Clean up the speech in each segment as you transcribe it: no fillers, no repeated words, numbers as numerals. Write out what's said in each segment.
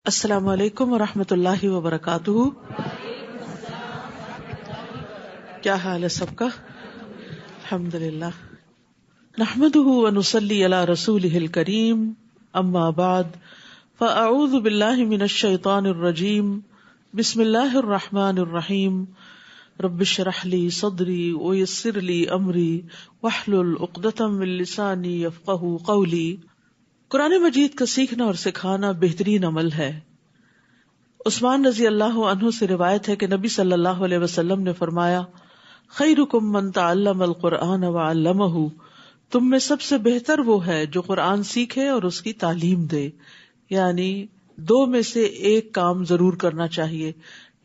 السلام علیکم ورحمۃ اللہ وبرکاتہ. کیا حال ہے سب کا؟ الحمد للہ. نحمده ونصلی علی رسولہ الکریم. اما بعد فاعوذ باللہ من الشیطان الرجیم. بسم اللہ الرحمن الرحیم. رب اشرح لی صدری ویسر لی امری واحلل عقدۃ من لسانی یفقہوا قولی. قرآن مجید کا سیکھنا اور سکھانا بہترین عمل ہے. عثمان رضی اللہ عنہ سے روایت ہے کہ نبی صلی اللہ علیہ وسلم نے فرمایا، خیرکم من تعلم القرآن وعلمہ، تم میں سب سے بہتر وہ ہے جو قرآن سیکھے اور اس کی تعلیم دے. یعنی دو میں سے ایک کام ضرور کرنا چاہیے،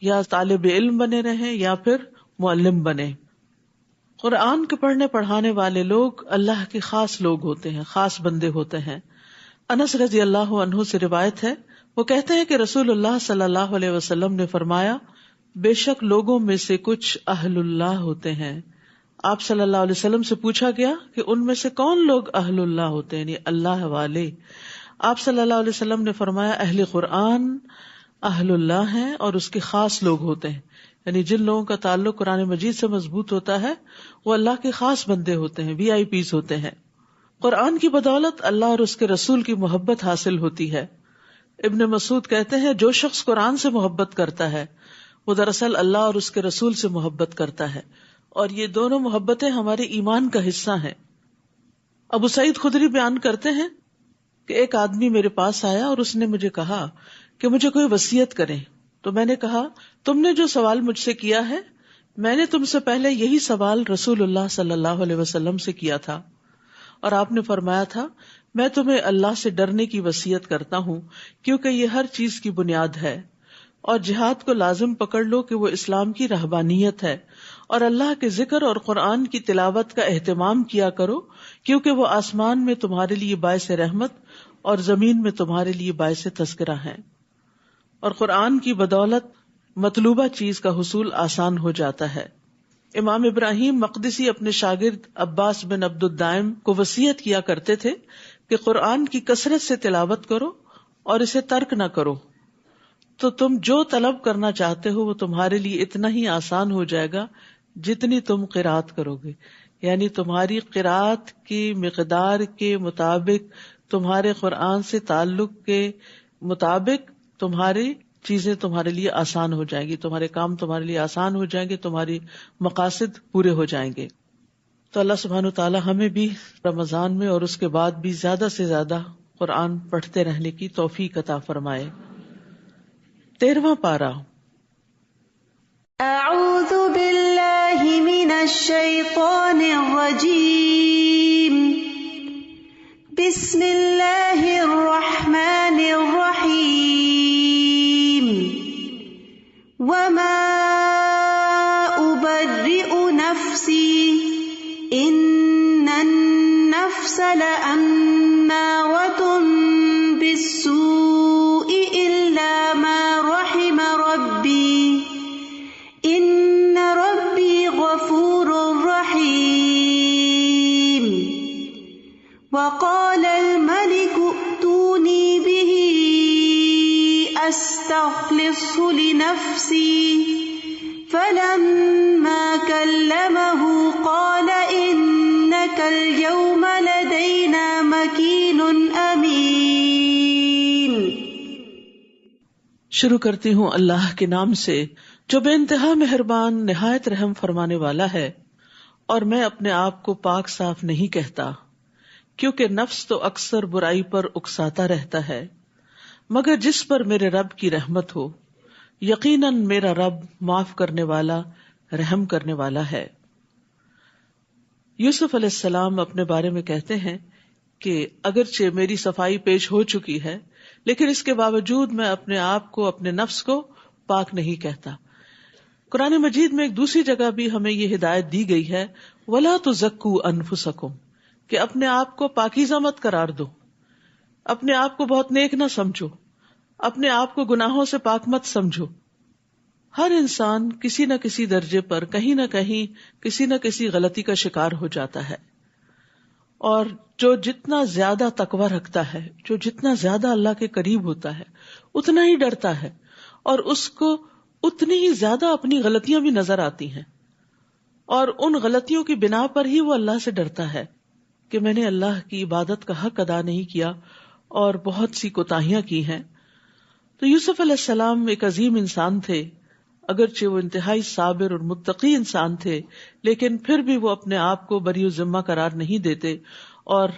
یا طالب علم بنے رہیں یا پھر معلم بنے. قرآن کے پڑھنے پڑھانے والے لوگ اللہ کے خاص لوگ ہوتے ہیں، خاص بندے ہوتے ہیں. انس رضی اللہ عنہ سے روایت ہے، وہ کہتے ہیں کہ رسول اللہ صلی اللہ علیہ وسلم نے فرمایا، بے شک لوگوں میں سے کچھ اہل اللہ ہوتے ہیں. آپ صلی اللہ علیہ وسلم سے پوچھا گیا کہ ان میں سے کون لوگ اہل اللہ ہوتے ہیں، یعنی اللہ والے. آپ صلی اللہ علیہ وسلم نے فرمایا، اہل قرآن اہل اللہ ہیں اور اس کے خاص لوگ ہوتے ہیں. یعنی جن لوگوں کا تعلق قرآن مجید سے مضبوط ہوتا ہے وہ اللہ کے خاص بندے ہوتے ہیں، VIPs ہوتے ہیں. قرآن کی بدولت اللہ اور اس کے رسول کی محبت حاصل ہوتی ہے. ابن مسعود کہتے ہیں، جو شخص قرآن سے محبت کرتا ہے وہ دراصل اللہ اور اس کے رسول سے محبت کرتا ہے، اور یہ دونوں محبتیں ہمارے ایمان کا حصہ ہیں. ابو سعید خدری بیان کرتے ہیں کہ ایک آدمی میرے پاس آیا اور اس نے مجھے کہا کہ مجھے کوئی وصیت کریں. تو میں نے کہا، تم نے جو سوال مجھ سے کیا ہے میں نے تم سے پہلے یہی سوال رسول اللہ صلی اللہ علیہ وسلم سے کیا تھا، اور آپ نے فرمایا تھا، میں تمہیں اللہ سے ڈرنے کی وصیت کرتا ہوں کیونکہ یہ ہر چیز کی بنیاد ہے، اور جہاد کو لازم پکڑ لو کہ وہ اسلام کی رہبانیت ہے، اور اللہ کے ذکر اور قرآن کی تلاوت کا اہتمام کیا کرو کیونکہ وہ آسمان میں تمہارے لیے باعث رحمت اور زمین میں تمہارے لیے باعث تذکرہ ہیں. اور قرآن کی بدولت مطلوبہ چیز کا حصول آسان ہو جاتا ہے. امام ابراہیم مقدسی اپنے شاگرد عباس بن عبد الدائم کو وصیت کیا کرتے تھے کہ قرآن کی کثرت سے تلاوت کرو اور اسے ترک نہ کرو، تو تم جو طلب کرنا چاہتے ہو وہ تمہارے لیے اتنا ہی آسان ہو جائے گا جتنی تم قرات کرو گے. یعنی تمہاری قرات کی مقدار کے مطابق، تمہارے قرآن سے تعلق کے مطابق تمہاری چیزیں تمہارے لیے آسان ہو جائیں گی، تمہارے کام تمہارے لیے آسان ہو جائیں گے، تمہاری مقاصد پورے ہو جائیں گے. تو اللہ سبحانہ وتعالی ہمیں بھی رمضان میں اور اس کے بعد بھی زیادہ سے زیادہ قرآن پڑھتے رہنے کی توفیق عطا فرمائے. 13واں پارہ. اعوذ باللہ من الشیطان الرجیم. بسم اللہ الرحمن الرحیم. وما ابرئ نفسی ان النفس لامارۃ بالسوء الا ما رحم ربی ان ربی غفور رحیم. وقال الملك ائتوني به استخلصه لنفسي فلما كلمه قال انك اليوم لدينا مكين امين. شروع کرتی ہوں اللہ کے نام سے جو بے انتہا مہربان نہایت رحم فرمانے والا ہے. اور میں اپنے آپ کو پاک صاف نہیں کہتا کیونکہ نفس تو اکثر برائی پر اکساتا رہتا ہے، مگر جس پر میرے رب کی رحمت ہو. یقیناً میرا رب معاف کرنے والا، رحم کرنے والا ہے. یوسف علیہ السلام اپنے بارے میں کہتے ہیں کہ اگرچہ میری صفائی پیش ہو چکی ہے لیکن اس کے باوجود میں اپنے آپ کو، اپنے نفس کو پاک نہیں کہتا. قرآن مجید میں ایک دوسری جگہ بھی ہمیں یہ ہدایت دی گئی ہے، وَلَا تُزَكُّوا أَنفُسَكُمْ، کہ اپنے آپ کو پاکیزہ مت قرار دو، اپنے آپ کو بہت نیک نہ سمجھو، اپنے آپ کو گناہوں سے پاک مت سمجھو. ہر انسان کسی نہ کسی درجے پر کہیں نہ کہیں کسی نہ کسی غلطی کا شکار ہو جاتا ہے، اور جو جتنا زیادہ تقوی رکھتا ہے، جو جتنا زیادہ اللہ کے قریب ہوتا ہے، اتنا ہی ڈرتا ہے، اور اس کو اتنی ہی زیادہ اپنی غلطیاں بھی نظر آتی ہیں، اور ان غلطیوں کی بنا پر ہی وہ اللہ سے ڈرتا ہے کہ میں نے اللہ کی عبادت کا حق ادا نہیں کیا اور بہت سی کوتاہیاں کی ہیں۔ تو یوسف علیہ السلام ایک عظیم انسان تھے، اگرچہ وہ انتہائی صابر اور متقی انسان تھے، لیکن پھر بھی وہ اپنے آپ کو بری ذمہ قرار نہیں دیتے اور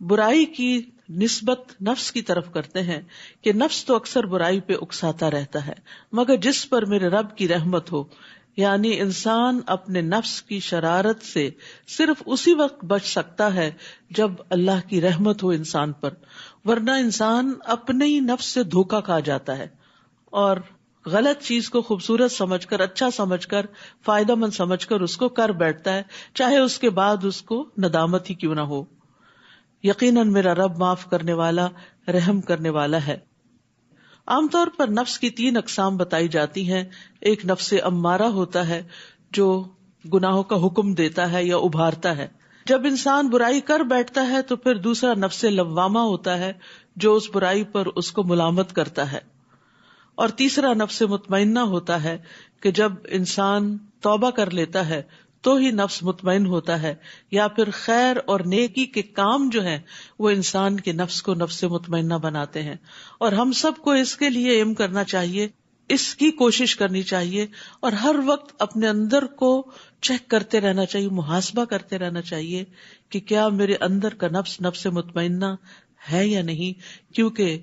برائی کی نسبت نفس کی طرف کرتے ہیں کہ نفس تو اکثر برائی پہ اکساتا رہتا ہے، مگر جس پر میرے رب کی رحمت ہو، یعنی انسان اپنے نفس کی شرارت سے صرف اسی وقت بچ سکتا ہے جب اللہ کی رحمت ہو انسان پر، ورنہ انسان اپنے ہی نفس سے دھوکا کھا جاتا ہے اور غلط چیز کو خوبصورت سمجھ کر، اچھا سمجھ کر، فائدہ مند سمجھ کر اس کو کر بیٹھتا ہے، چاہے اس کے بعد اس کو ندامت ہی کیوں نہ ہو۔ یقیناً میرا رب معاف کرنے والا، رحم کرنے والا ہے۔ عام طور پر نفس کی 3 اقسام بتائی جاتی ہیں۔ ایک نفس امارہ ہوتا ہے جو گناہوں کا حکم دیتا ہے یا ابھارتا ہے، جب انسان برائی کر بیٹھتا ہے تو پھر دوسرا نفس لوامہ ہوتا ہے جو اس برائی پر اس کو ملامت کرتا ہے، اور تیسرا نفس مطمئنہ ہوتا ہے کہ جب انسان توبہ کر لیتا ہے تو ہی نفس مطمئن ہوتا ہے، یا پھر خیر اور نیکی کے کام جو ہیں وہ انسان کے نفس کو نفس مطمئنہ بناتے ہیں۔ اور ہم سب کو اس کے لیے ایم کرنا چاہیے، اس کی کوشش کرنی چاہیے، اور ہر وقت اپنے اندر کو چیک کرتے رہنا چاہیے، محاسبہ کرتے رہنا چاہیے کہ کیا میرے اندر کا نفس نفس مطمئنہ ہے یا نہیں، کیونکہ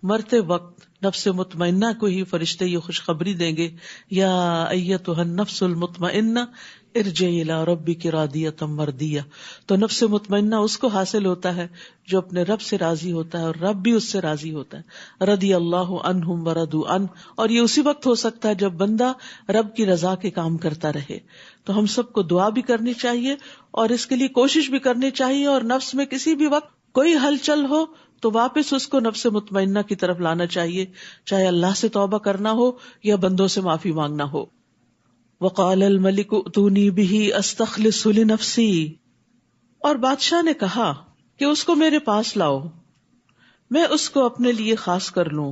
مرتے وقت نفس مطمئنہ کو ہی فرشتے یہ خوشخبری دیں گے، یا ایتھا النفس المطمئنہ ارجعی الی ربک راضیۃ مرضیہ۔ تو نفس مطمئنہ اس کو حاصل ہوتا ہے جو اپنے رب سے راضی ہوتا ہے اور رب بھی اس سے راضی ہوتا ہے، رضی اللہ عنہم ورضوا عنہ۔ اور یہ اسی وقت ہو سکتا ہے جب بندہ رب کی رضا کے کام کرتا رہے۔ تو ہم سب کو دعا بھی کرنی چاہیے اور اس کے لیے کوشش بھی کرنی چاہیے، اور نفس میں کسی بھی وقت کوئی ہلچل ہو تو واپس اس کو نفس مطمئنہ کی طرف لانا چاہیے، چاہے اللہ سے توبہ کرنا ہو یا بندوں سے معافی مانگنا ہو۔ وقال الملک ائتونی بہ استخلصہ لنفسی، اور بادشاہ نے کہا کہ اس کو میرے پاس لاؤ، میں اس کو اپنے لیے خاص کر لوں۔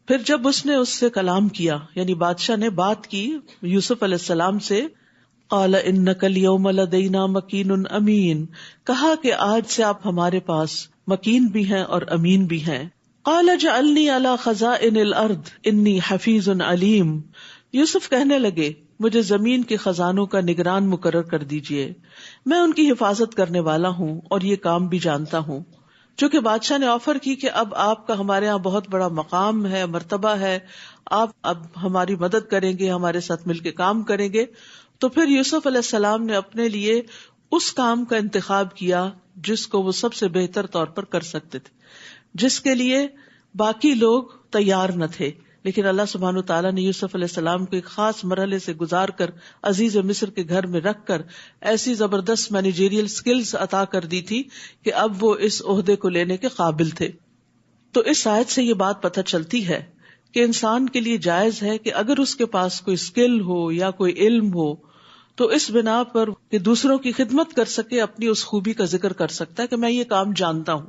پھر جب اس نے اس سے کلام کیا، یعنی بادشاہ نے بات کی یوسف علیہ السلام سے، قال انک الیوم لدینا مکین امین، کہا کہ آج سے آپ ہمارے پاس مکین بھی ہیں اور امین بھی ہیں۔ قال اجعلنی علی خزائن الارض انی حفیظ علیم، یوسف کہنے لگے مجھے زمین کے خزانوں کا نگران مقرر کر دیجئے، میں ان کی حفاظت کرنے والا ہوں اور یہ کام بھی جانتا ہوں۔ چونکہ بادشاہ نے آفر کی کہ اب آپ کا ہمارے ہاں بہت بڑا مقام ہے، مرتبہ ہے، آپ اب ہماری مدد کریں گے، ہمارے ساتھ مل کے کام کریں گے، تو پھر یوسف علیہ السلام نے اپنے لیے اس کام کا انتخاب کیا جس کو وہ سب سے بہتر طور پر کر سکتے تھے، جس کے لیے باقی لوگ تیار نہ تھے، لیکن اللہ سبحانہ وتعالیٰ نے یوسف علیہ السلام کو ایک خاص مرحلے سے گزار کر عزیز مصر کے گھر میں رکھ کر ایسی زبردست مینیجریل سکلز عطا کر دی تھی کہ اب وہ اس عہدے کو لینے کے قابل تھے۔ تو اس آیت سے یہ بات پتہ چلتی ہے کہ انسان کے لیے جائز ہے کہ اگر اس کے پاس کوئی سکل ہو یا کوئی علم ہو تو اس بنا پر کہ دوسروں کی خدمت کر سکے اپنی اس خوبی کا ذکر کر سکتا ہے کہ میں یہ کام جانتا ہوں۔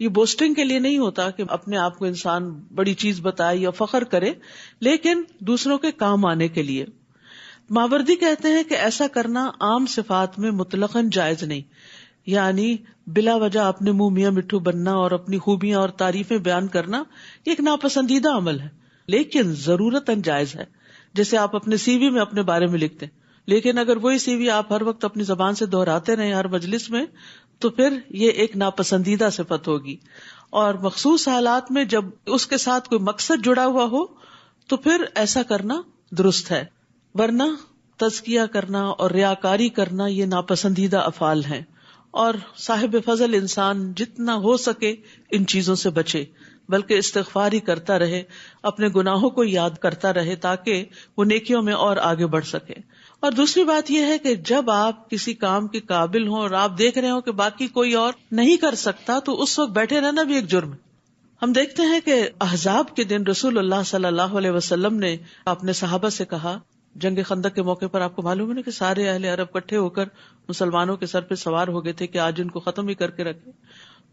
یہ بوسٹنگ کے لیے نہیں ہوتا کہ اپنے آپ کو انسان بڑی چیز بتائے یا فخر کرے، لیکن دوسروں کے کام آنے کے لیے۔ ماوردی کہتے ہیں کہ ایسا کرنا عام صفات میں مطلقاً جائز نہیں، یعنی بلا وجہ اپنے منہ میاں مٹھو بننا اور اپنی خوبیاں اور تعریفیں بیان کرنا یہ ایک ناپسندیدہ عمل ہے، لیکن ضرورتاً جائز ہے۔ جیسے آپ اپنے سی وی میں اپنے بارے میں لکھتے ہیں، لیکن اگر وہی سی وی آپ ہر وقت اپنی زبان سے دہراتے رہیں ہر مجلس میں تو پھر یہ ایک ناپسندیدہ صفت ہوگی، اور مخصوص حالات میں جب اس کے ساتھ کوئی مقصد جڑا ہوا ہو تو پھر ایسا کرنا درست ہے، ورنہ تزکیہ کرنا اور ریاکاری کرنا یہ ناپسندیدہ افعال ہیں، اور صاحب فضل انسان جتنا ہو سکے ان چیزوں سے بچے، بلکہ استغفار ہی کرتا رہے، اپنے گناہوں کو یاد کرتا رہے تاکہ وہ نیکیوں میں اور آگے بڑھ سکے۔ اور دوسری بات یہ ہے کہ جب آپ کسی کام کے قابل ہوں اور آپ دیکھ رہے ہوں کہ باقی کوئی اور نہیں کر سکتا تو اس وقت بیٹھے رہنا بھی ایک جرم ہے۔ ہم دیکھتے ہیں کہ احزاب کے دن رسول اللہ صلی اللہ علیہ وسلم نے اپنے صحابہ سے کہا جنگ خندق کے موقع پر آپ کو معلوم ہے نا کہ سارے اہل عرب اکٹھے ہو کر مسلمانوں کے سر پہ سوار ہو گئے تھے کہ آج ان کو ختم ہی کر کے رکھے.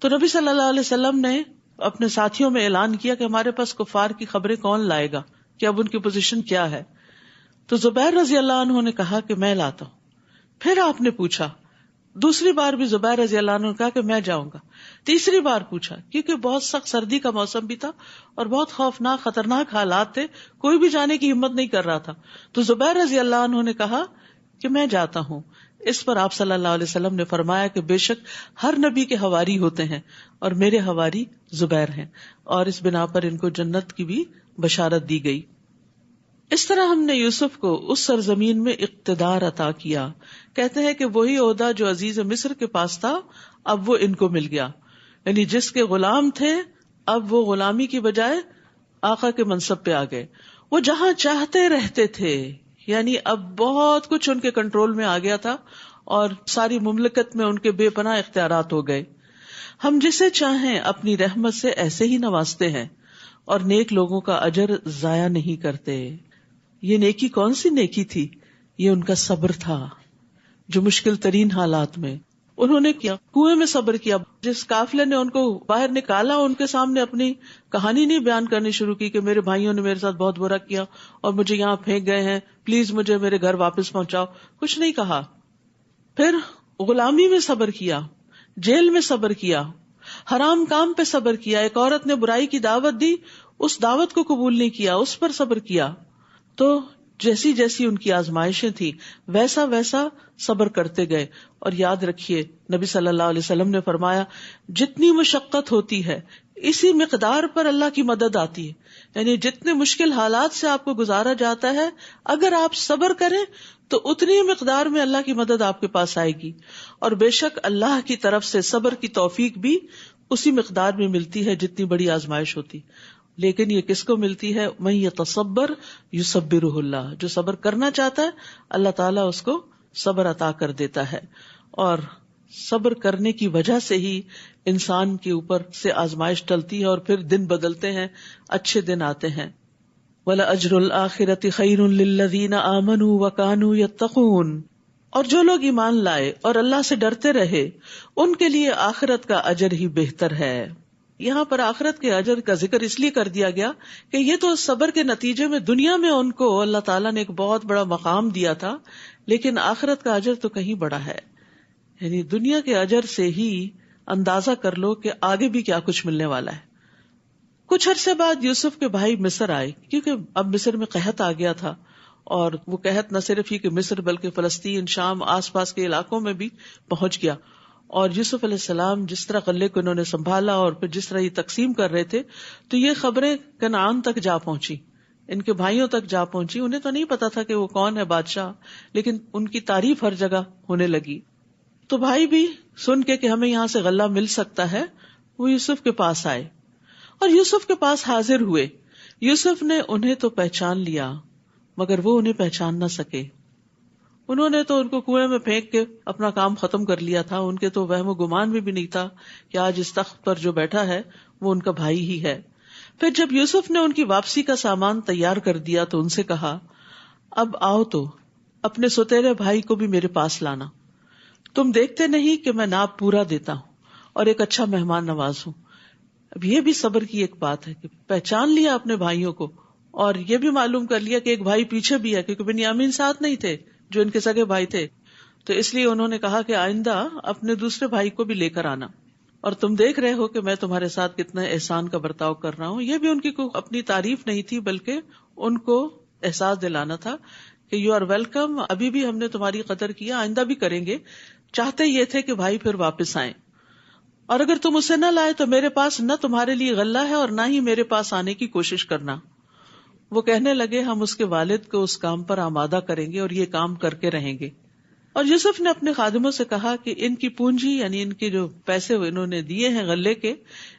تو نبی صلی اللہ علیہ وسلم نے اپنے ساتھیوں میں اعلان کیا کہ ہمارے پاس کفار کی خبریں کون لائے گا, کہ اب ان کی پوزیشن کیا ہے. تو زبیر رضی اللہ عنہ نے کہا کہ میں لاتا ہوں. پھر آپ نے پوچھا, دوسری بار بھی زبیر رضی اللہ عنہ نے کہا کہ میں جاؤں گا. تیسری بار پوچھا, کیونکہ بہت سخت سردی کا موسم بھی تھا اور بہت خوفناک خطرناک حالات تھے, کوئی بھی جانے کی ہمت نہیں کر رہا تھا. تو زبیر رضی اللہ عنہ نے کہا کہ میں جاتا ہوں. اس پر آپ صلی اللہ علیہ وسلم نے فرمایا کہ بے شک ہر نبی کے حواری ہوتے ہیں اور میرے حواری زبیر ہیں, اور اس بنا پر ان کو جنت کی بھی بشارت دی گئی. اس طرح ہم نے یوسف کو اس سرزمین میں اقتدار عطا کیا. کہتے ہیں کہ وہی عہدہ جو عزیز مصر کے پاس تھا اب وہ ان کو مل گیا, یعنی جس کے غلام تھے اب وہ غلامی کی بجائے آقا کے منصب پہ آ گئے. وہ جہاں چاہتے رہتے تھے, یعنی اب بہت کچھ ان کے کنٹرول میں آ گیا تھا اور ساری مملکت میں ان کے بے پناہ اختیارات ہو گئے. ہم جسے چاہیں اپنی رحمت سے ایسے ہی نوازتے ہیں اور نیک لوگوں کا اجر ضائع نہیں کرتے. یہ نیکی کون سی نیکی تھی؟ یہ ان کا صبر تھا, جو مشکل ترین حالات میں انہوں نے کیا. کنویں میں صبر کیا. جس قافلے نے ان کو باہر نکالا ان کے سامنے اپنی کہانی نہیں بیان کرنی شروع کی کہ میرے بھائیوں نے میرے ساتھ بہت برا کیا اور مجھے یہاں پھینک گئے ہیں, پلیز مجھے میرے گھر واپس پہنچاؤ, کچھ نہیں کہا. پھر غلامی میں صبر کیا, جیل میں صبر کیا, حرام کام پہ صبر کیا. ایک عورت نے برائی کی دعوت دی, اس دعوت کو قبول نہیں کیا, اس پر صبر کیا. تو جیسی جیسی ان کی آزمائشیں تھی ویسا ویسا صبر کرتے گئے. اور یاد رکھیے نبی صلی اللہ علیہ وسلم نے فرمایا جتنی مشقت ہوتی ہے اسی مقدار پر اللہ کی مدد آتی ہے. یعنی جتنے مشکل حالات سے آپ کو گزارا جاتا ہے اگر آپ صبر کریں تو اتنی ہی مقدار میں اللہ کی مدد آپ کے پاس آئے گی. اور بے شک اللہ کی طرف سے صبر کی توفیق بھی اسی مقدار میں ملتی ہے جتنی بڑی آزمائش ہوتی. لیکن یہ کس کو ملتی ہے؟ من یتصبر یصبرہ اللہ. جو صبر کرنا چاہتا ہے اللہ تعالیٰ اس کو صبر عطا کر دیتا ہے. اور صبر کرنے کی وجہ سے ہی انسان کے اوپر سے آزمائش ٹلتی ہے اور پھر دن بدلتے ہیں, اچھے دن آتے ہیں. وَلَأَجْرُ الْآخِرَةِ خَيْرٌ لِلَّذِينَ آمَنُوا وَكَانُوا يَتَّقُونَ. اور جو لوگ ایمان لائے اور اللہ سے ڈرتے رہے ان کے لیے آخرت کا اجر ہی بہتر ہے. یہاں پر آخرت کے اجر کا ذکر اس لیے کر دیا گیا کہ یہ تو صبر کے نتیجے میں دنیا میں ان کو اللہ تعالیٰ نے ایک بہت بڑا مقام دیا تھا, لیکن آخرت کا اجر تو کہیں بڑا ہے. یعنی دنیا کے اجر سے ہی اندازہ کر لو کہ آگے بھی کیا کچھ ملنے والا ہے. کچھ عرصے بعد یوسف کے بھائی مصر آئے, کیونکہ اب مصر میں قحط آ گیا تھا, اور وہ قحط نہ صرف ہی کہ مصر بلکہ فلسطین, شام, آس پاس کے علاقوں میں بھی پہنچ گیا. اور یوسف علیہ السلام جس طرح غلے کو انہوں نے سنبھالا اور پھر جس طرح یہ تقسیم کر رہے تھے تو یہ خبریں کنعان تک جا پہنچی, ان کے بھائیوں تک جا پہنچی. انہیں تو نہیں پتا تھا کہ وہ کون ہے بادشاہ, لیکن ان کی تعریف ہر جگہ ہونے لگی. تو بھائی بھی سن کے کہ ہمیں یہاں سے غلہ مل سکتا ہے وہ یوسف کے پاس آئے اور یوسف کے پاس حاضر ہوئے. یوسف نے انہیں تو پہچان لیا مگر وہ انہیں پہچان نہ سکے. انہوں نے تو ان کو کنویں میں پھینک کے اپنا کام ختم کر لیا تھا. ان کے تو وہم و گمان بھی نہیں تھا کہ آج اس تخت پر جو بیٹھا ہے وہ ان کا بھائی ہی ہے. پھر جب یوسف نے ان کی واپسی کا سامان تیار کر دیا تو ان سے کہا, اب آؤ تو اپنے سوتیلے بھائی کو بھی میرے پاس لانا. تم دیکھتے نہیں کہ میں ناپ پورا دیتا ہوں اور ایک اچھا مہمان نواز ہوں. اب یہ بھی صبر کی ایک بات ہے کہ پہچان لیا اپنے بھائیوں کو, اور یہ بھی معلوم کر لیا کہ ایک بھائی پیچھے بھی ہے, کیونکہ بنیامین ساتھ نہیں تھے جو ان کے سگے بھائی تھے. تو اس لیے انہوں نے کہا کہ آئندہ اپنے دوسرے بھائی کو بھی لے کر آنا, اور تم دیکھ رہے ہو کہ میں تمہارے ساتھ کتنا احسان کا برتاؤ کر رہا ہوں. یہ بھی ان کی اپنی تعریف نہیں تھی بلکہ ان کو احساس دلانا تھا کہ یو آر ویلکم, ابھی بھی ہم نے تمہاری قدر کیا, آئندہ بھی کریں گے. چاہتے یہ تھے کہ بھائی پھر واپس آئیں, اور اگر تم اسے نہ لائے تو میرے پاس نہ تمہارے لیے غلہ ہے اور نہ ہی میرے پاس آنے کی کوشش کرنا. وہ کہنے لگے ہم اس کے والد کو اس کام پر آمادہ کریں گے اور یہ کام کر کے رہیں گے. اور یوسف نے اپنے خادموں سے کہا کہ ان کی پونجی یعنی ان کے جو پیسے انہوں نے دیے ہیں غلے کے,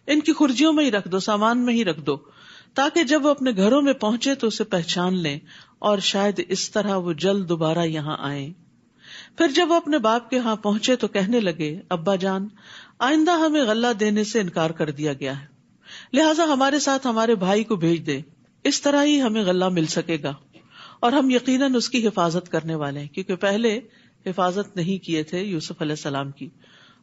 ان کی خرجیوں میں ہی رکھ دو, سامان میں ہی رکھ دو, تاکہ جب وہ اپنے گھروں میں پہنچے تو اسے پہچان لیں اور شاید اس طرح وہ جلد دوبارہ یہاں آئیں. پھر جب وہ اپنے باپ کے ہاں پہنچے تو کہنے لگے, ابا جان, آئندہ ہمیں غلہ دینے سے انکار کر دیا گیا ہے, لہٰذا ہمارے ساتھ ہمارے بھائی کو بھیج دے, اس طرح ہی ہمیں غلہ مل سکے گا. اور ہم یقیناً اس کی حفاظت کرنے والے ہیں، کیونکہ پہلے حفاظت نہیں کیے تھے یوسف علیہ السلام کی.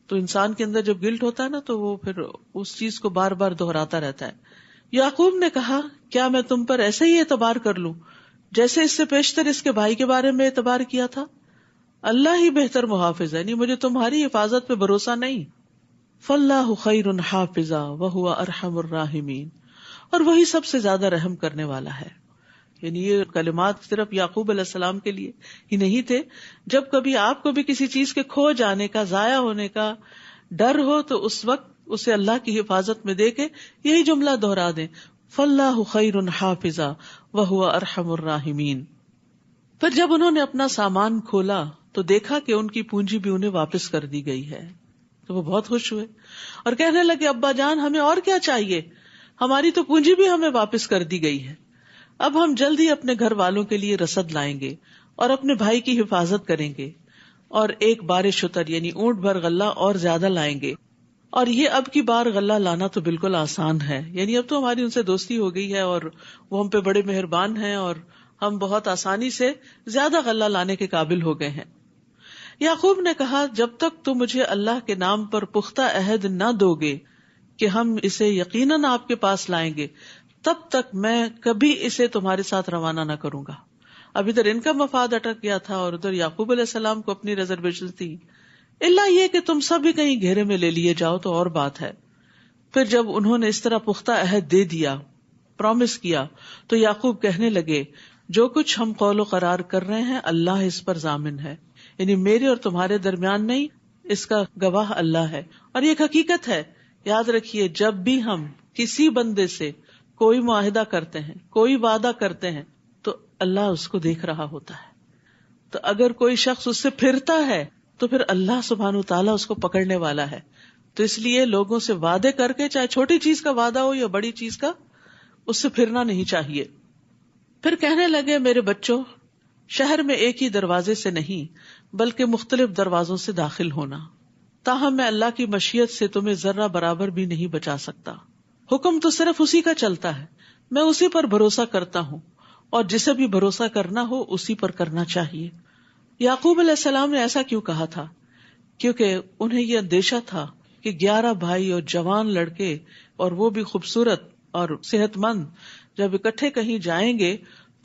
تو انسان کے اندر جب گلٹ ہوتا ہے نا تو وہ پھر اس چیز کو بار بار دہراتا رہتا ہے. یعقوب نے کہا کیا میں تم پر ایسے ہی اعتبار کر لوں جیسے اس سے پیشتر اس کے بھائی کے بارے میں اعتبار کیا تھا؟ اللہ ہی بہتر محافظ ہے، مجھے تمہاری حفاظت پہ بھروسہ نہیں. فاللہ خیر حافظا وہو ارحم الراحمین، اور وہی سب سے زیادہ رحم کرنے والا ہے. یعنی یہ کلمات صرف یعقوب علیہ السلام کے لیے ہی نہیں تھے. جب کبھی آپ کو بھی کسی چیز کے کھو جانے کا، ضائع ہونے کا ڈر ہو تو اس وقت اسے اللہ کی حفاظت میں دے کے یہی جملہ دہرا دیں، فاللہ خیر حافظا وہو ارحم الراحمین. پھر جب انہوں نے اپنا سامان کھولا تو دیکھا کہ ان کی پونجی بھی انہیں واپس کر دی گئی ہے، تو وہ بہت خوش ہوئے اور کہنے لگے ابا جان ہمیں اور کیا چاہیے، ہماری تو پونجی بھی ہمیں واپس کر دی گئی ہے. اب ہم جلد ہی اپنے گھر والوں کے لیے رسد لائیں گے اور اپنے بھائی کی حفاظت کریں گے، اور ایک بار شتر یعنی اونٹ بھر غلہ اور زیادہ لائیں گے. اور یہ اب کی بار غلہ لانا تو بالکل آسان ہے، یعنی اب تو ہماری ان سے دوستی ہو گئی ہے اور وہ ہم پہ بڑے مہربان ہیں اور ہم بہت آسانی سے زیادہ غلہ لانے کے قابل ہو گئے ہیں. یعقوب نے کہا جب تک تم مجھے اللہ کے نام پر پختہ عہد نہ دو گے کہ ہم اسے یقیناً آپ کے پاس لائیں گے، تب تک میں کبھی اسے تمہارے ساتھ روانہ نہ کروں گا. اب ادھر ان کا مفاد اٹک گیا تھا اور ادھر یعقوب علیہ السلام کو اپنی ریزرویشن تھی، اللہ یہ کہ تم سب بھی کہیں گھیرے میں لے لیے جاؤ تو اور بات ہے. پھر جب انہوں نے اس طرح پختہ عہد دے دیا، پرومس کیا، تو یعقوب کہنے لگے جو کچھ ہم قول و قرار کر رہے ہیں اللہ اس پر ضامن ہے، یعنی میرے اور تمہارے درمیان نہیں، اس کا گواہ اللہ ہے. اور یہ ایک حقیقت ہے، یاد رکھیے جب بھی ہم کسی بندے سے کوئی معاہدہ کرتے ہیں، کوئی وعدہ کرتے ہیں، تو اللہ اس کو دیکھ رہا ہوتا ہے. تو اگر کوئی شخص اس سے پھرتا ہے تو پھر اللہ سبحانہ وتعالیٰ اس کو پکڑنے والا ہے. تو اس لیے لوگوں سے وعدے کر کے، چاہے چھوٹی چیز کا وعدہ ہو یا بڑی چیز کا، اس سے پھرنا نہیں چاہیے. پھر کہنے لگے میرے بچوں، شہر میں ایک ہی دروازے سے نہیں بلکہ مختلف دروازوں سے داخل ہونا، تاہم میں اللہ کی مشیت سے تمہیں ذرہ برابر بھی نہیں بچا سکتا. حکم تو صرف اسی کا چلتا ہے، میں اسی پر بھروسہ کرتا ہوں، اور جسے بھی بھروسہ کرنا ہو اسی پر کرنا چاہیے. یعقوب علیہ السلام نے ایسا کیوں کہا تھا؟ کیونکہ انہیں یہ اندیشہ تھا کہ 11 بھائی اور جوان لڑکے، اور وہ بھی خوبصورت اور صحت مند، جب اکٹھے کہیں جائیں گے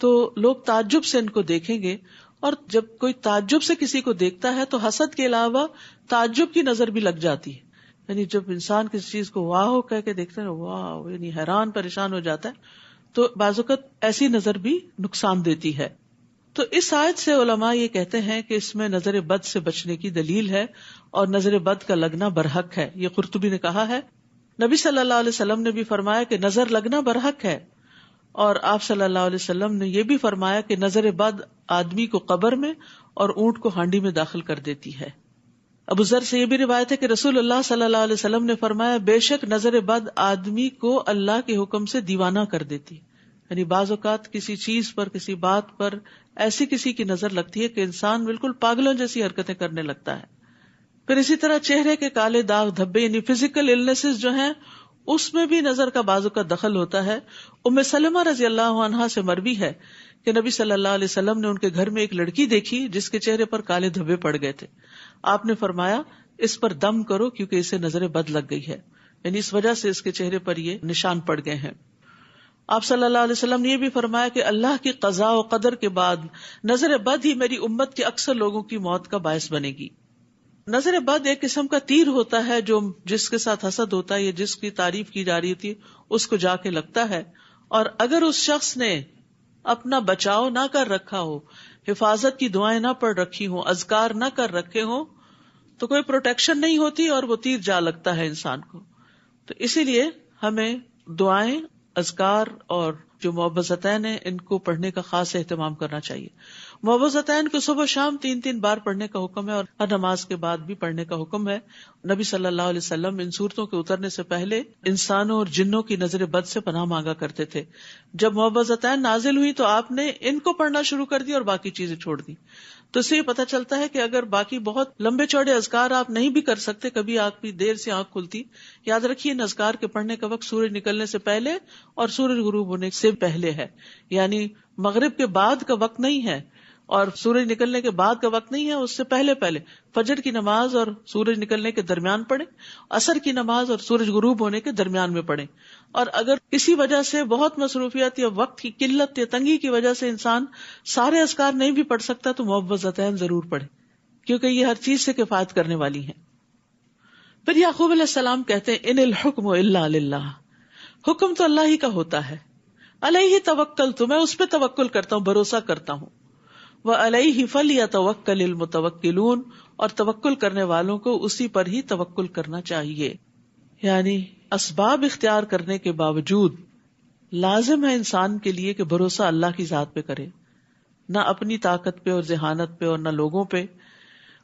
تو لوگ تعجب سے ان کو دیکھیں گے، اور جب کوئی تعجب سے کسی کو دیکھتا ہے تو حسد کے علاوہ تعجب کی نظر بھی لگ جاتی ہے. یعنی جب انسان کسی چیز کو واہ کہہ کے دیکھتا ہے، واہ، یعنی حیران پریشان ہو جاتا ہے، تو بعض اوقات ایسی نظر بھی نقصان دیتی ہے. تو اس آیت سے علماء یہ کہتے ہیں کہ اس میں نظر بد سے بچنے کی دلیل ہے، اور نظر بد کا لگنا برحق ہے. یہ قرطبی نے کہا ہے. نبی صلی اللہ علیہ وسلم نے بھی فرمایا کہ نظر لگنا برحق ہے، اور آپ صلی اللہ علیہ وسلم نے یہ بھی فرمایا کہ نظر بد آدمی کو قبر میں اور اونٹ کو ہانڈی میں داخل کر دیتی ہے. ابو ذر سے یہ بھی روایت ہے کہ رسول اللہ صلی اللہ علیہ وسلم نے فرمایا بے شک نظر بد آدمی کو اللہ کے حکم سے دیوانہ کر دیتی. یعنی بعض اوقات کسی چیز پر، کسی بات پر ایسی کسی کی نظر لگتی ہے کہ انسان بالکل پاگلوں جیسی حرکتیں کرنے لگتا ہے. پھر اسی طرح چہرے کے کالے داغ دھبے، یعنی فزیکل النیسز جو ہیں، اس میں بھی نظر کا بعض اوقات دخل ہوتا ہے. ام سلمہ رضی اللہ عنہا سے مروی ہے کہ نبی صلی اللہ علیہ وسلم نے ان کے گھر میں ایک لڑکی دیکھی جس کے چہرے پر کالے دھبے پڑ گئے تھے. آپ نے فرمایا اس پر دم کرو کیونکہ اسے نظر بد لگ گئی ہے، یعنی اس وجہ سے اس کے چہرے پر یہ نشان پڑ گئے ہیں. آپ صلی اللہ علیہ وسلم نے یہ بھی فرمایا کہ اللہ کی قضاء و قدر کے بعد نظر بد ہی میری امت کے اکثر لوگوں کی موت کا باعث بنے گی. نظر بد ایک قسم کا تیر ہوتا ہے جو جس کے ساتھ حسد ہوتا ہے یا جس کی تعریف کی جا رہی ہوتی ہے اس کو جا کے لگتا ہے، اور اگر اس شخص نے اپنا بچاؤ نہ کر رکھا ہو، حفاظت کی دعائیں نہ پڑھ رکھی ہوں، اذکار نہ کر رکھے ہوں، تو کوئی پروٹیکشن نہیں ہوتی اور وہ تیر جا لگتا ہے انسان کو. تو اسی لیے ہمیں دعائیں، اذکار اور جو معوذتین ہیں ان کو پڑھنے کا خاص اہتمام کرنا چاہیے. معوذتین کو صبح شام 3 بار پڑھنے کا حکم ہے، اور ہر نماز کے بعد بھی پڑھنے کا حکم ہے. نبی صلی اللہ علیہ وسلم ان صورتوں کے اترنے سے پہلے انسانوں اور جنوں کی نظر بد سے پناہ مانگا کرتے تھے. جب معوذتین نازل ہوئی تو آپ نے ان کو پڑھنا شروع کر دی اور باقی چیزیں چھوڑ دی. تو اس سے یہ پتہ چلتا ہے کہ اگر باقی بہت لمبے چوڑے اذکار آپ نہیں بھی کر سکتے، کبھی آپ کی دیر سے آنکھ کھلتی، یاد رکھیے ان اذکار کے پڑھنے کا وقت سورج نکلنے سے پہلے اور سورج غروب ہونے سے پہلے ہے. یعنی مغرب کے بعد کا وقت نہیں ہے اور سورج نکلنے کے بعد کا وقت نہیں ہے، اس سے پہلے پہلے فجر کی نماز اور سورج نکلنے کے درمیان پڑھیں، عصر کی نماز اور سورج غروب ہونے کے درمیان میں پڑھیں. اور اگر کسی وجہ سے بہت مصروفیت یا وقت کی قلت یا تنگی کی وجہ سے انسان سارے اذکار نہیں بھی پڑھ سکتا تو معوذتین ضرور پڑھے، کیونکہ یہ ہر چیز سے کفایت کرنے والی ہیں. پھر یعقوب علیہ السلام کہتے ہیں ان الحکم الا للہ، حکم تو اللہ ہی کا ہوتا ہے. علیہ توکلت، میں اس پہ توکل کرتا ہوں، بھروسہ کرتا ہوں. وعلیہ فلیتوکل المتوکلون، اور توکل کرنے والوں کو اسی پر ہی توکل کرنا چاہیے. یعنی اسباب اختیار کرنے کے باوجود لازم ہے انسان کے لیے کہ بھروسہ اللہ کی ذات پہ کرے، نہ اپنی طاقت پہ اور ذہانت پہ اور نہ لوگوں پہ.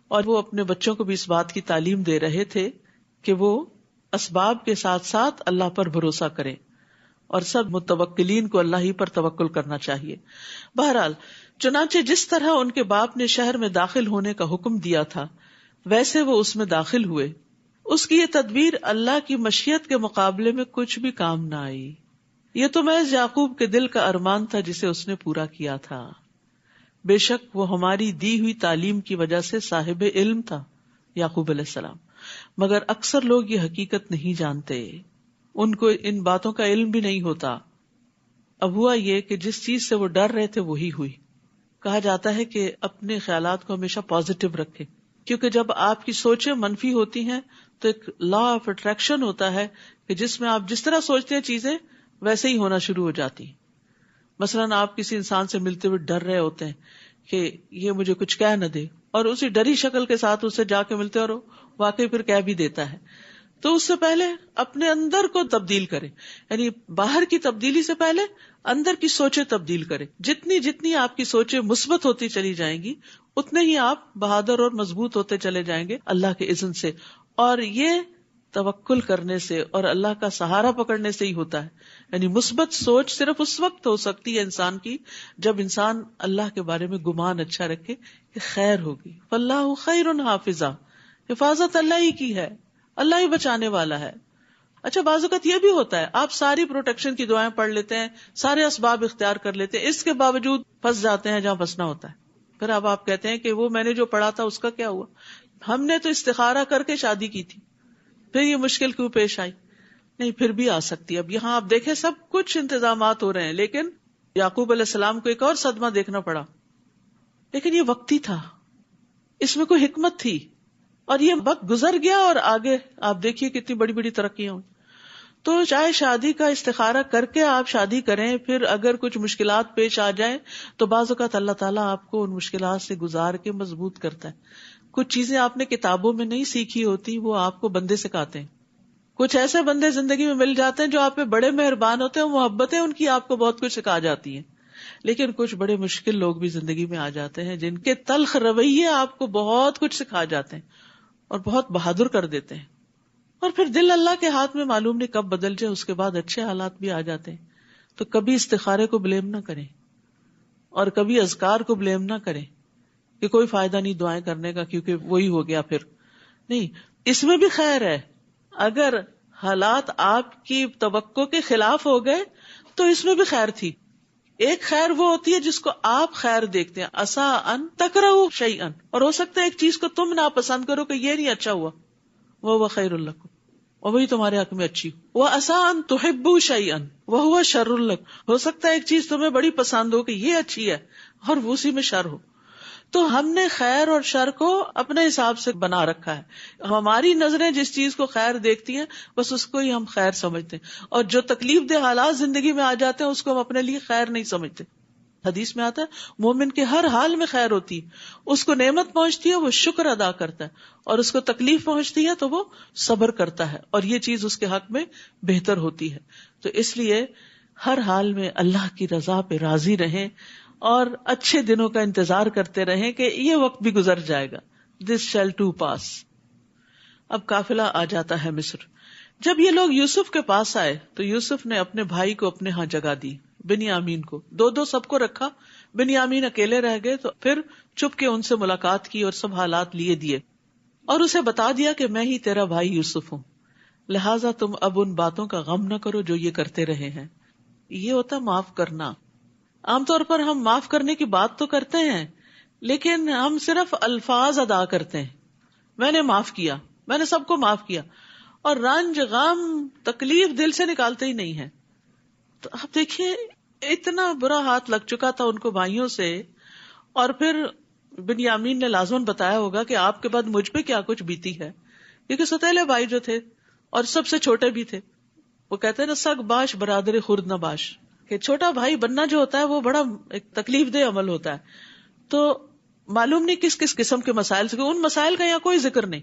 اور وہ اپنے بچوں کو بھی اس بات کی تعلیم دے رہے تھے کہ وہ اسباب کے ساتھ ساتھ اللہ پر بھروسہ کریں، اور سب متوکلین کو اللہ ہی پر توکل کرنا چاہیے. بہرحال چنانچہ جس طرح ان کے باپ نے شہر میں داخل ہونے کا حکم دیا تھا ویسے وہ اس میں داخل ہوئے. اس کی یہ تدبیر اللہ کی مشیت کے مقابلے میں کچھ بھی کام نہ آئی. یہ تو محض یعقوب کے دل کا ارمان تھا جسے اس نے پورا کیا تھا. بے شک وہ ہماری دی ہوئی تعلیم کی وجہ سے صاحب علم تھا یعقوب علیہ السلام، مگر اکثر لوگ یہ حقیقت نہیں جانتے، ان کو ان باتوں کا علم بھی نہیں ہوتا. اب ہوا یہ کہ جس چیز سے وہ ڈر رہے تھے وہی ہوئی. کہا جاتا ہے کہ اپنے خیالات کو ہمیشہ پازیٹو رکھیں، کیونکہ جب آپ کی سوچیں منفی ہوتی ہیں تو ایک لا آف اٹریکشن ہوتا ہے کہ جس میں آپ جس طرح سوچتے ہیں چیزیں ویسے ہی ہونا شروع ہو جاتی ہیں. مثلاً آپ کسی انسان سے ملتے ہوئے ڈر رہے ہوتے ہیں کہ یہ مجھے کچھ کہہ نہ دے، اور اسی ڈری شکل کے ساتھ اسے جا کے ملتے اور واقعی پھر کہہ بھی دیتا ہے. تو اس سے پہلے اپنے اندر کو تبدیل کرے، یعنی باہر کی تبدیلی سے پہلے اندر کی سوچیں تبدیل کرے. جتنی آپ کی سوچیں مثبت ہوتی چلی جائیں گی اتنے ہی آپ بہادر اور مضبوط ہوتے چلے جائیں گے اللہ کے اذن سے. اور یہ توکل کرنے سے اور اللہ کا سہارا پکڑنے سے ہی ہوتا ہے. یعنی مثبت سوچ صرف اس وقت ہو سکتی ہے انسان کی جب انسان اللہ کے بارے میں گمان اچھا رکھے کہ خیر ہوگی. فاللہ خیر حافظہ، حفاظت اللہ ہی کی ہے، اللہ ہی بچانے والا ہے. اچھا بعض اوقات یہ بھی ہوتا ہے آپ ساری پروٹیکشن کی دعائیں پڑھ لیتے ہیں، سارے اسباب اختیار کر لیتے ہیں، اس کے باوجود پھنس جاتے ہیں جہاں پھنسنا ہوتا ہے. پھر اب آپ کہتے ہیں کہ وہ میں نے جو پڑھا تھا اس کا کیا ہوا، ہم نے تو استخارہ کر کے شادی کی تھی، پھر یہ مشکل کیوں پیش آئی. نہیں، پھر بھی آ سکتی. اب یہاں آپ دیکھیں سب کچھ انتظامات ہو رہے ہیں، لیکن یعقوب علیہ السلام کو ایک اور صدمہ دیکھنا پڑا. لیکن یہ وقتی تھا، اس میں کوئی حکمت تھی، اور یہ وقت گزر گیا اور آگے آپ دیکھیے کتنی بڑی بڑی ترقیاں ہوئی. تو چاہے شادی کا استخارہ کر کے آپ شادی کریں، پھر اگر کچھ مشکلات پیش آ جائیں تو بعض اوقات اللہ تعالیٰ آپ کو ان مشکلات سے گزار کے مضبوط کرتا ہے. کچھ چیزیں آپ نے کتابوں میں نہیں سیکھی ہوتی، وہ آپ کو بندے سکھاتے ہیں. کچھ ایسے بندے زندگی میں مل جاتے ہیں جو آپ پہ بڑے مہربان ہوتے ہیں، محبتیں ان کی آپ کو بہت کچھ سکھا جاتی ہیں. لیکن کچھ بڑے مشکل لوگ بھی زندگی میں آ جاتے ہیں جن کے تلخ رویے آپ کو بہت کچھ سکھا جاتے ہیں اور بہت بہادر کر دیتے ہیں. اور پھر دل اللہ کے ہاتھ میں معلوم نہیں کب بدل جائے، اس کے بعد اچھے حالات بھی آ جاتے ہیں. تو کبھی استخارے کو بلیم نہ کریں اور کبھی اذکار کو بلیم نہ کریں کہ کوئی فائدہ نہیں دعائیں کرنے کا کیونکہ وہی ہو گیا. پھر نہیں، اس میں بھی خیر ہے. اگر حالات آپ کی توقع کے خلاف ہو گئے تو اس میں بھی خیر تھی. ایک خیر وہ ہوتی ہے جس کو آپ خیر دیکھتے ہیں، عسیٰ ان تکرہوا شیئا، اور ہو سکتا ہے ایک چیز کو تم ناپسند کرو کہ یہ نہیں اچھا ہوا، وہو خیر لکم، اور وہی تمہارے حق میں اچھی. وعسیٰ ان تحبوا شیئا وہو شر لکم، ہو سکتا ہے ایک چیز تمہیں بڑی پسند ہو کہ یہ اچھی ہے اور وہ اسی میں شر ہو. تو ہم نے خیر اور شر کو اپنے حساب سے بنا رکھا ہے. ہماری نظریں جس چیز کو خیر دیکھتی ہیں بس اس کو ہی ہم خیر سمجھتے ہیں، اور جو تکلیف دہ حالات زندگی میں آ جاتے ہیں اس کو ہم اپنے لیے خیر نہیں سمجھتے. حدیث میں آتا ہے مومن کے ہر حال میں خیر ہوتی ہے. اس کو نعمت پہنچتی ہے وہ شکر ادا کرتا ہے، اور اس کو تکلیف پہنچتی ہے تو وہ صبر کرتا ہے، اور یہ چیز اس کے حق میں بہتر ہوتی ہے. تو اس لیے ہر حال میں اللہ کی رضا پہ راضی رہیں اور اچھے دنوں کا انتظار کرتے رہیں کہ یہ وقت بھی گزر جائے گا. This shall to pass. اب قافلہ آ جاتا ہے مصر. جب یہ لوگ یوسف کے پاس آئے تو یوسف نے اپنے بھائی کو اپنے ہاں جگہ دی، بنیامین کو. دو سب کو رکھا، بنیامین اکیلے رہ گئے. تو پھر چپ کے ان سے ملاقات کی اور سب حالات لیے دیے اور اسے بتا دیا کہ میں ہی تیرا بھائی یوسف ہوں، لہٰذا تم اب ان باتوں کا غم نہ کرو جو یہ کرتے رہے ہیں. یہ ہوتا معاف کرنا. عام طور پر ہم معاف کرنے کی بات تو کرتے ہیں لیکن ہم صرف الفاظ ادا کرتے ہیں، میں نے معاف کیا، میں نے سب کو معاف کیا، اور رنج غم تکلیف دل سے نکالتے ہی نہیں ہے. تو آپ دیکھیے اتنا برا ہاتھ لگ چکا تھا ان کو بھائیوں سے، اور پھر بنیامین نے لازماً بتایا ہوگا کہ آپ کے بعد مجھ پہ کیا کچھ بیتی ہے، کیونکہ ستیلے بھائی جو تھے اور سب سے چھوٹے بھی تھے، وہ کہتے ہیں نا سگ باش برادر خرد نہ باش، کہ چھوٹا بھائی بننا جو ہوتا ہے وہ بڑا ایک تکلیف دہ عمل ہوتا ہے. تو معلوم نہیں کس کس قسم کے مسائل سے، ان مسائل کا یہاں کوئی ذکر نہیں،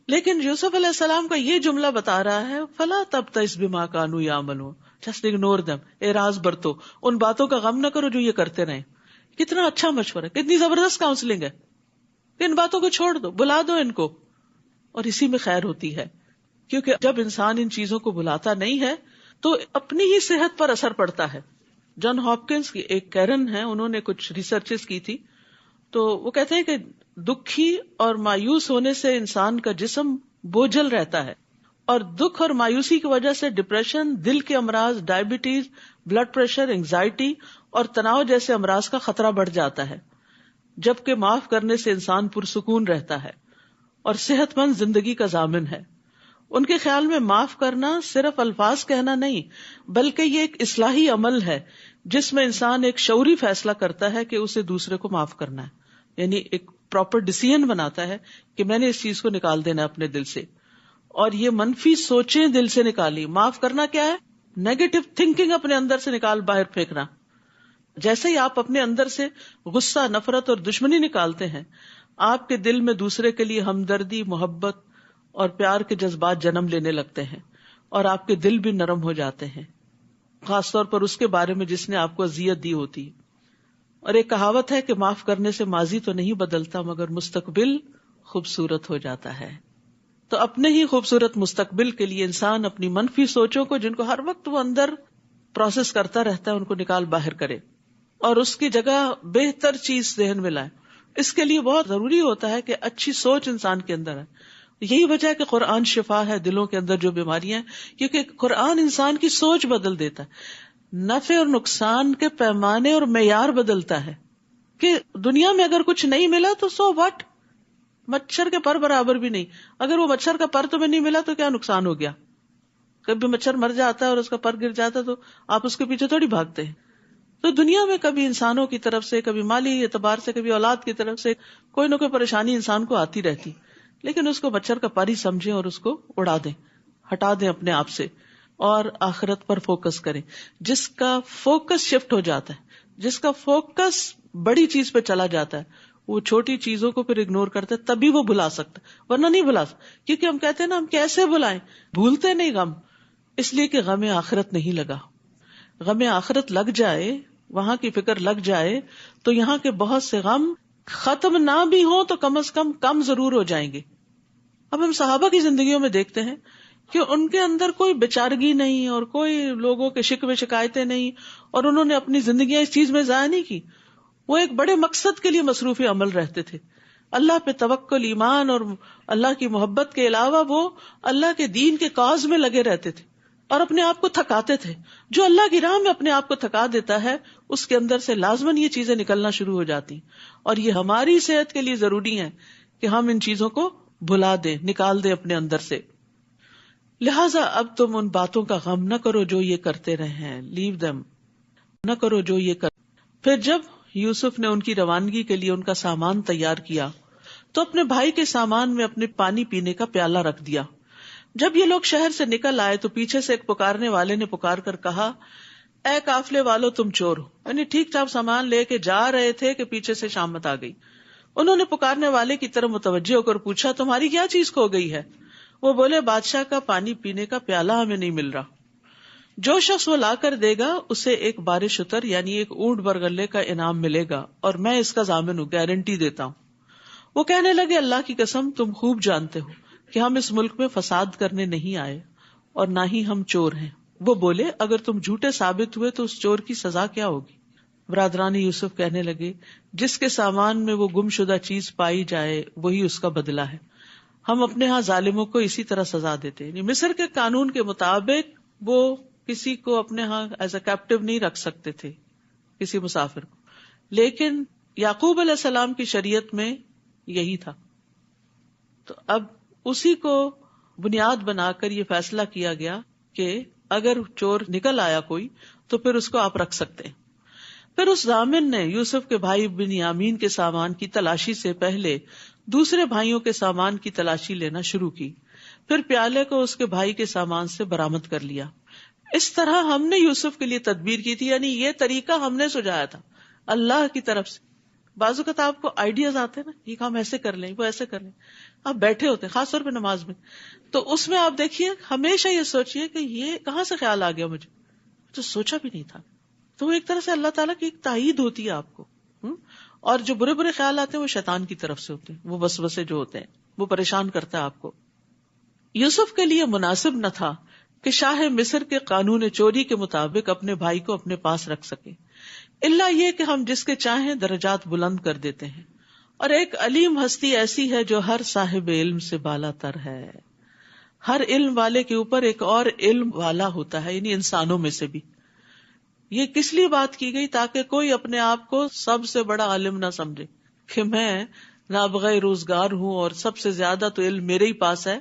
لیکن یوسف علیہ السلام کا یہ جملہ بتا رہا ہے فلا تبتئس بما کانوا یعملون، جسٹ اگنور دیم، اعراض برتو، ان باتوں کا غم نہ کرو جو یہ کرتے رہے. کتنا اچھا مشورہ، کتنی زبردست کاؤنسلنگ ہے. ان باتوں کو چھوڑ دو، بلا دو ان کو، اور اسی میں خیر ہوتی ہے. کیونکہ جب انسان ان چیزوں کو بلاتا نہیں ہے تو اپنی ہی صحت پر اثر پڑتا ہے. جان ہاپکنس کی ایک کیرن ہے، انہوں نے کچھ ریسرچز کی تھی، تو وہ کہتے ہیں کہ دکھی اور مایوس ہونے سے انسان کا جسم بوجھل رہتا ہے، اور دکھ اور مایوسی کی وجہ سے ڈپریشن، دل کے امراض، ڈائبٹیز، بلڈ پریشر، انگزائٹی اور تناؤ جیسے امراض کا خطرہ بڑھ جاتا ہے، جبکہ معاف کرنے سے انسان پرسکون رہتا ہے اور صحت مند زندگی کا ضامن ہے. ان کے خیال میں معاف کرنا صرف الفاظ کہنا نہیں، بلکہ یہ ایک اصلاحی عمل ہے جس میں انسان ایک شعوری فیصلہ کرتا ہے کہ اسے دوسرے کو معاف کرنا ہے، یعنی ایک پراپر ڈیسیژن بناتا ہے کہ میں نے اس چیز کو نکال دینا اپنے دل سے، اور یہ منفی سوچیں دل سے نکالی. معاف کرنا کیا ہے؟ نیگیٹو تھنکنگ اپنے اندر سے نکال باہر پھینکنا. جیسے ہی آپ اپنے اندر سے غصہ، نفرت اور دشمنی نکالتے ہیں، آپ کے دل میں دوسرے کے لیے ہمدردی، محبت اور پیار کے جذبات جنم لینے لگتے ہیں، اور آپ کے دل بھی نرم ہو جاتے ہیں، خاص طور پر اس کے بارے میں جس نے آپ کو اذیت دی ہوتی. اور ایک کہاوت ہے کہ معاف کرنے سے ماضی تو نہیں بدلتا مگر مستقبل خوبصورت ہو جاتا ہے. تو اپنے ہی خوبصورت مستقبل کے لیے انسان اپنی منفی سوچوں کو، جن کو ہر وقت وہ اندر پروسیس کرتا رہتا ہے، ان کو نکال باہر کرے اور اس کی جگہ بہتر چیز ذہن میں لائے. اس کے لیے بہت ضروری ہوتا ہے کہ اچھی سوچ انسان کے اندر ہے. یہی وجہ ہے کہ قرآن شفا ہے دلوں کے اندر جو بیماریاں ہیں، کیونکہ قرآن انسان کی سوچ بدل دیتا ہے، نفع اور نقصان کے پیمانے اور معیار بدلتا ہے. کہ دنیا میں اگر کچھ نہیں ملا تو سو واٹ، مچھر کے پر برابر بھی نہیں. اگر وہ مچھر کا پر تمہیں نہیں ملا تو کیا نقصان ہو گیا؟ کبھی مچھر مر جاتا ہے اور اس کا پر گر جاتا ہے تو آپ اس کے پیچھے تھوڑی بھاگتے ہیں. تو دنیا میں کبھی انسانوں کی طرف سے، کبھی مالی اعتبار سے، کبھی اولاد کی طرف سے کوئی نہ کوئی پریشانی انسان کو آتی رہتی، لیکن اس کو مچھر کا پر ہی سمجھیں اور اس کو اڑا دیں، ہٹا دیں اپنے آپ سے، اور آخرت پر فوکس کریں. جس کا فوکس شفٹ ہو جاتا ہے، جس کا فوکس بڑی چیز پہ چلا جاتا ہے، وہ چھوٹی چیزوں کو پھر اگنور کرتا ہے، تبھی وہ بھلا سکتا ہے، ورنہ نہیں بھلا سکتا. کیونکہ ہم کہتے ہیں نا ہم کیسے بھلائیں، بھولتے نہیں غم، اس لیے کہ غم آخرت نہیں لگا. غم آخرت لگ جائے، وہاں کی فکر لگ جائے تو یہاں کے بہت سے غم ختم نہ بھی ہوں تو کم از کم ضرور ہو جائیں گے. اب ہم صحابہ کی زندگیوں میں دیکھتے ہیں کہ ان کے اندر کوئی بیچارگی نہیں اور کوئی لوگوں کے شکوے شکایتیں نہیں، اور انہوں نے اپنی زندگیاں اس چیز میں ضائع نہیں کی. وہ ایک بڑے مقصد کے لیے مصروف عمل رہتے تھے. اللہ پہ توکل، ایمان اور اللہ کی محبت کے علاوہ وہ اللہ کے دین کے کاز میں لگے رہتے تھے اور اپنے آپ کو تھکاتے تھے. جو اللہ کی راہ میں اپنے آپ کو تھکا دیتا ہے اس کے اندر سے لازماً یہ چیزیں نکلنا شروع ہو جاتی، اور یہ ہماری صحت کے لیے ضروری ہے کہ ہم ان چیزوں کو بھلا دیں، نکال دیں اپنے اندر سے. لہٰذا اب تم ان باتوں کا غم نہ کرو جو یہ کرتے رہے ہیں، لیو دم، نہ کرو جو یہ کر. پھر جب یوسف نے ان کی روانگی کے لیے ان کا سامان تیار کیا تو اپنے بھائی کے سامان میں اپنے پانی پینے کا پیالہ رکھ دیا. جب یہ لوگ شہر سے نکل آئے تو پیچھے سے ایک پکارنے والے نے پکار کر کہا، اے قافلے والو تم چور ہو. یعنی ٹھیک ٹھاک سامان لے کے جا رہے تھے کہ پیچھے سے شامت آ گئی. انہوں نے پکارنے والے کی طرف متوجہ ہو کر پوچھا، تمہاری کیا چیز کھو گئی ہے؟ وہ بولے، بادشاہ کا پانی پینے کا پیالہ ہمیں نہیں مل رہا. جو شخص وہ لا کر دے گا اسے ایک بار شتر یعنی ایک اونٹ برغلے کا انعام ملے گا، اور میں اس کا ضامن ہوں، گارنٹی دیتا ہوں. وہ کہنے لگے، اللہ کی قسم تم خوب جانتے ہو کہ ہم اس ملک میں فساد کرنے نہیں آئے اور نہ ہی ہم چور ہیں. وہ بولے، اگر تم جھوٹے ثابت ہوئے تو اس چور کی سزا کیا ہوگی؟ برادران یوسف کہنے لگے، جس کے سامان میں وہ گم شدہ چیز پائی جائے وہی اس کا بدلہ ہے. ہم اپنے ہاں ظالموں کو اسی طرح سزا دیتے. یعنی مصر کے قانون کے مطابق وہ کسی کو اپنے ہاں ایز اے کیپٹیو نہیں رکھ سکتے تھے، کسی مسافر کو. لیکن یعقوب علیہ السلام کی شریعت میں یہی تھا. تو اب اسی کو بنیاد بنا کر یہ فیصلہ کیا گیا کہ اگر چور نکل آیا کوئی تو پھر اس کو آپ رکھ سکتے ہیں. پھر اس ضامن نے یوسف کے بھائی بنیامین کے سامان کی تلاشی سے پہلے دوسرے بھائیوں کے سامان کی تلاشی لینا شروع کی. پھر پیالے کو اس کے بھائی کے سامان سے برآمد کر لیا. اس طرح ہم نے یوسف کے لیے تدبیر کی تھی، یعنی یہ طریقہ ہم نے سجایا تھا اللہ کی طرف سے. بعض اوقات آپ کو آئیڈیاز آتے ہیں نا، یہ کام ایسے کر لیں، وہ ایسے کر لیں. آپ بیٹھے ہوتے ہیں خاص طور پہ نماز میں، تو اس میں آپ دیکھیے ہمیشہ یہ سوچیے کہ یہ کہاں سے خیال آ گیا مجھے، تو سوچا بھی نہیں تھا. تو وہ ایک طرح سے اللہ تعالیٰ کی ایک تائید ہوتی ہے آپ کو. اور جو برے برے خیال آتے ہیں وہ شیطان کی طرف سے ہوتے ہیں، وہ وسوسے جو ہوتے ہیں وہ پریشان کرتا ہے آپ کو. یوسف کے لیے مناسب نہ تھا کہ شاہ مصر کے قانون چوری کے مطابق اپنے بھائی کو اپنے پاس رکھ سکے، الا یہ کہ ہم جس کے چاہیں درجات بلند کر دیتے ہیں. اور ایک علیم ہستی ایسی ہے جو ہر صاحب علم سے بالا تر ہے. ہر علم والے کے اوپر ایک اور علم والا ہوتا ہے، یعنی انسانوں میں سے بھی. یہ کس لیے بات کی گئی؟ تاکہ کوئی اپنے آپ کو سب سے بڑا عالم نہ سمجھے کہ میں نابغہ روزگار ہوں اور سب سے زیادہ تو علم میرے ہی پاس ہے،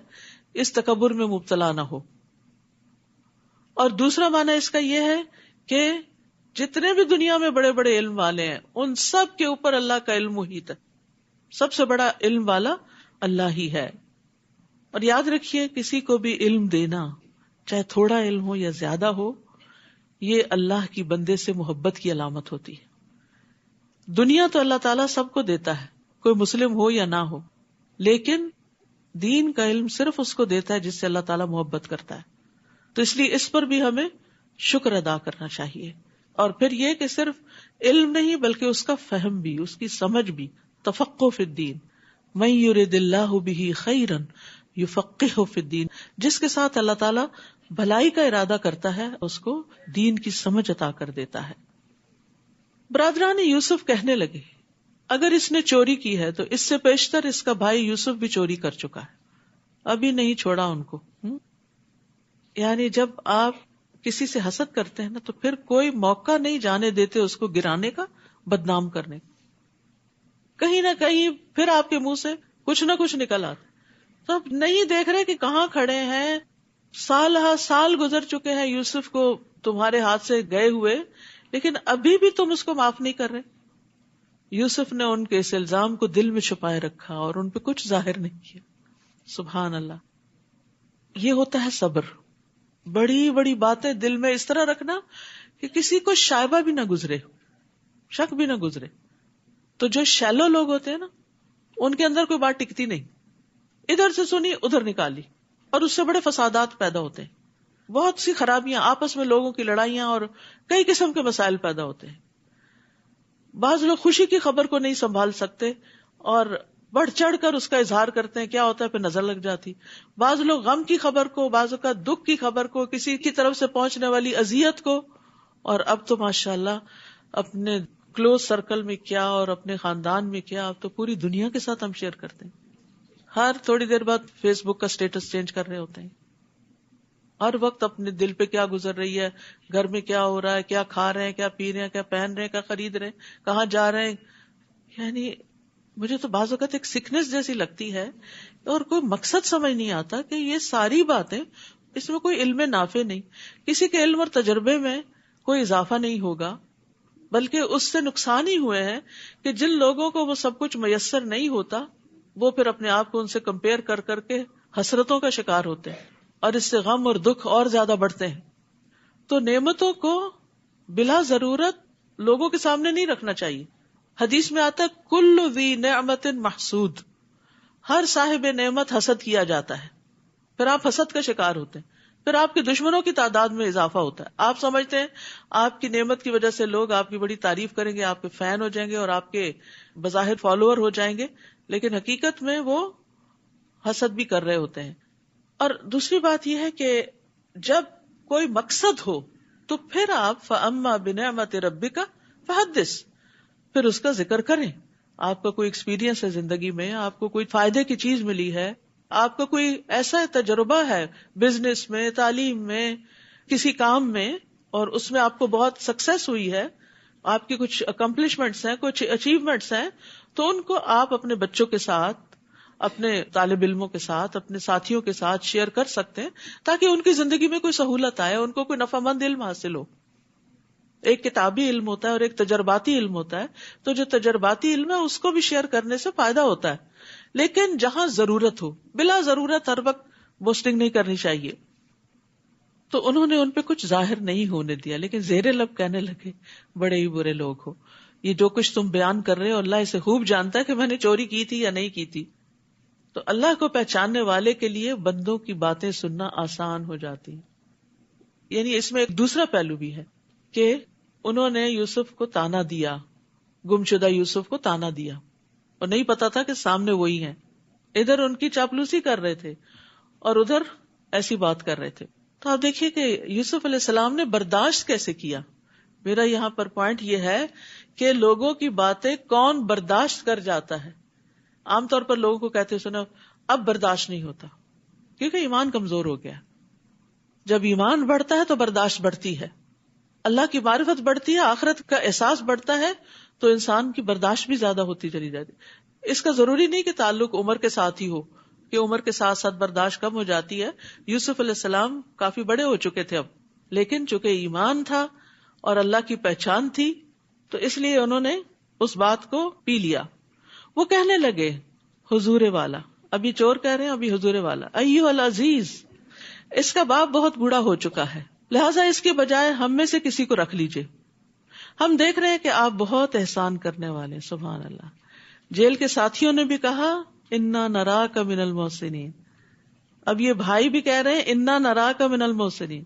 اس تکبر میں مبتلا نہ ہو. اور دوسرا معنی اس کا یہ ہے کہ جتنے بھی دنیا میں بڑے بڑے علم والے ہیں ان سب کے اوپر اللہ کا علم محیط ہے. سب سے بڑا علم والا اللہ ہی ہے. اور یاد رکھیے کسی کو بھی علم دینا، چاہے تھوڑا علم ہو یا زیادہ ہو، یہ اللہ کی بندے سے محبت کی علامت ہوتی ہے. دنیا تو اللہ تعالیٰ سب کو دیتا ہے، کوئی مسلم ہو یا نہ ہو، لیکن دین کا علم صرف اس کو دیتا ہے جس سے اللہ تعالیٰ محبت کرتا ہے. تو اس لیے اس پر بھی ہمیں شکر ادا کرنا چاہیے. اور پھر یہ کہ صرف علم نہیں بلکہ اس کا فہم بھی، اس کی سمجھ بھی. تفقہ فی الدین، من یرد اللہ بہ خیرا یفقہہ فی الدین، جس کے ساتھ اللہ تعالیٰ بھلائی کا ارادہ کرتا ہے اس کو دین کی سمجھ عطا کر دیتا ہے. برادران یوسف کہنے لگے اگر اس نے چوری کی ہے تو اس سے پیشتر اس کا بھائی یوسف بھی چوری کر چکا ہے، ابھی نہیں چھوڑا ان کو. یعنی جب آپ کسی سے حسد کرتے ہیں نا تو پھر کوئی موقع نہیں جانے دیتے اس کو گرانے کا، بدنام کرنے کا. کہیں نہ کہیں پھر آپ کے منہ سے کچھ نہ کچھ نکل آتا. تو آپ نہیں دیکھ رہے کہ کہاں کھڑے ہیں، سال ہا سال گزر چکے ہیں یوسف کو تمہارے ہاتھ سے گئے ہوئے، لیکن ابھی بھی تم اس کو معاف نہیں کر رہے. یوسف نے ان کے اس الزام کو دل میں چھپائے رکھا اور ان پہ کچھ ظاہر نہیں کیا. سبحان اللہ. یہ ہوتا ہے صبر. بڑی بڑی باتیں دل میں اس طرح رکھنا کہ کسی کو شائبہ بھی نہ گزرے، شک بھی نہ گزرے. تو جو شیلو لوگ ہوتے ہیں نا ان کے اندر کوئی بات ٹکتی نہیں، ادھر سے سنی ادھر نکالی، اور اس سے بڑے فسادات پیدا ہوتے ہیں. بہت سی خرابیاں، آپس میں لوگوں کی لڑائیاں اور کئی قسم کے مسائل پیدا ہوتے ہیں. بعض لوگ خوشی کی خبر کو نہیں سنبھال سکتے اور بڑھ چڑھ کر اس کا اظہار کرتے ہیں، کیا ہوتا ہے پھر نظر لگ جاتی. بعض لوگ غم کی خبر کو، بعض کا دکھ کی خبر کو، کسی کی طرف سے پہنچنے والی اذیت کو، اور اب تو ماشاءاللہ اپنے کلوز سرکل میں کیا اور اپنے خاندان میں کیا، اب تو پوری دنیا کے ساتھ ہم شیئر کرتے ہیں. ہر تھوڑی دیر بعد فیس بک کا سٹیٹس چینج کر رہے ہوتے ہیں. ہر وقت اپنے دل پہ کیا گزر رہی ہے، گھر میں کیا ہو رہا ہے، کیا کھا رہے ہیں، کیا پی رہے ہیں، کیا پہن رہے ہیں، کیا خرید رہے ہیں، کہاں جا رہے ہیں. یعنی مجھے تو بعض اوقات ایک سکنس جیسی لگتی ہے اور کوئی مقصد سمجھ نہیں آتا کہ یہ ساری باتیں، اس میں کوئی علم نافع نہیں. کسی کے علم اور تجربے میں کوئی اضافہ نہیں ہوگا، بلکہ اس سے نقصان ہی ہوئے ہیں کہ جن لوگوں کو وہ سب کچھ میسر نہیں ہوتا وہ پھر اپنے آپ کو ان سے کمپیئر کر کر کے حسرتوں کا شکار ہوتے ہیں اور اس سے غم اور دکھ اور زیادہ بڑھتے ہیں. تو نعمتوں کو بلا ضرورت لوگوں کے سامنے نہیں رکھنا چاہیے. حدیث میں آتا ہے کل ذی نعمت محسود، ہر صاحب نعمت حسد کیا جاتا ہے. پھر آپ حسد کا شکار ہوتے ہیں، پھر آپ کے دشمنوں کی تعداد میں اضافہ ہوتا ہے. آپ سمجھتے ہیں آپ کی نعمت کی وجہ سے لوگ آپ کی بڑی تعریف کریں گے، آپ کے فین ہو جائیں گے اور آپ کے بظاہر فالوور ہو جائیں گے، لیکن حقیقت میں وہ حسد بھی کر رہے ہوتے ہیں. اور دوسری بات یہ ہے کہ جب کوئی مقصد ہو تو پھر آپ فَأَمَّا بِنِعْمَةِ رَبِّكَ فَحَدِّثْ، پھر اس کا ذکر کریں. آپ کا کوئی ایکسپیرینس ہے زندگی میں، آپ کو کوئی فائدے کی چیز ملی ہے، آپ کا کوئی ایسا تجربہ ہے بزنس میں، تعلیم میں، کسی کام میں، اور اس میں آپ کو بہت سکسیس ہوئی ہے، آپ کی کچھ اکمپلشمنٹس ہیں، کچھ اچیومنٹس ہیں، تو ان کو آپ اپنے بچوں کے ساتھ، اپنے طالب علموں کے ساتھ، اپنے ساتھیوں کے ساتھ شیئر کر سکتے ہیں تاکہ ان کی زندگی میں کوئی سہولت آئے، ان کو کوئی نفع مند علم حاصل ہو. ایک کتابی علم ہوتا ہے اور ایک تجرباتی علم ہوتا ہے. تو جو تجرباتی علم ہے اس کو بھی شیئر کرنے سے فائدہ ہوتا ہے، لیکن جہاں ضرورت ہو، بلا ضرورت ہر وقت بوسٹنگ نہیں کرنی چاہیے. تو انہوں نے ان پہ کچھ ظاہر نہیں ہونے دیا، لیکن زیر لب کہنے لگے بڑے ہی برے لوگ ہو، یہ جو کچھ تم بیان کر رہے ہو اللہ اسے خوب جانتا ہے کہ میں نے چوری کی تھی یا نہیں کی تھی. تو اللہ کو پہچاننے والے کے لیے بندوں کی باتیں سننا آسان ہو جاتی. یعنی اس میں ایک دوسرا پہلو بھی ہے کہ انہوں نے یوسف کو تانا دیا، گمشدہ یوسف کو تانا دیا، اور نہیں پتا تھا کہ سامنے وہی ہیں. ادھر ان کی چاپلوسی کر رہے تھے اور ادھر ایسی بات کر رہے تھے. تو آپ دیکھیے کہ یوسف علیہ السلام نے برداشت کیسے کیا. میرا یہاں پر پوائنٹ یہ ہے کہ لوگوں کی باتیں کون برداشت کر جاتا ہے. عام طور پر لوگوں کو کہتے سنا اب برداشت نہیں ہوتا، کیونکہ ایمان کمزور ہو گیا. جب ایمان بڑھتا ہے تو برداشت بڑھتی ہے، اللہ کی معرفت بڑھتی ہے، آخرت کا احساس بڑھتا ہے، تو انسان کی برداشت بھی زیادہ ہوتی چلی جاتی. اس کا ضروری نہیں کہ تعلق عمر کے ساتھ ہی ہو، کہ عمر کے ساتھ ساتھ برداشت کم ہو جاتی ہے. یوسف علیہ السلام کافی بڑے ہو چکے تھے اب، لیکن چونکہ ایمان تھا اور اللہ کی پہچان تھی تو اس لیے انہوں نے اس بات کو پی لیا. وہ کہنے لگے حضور والا، ابھی چور کہہ رہے ہیں، ابھی حضور والا، ایھا العزیز، اس کا باپ بہت بوڑھا ہو چکا ہے، لہٰذا اس کے بجائے ہم میں سے کسی کو رکھ لیجئے، ہم دیکھ رہے ہیں کہ آپ بہت احسان کرنے والے ہیں. سبحان اللہ. جیل کے ساتھیوں نے بھی کہا انا نراک من المحسنین. اب یہ بھائی بھی کہہ رہے ہیں انا نراک من المحسنین.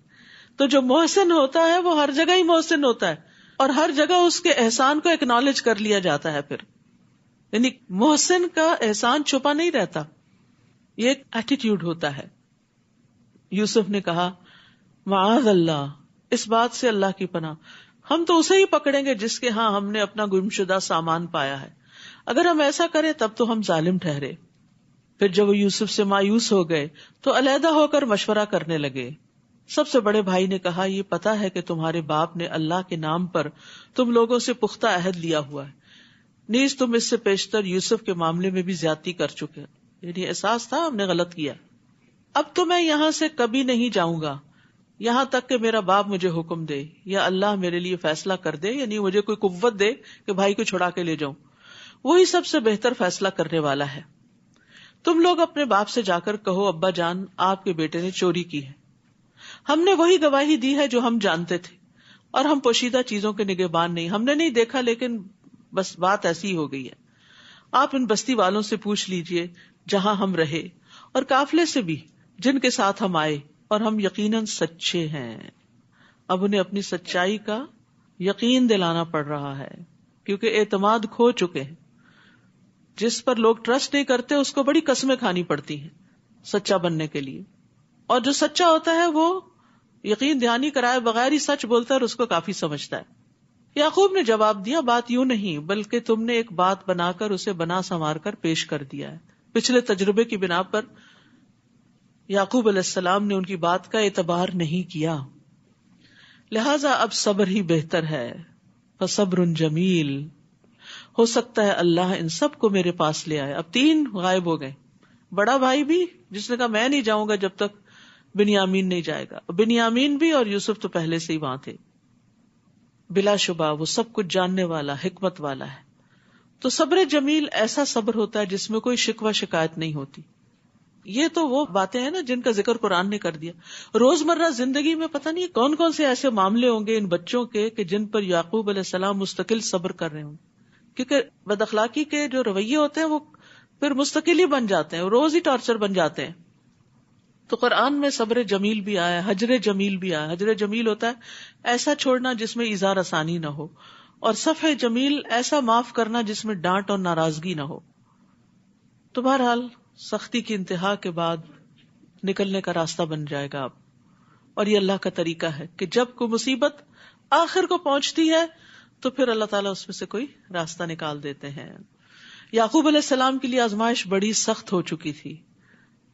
تو جو محسن ہوتا ہے وہ ہر جگہ ہی محسن ہوتا ہے، اور ہر جگہ اس کے احسان کو اکنالج کر لیا جاتا ہے. پھر یعنی محسن کا احسان چھپا نہیں رہتا، یہ ایک ایٹیٹیوڈ ہوتا ہے. یوسف نے کہا معاذ اللہ، اس بات سے اللہ کی پناہ، ہم تو اسے ہی پکڑیں گے جس کے ہاں ہم نے اپنا گمشدہ سامان پایا ہے. اگر ہم ایسا کریں تب تو ہم ظالم ٹھہرے. پھر جب وہ یوسف سے مایوس ہو گئے تو علیحدہ ہو کر مشورہ کرنے لگے. سب سے بڑے بھائی نے کہا یہ پتا ہے کہ تمہارے باپ نے اللہ کے نام پر تم لوگوں سے پختہ عہد لیا ہوا ہے، نیز تم اس سے پیشتر یوسف کے معاملے میں بھی زیادتی کر چکے، یعنی احساس تھا ہم نے غلط کیا. اب تو میں یہاں سے کبھی نہیں جاؤں گا یہاں تک کہ میرا باپ مجھے حکم دے یا اللہ میرے لیے فیصلہ کر دے، یعنی مجھے کوئی قوت دے کہ بھائی کو چھڑا کے لے جاؤں. وہی سب سے بہتر فیصلہ کرنے والا ہے. تم لوگ اپنے باپ سے جا کر کہو ابا جان آپ کے بیٹے نے چوری کی ہے، ہم نے وہی گواہی دی ہے جو ہم جانتے تھے، اور ہم پوشیدہ چیزوں کے نگہبان نہیں، ہم نے نہیں دیکھا لیکن بس بات ایسی ہو گئی ہے. آپ ان بستی والوں سے پوچھ لیجئے جہاں ہم رہے، اور قافلے سے بھی جن کے ساتھ ہم آئے، اور ہم یقیناً سچے ہیں. اب انہیں اپنی سچائی کا یقین دلانا پڑ رہا ہے کیونکہ اعتماد کھو چکے ہیں. جس پر لوگ ٹرسٹ نہیں کرتے اس کو بڑی قسمیں کھانی پڑتی ہیں سچا بننے کے لیے، اور جو سچا ہوتا ہے وہ یقین دہانی کرائے بغیر ہی سچ بولتا ہے اور اس کو کافی سمجھتا ہے. یعقوب نے جواب دیا بات یوں نہیں بلکہ تم نے ایک بات بنا کر اسے بنا سنوار کر پیش کر دیا ہے. پچھلے تجربے کی بنا پر یعقوب علیہ السلام نے ان کی بات کا اعتبار نہیں کیا، لہذا اب صبر ہی بہتر ہے. فصبر جمیل، ہو سکتا ہے اللہ ان سب کو میرے پاس لے آئے. اب تین غائب ہو گئے، بڑا بھائی بھی جس نے کہا میں نہیں جاؤں گا جب تک بنیامین نہیں جائے گا، بنیامین بھی، اور یوسف تو پہلے سے ہی وہاں تھے. بلا شبہ وہ سب کچھ جاننے والا، حکمت والا ہے. تو صبر جمیل ایسا صبر ہوتا ہے جس میں کوئی شکوہ شکایت نہیں ہوتی. یہ تو وہ باتیں ہیں نا جن کا ذکر قرآن نے کر دیا. روزمرہ زندگی میں پتہ نہیں کون کون سے ایسے معاملے ہوں گے ان بچوں کے کہ جن پر یعقوب علیہ السلام مستقل صبر کر رہے ہوں، کیونکہ بد اخلاقی کے جو رویے ہوتے ہیں وہ پھر مستقل ہی بن جاتے ہیں، روز ہی ٹارچر بن جاتے ہیں. تو قرآن میں صبر جمیل بھی آیا، حجر جمیل بھی آیا. حجر جمیل ہوتا ہے ایسا چھوڑنا جس میں ایذا رسانی نہ ہو، اور صفح جمیل ایسا معاف کرنا جس میں ڈانٹ اور ناراضگی نہ ہو. تو بہرحال سختی کی انتہا کے بعد نکلنے کا راستہ بن جائے گا اب. اور یہ اللہ کا طریقہ ہے کہ جب کوئی مصیبت آخر کو پہنچتی ہے تو پھر اللہ تعالیٰ اس میں سے کوئی راستہ نکال دیتے ہیں. یعقوب علیہ السلام کے لیے آزمائش بڑی سخت ہو چکی تھی،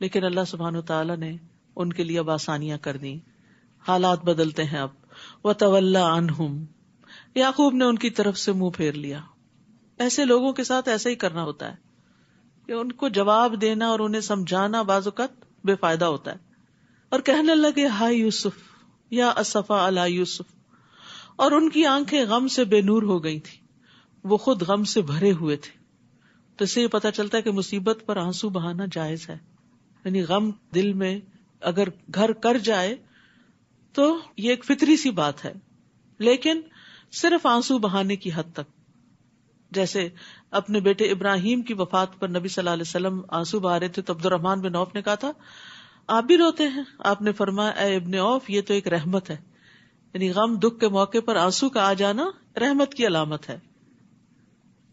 لیکن اللہ سبحانہ وتعالیٰ نے ان کے لیے اب آسانیاں کر دی. حالات بدلتے ہیں اب. وَتَوَلَّى عَنْهُمْ، یعقوب نے ان کی طرف سے منہ پھیر لیا. ایسے لوگوں کے ساتھ ایسا ہی کرنا ہوتا ہے کہ ان کو جواب دینا اور انہیں سمجھانا بعض اوقات بے فائدہ ہوتا ہے. اور کہنے لگے ہائے یوسف یا اسفا علی یوسف، اور ان کی آنکھیں غم سے بے نور ہو گئی تھی، وہ خود غم سے بھرے ہوئے تھے. تو اس سے یہ پتا چلتا ہے کہ مصیبت پر آنسو بہانا جائز ہے. یعنی غم دل میں اگر گھر کر جائے تو یہ ایک فطری سی بات ہے، لیکن صرف آنسو بہانے کی حد تک. جیسے اپنے بیٹے ابراہیم کی وفات پر نبی صلی اللہ علیہ وسلم آنسو بہا رہے تھے تو عبد الرحمن بن عوف نے کہا تھا آپ بھی روتے ہیں؟ آپ نے فرمایا اے ابن عوف، یہ تو ایک رحمت ہے. یعنی غم دکھ کے موقع پر آنسو کا آ جانا رحمت کی علامت ہے.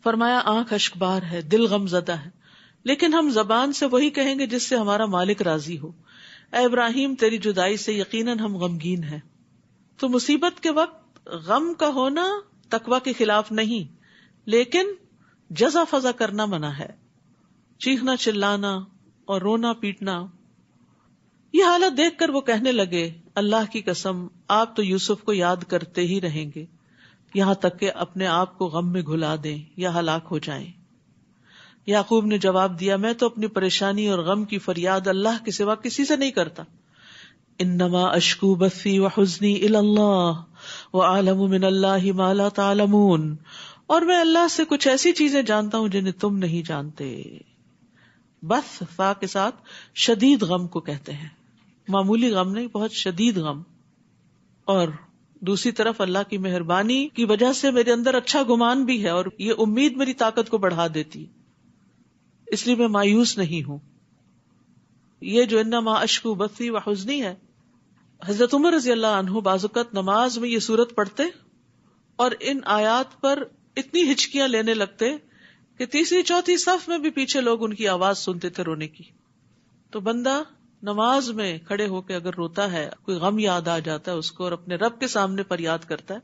فرمایا آنکھ اشک بار ہے، دل غم زدہ ہے، لیکن ہم زبان سے وہی کہیں گے جس سے ہمارا مالک راضی ہو. اے ابراہیم، تیری جدائی سے یقیناً ہم غمگین ہیں. تو مصیبت کے وقت غم کا ہونا تقوی کے خلاف نہیں، لیکن جزا فضا کرنا منع ہے. چیخنا چلانا اور رونا پیٹنا. یہ حالت دیکھ کر وہ کہنے لگے اللہ کی قسم آپ تو یوسف کو یاد کرتے ہی رہیں گے یہاں تک کہ اپنے آپ کو غم میں گھلا دیں یا ہلاک ہو جائیں. یعقوب نے جواب دیا میں تو اپنی پریشانی اور غم کی فریاد اللہ کے سوا کسی سے نہیں کرتا. انما اشکو بثی وحزنی الی اللہ واعلم من اللہ ما لا تعلمون، اور میں اللہ سے کچھ ایسی چیزیں جانتا ہوں جنہیں تم نہیں جانتے. بث فا کے ساتھ شدید غم کو کہتے ہیں، معمولی غم نہیں، بہت شدید غم. اور دوسری طرف اللہ کی مہربانی کی وجہ سے میرے اندر اچھا گمان بھی ہے اور یہ امید میری طاقت کو بڑھا دیتی، اس لیے میں مایوس نہیں ہوں. یہ جو انما اشکو بثی وحزنی ہے، حضرت عمر رضی اللہ عنہ بعض اوقات نماز میں یہ سورت پڑھتے اور ان آیات پر اتنی ہچکیاں لینے لگتے کہ تیسری چوتھی صف میں بھی پیچھے لوگ ان کی آواز سنتے تھے رونے کی. تو بندہ نماز میں کھڑے ہو کے اگر روتا ہے، کوئی غم یاد آ جاتا ہے اس کو اور اپنے رب کے سامنے فریاد کرتا ہے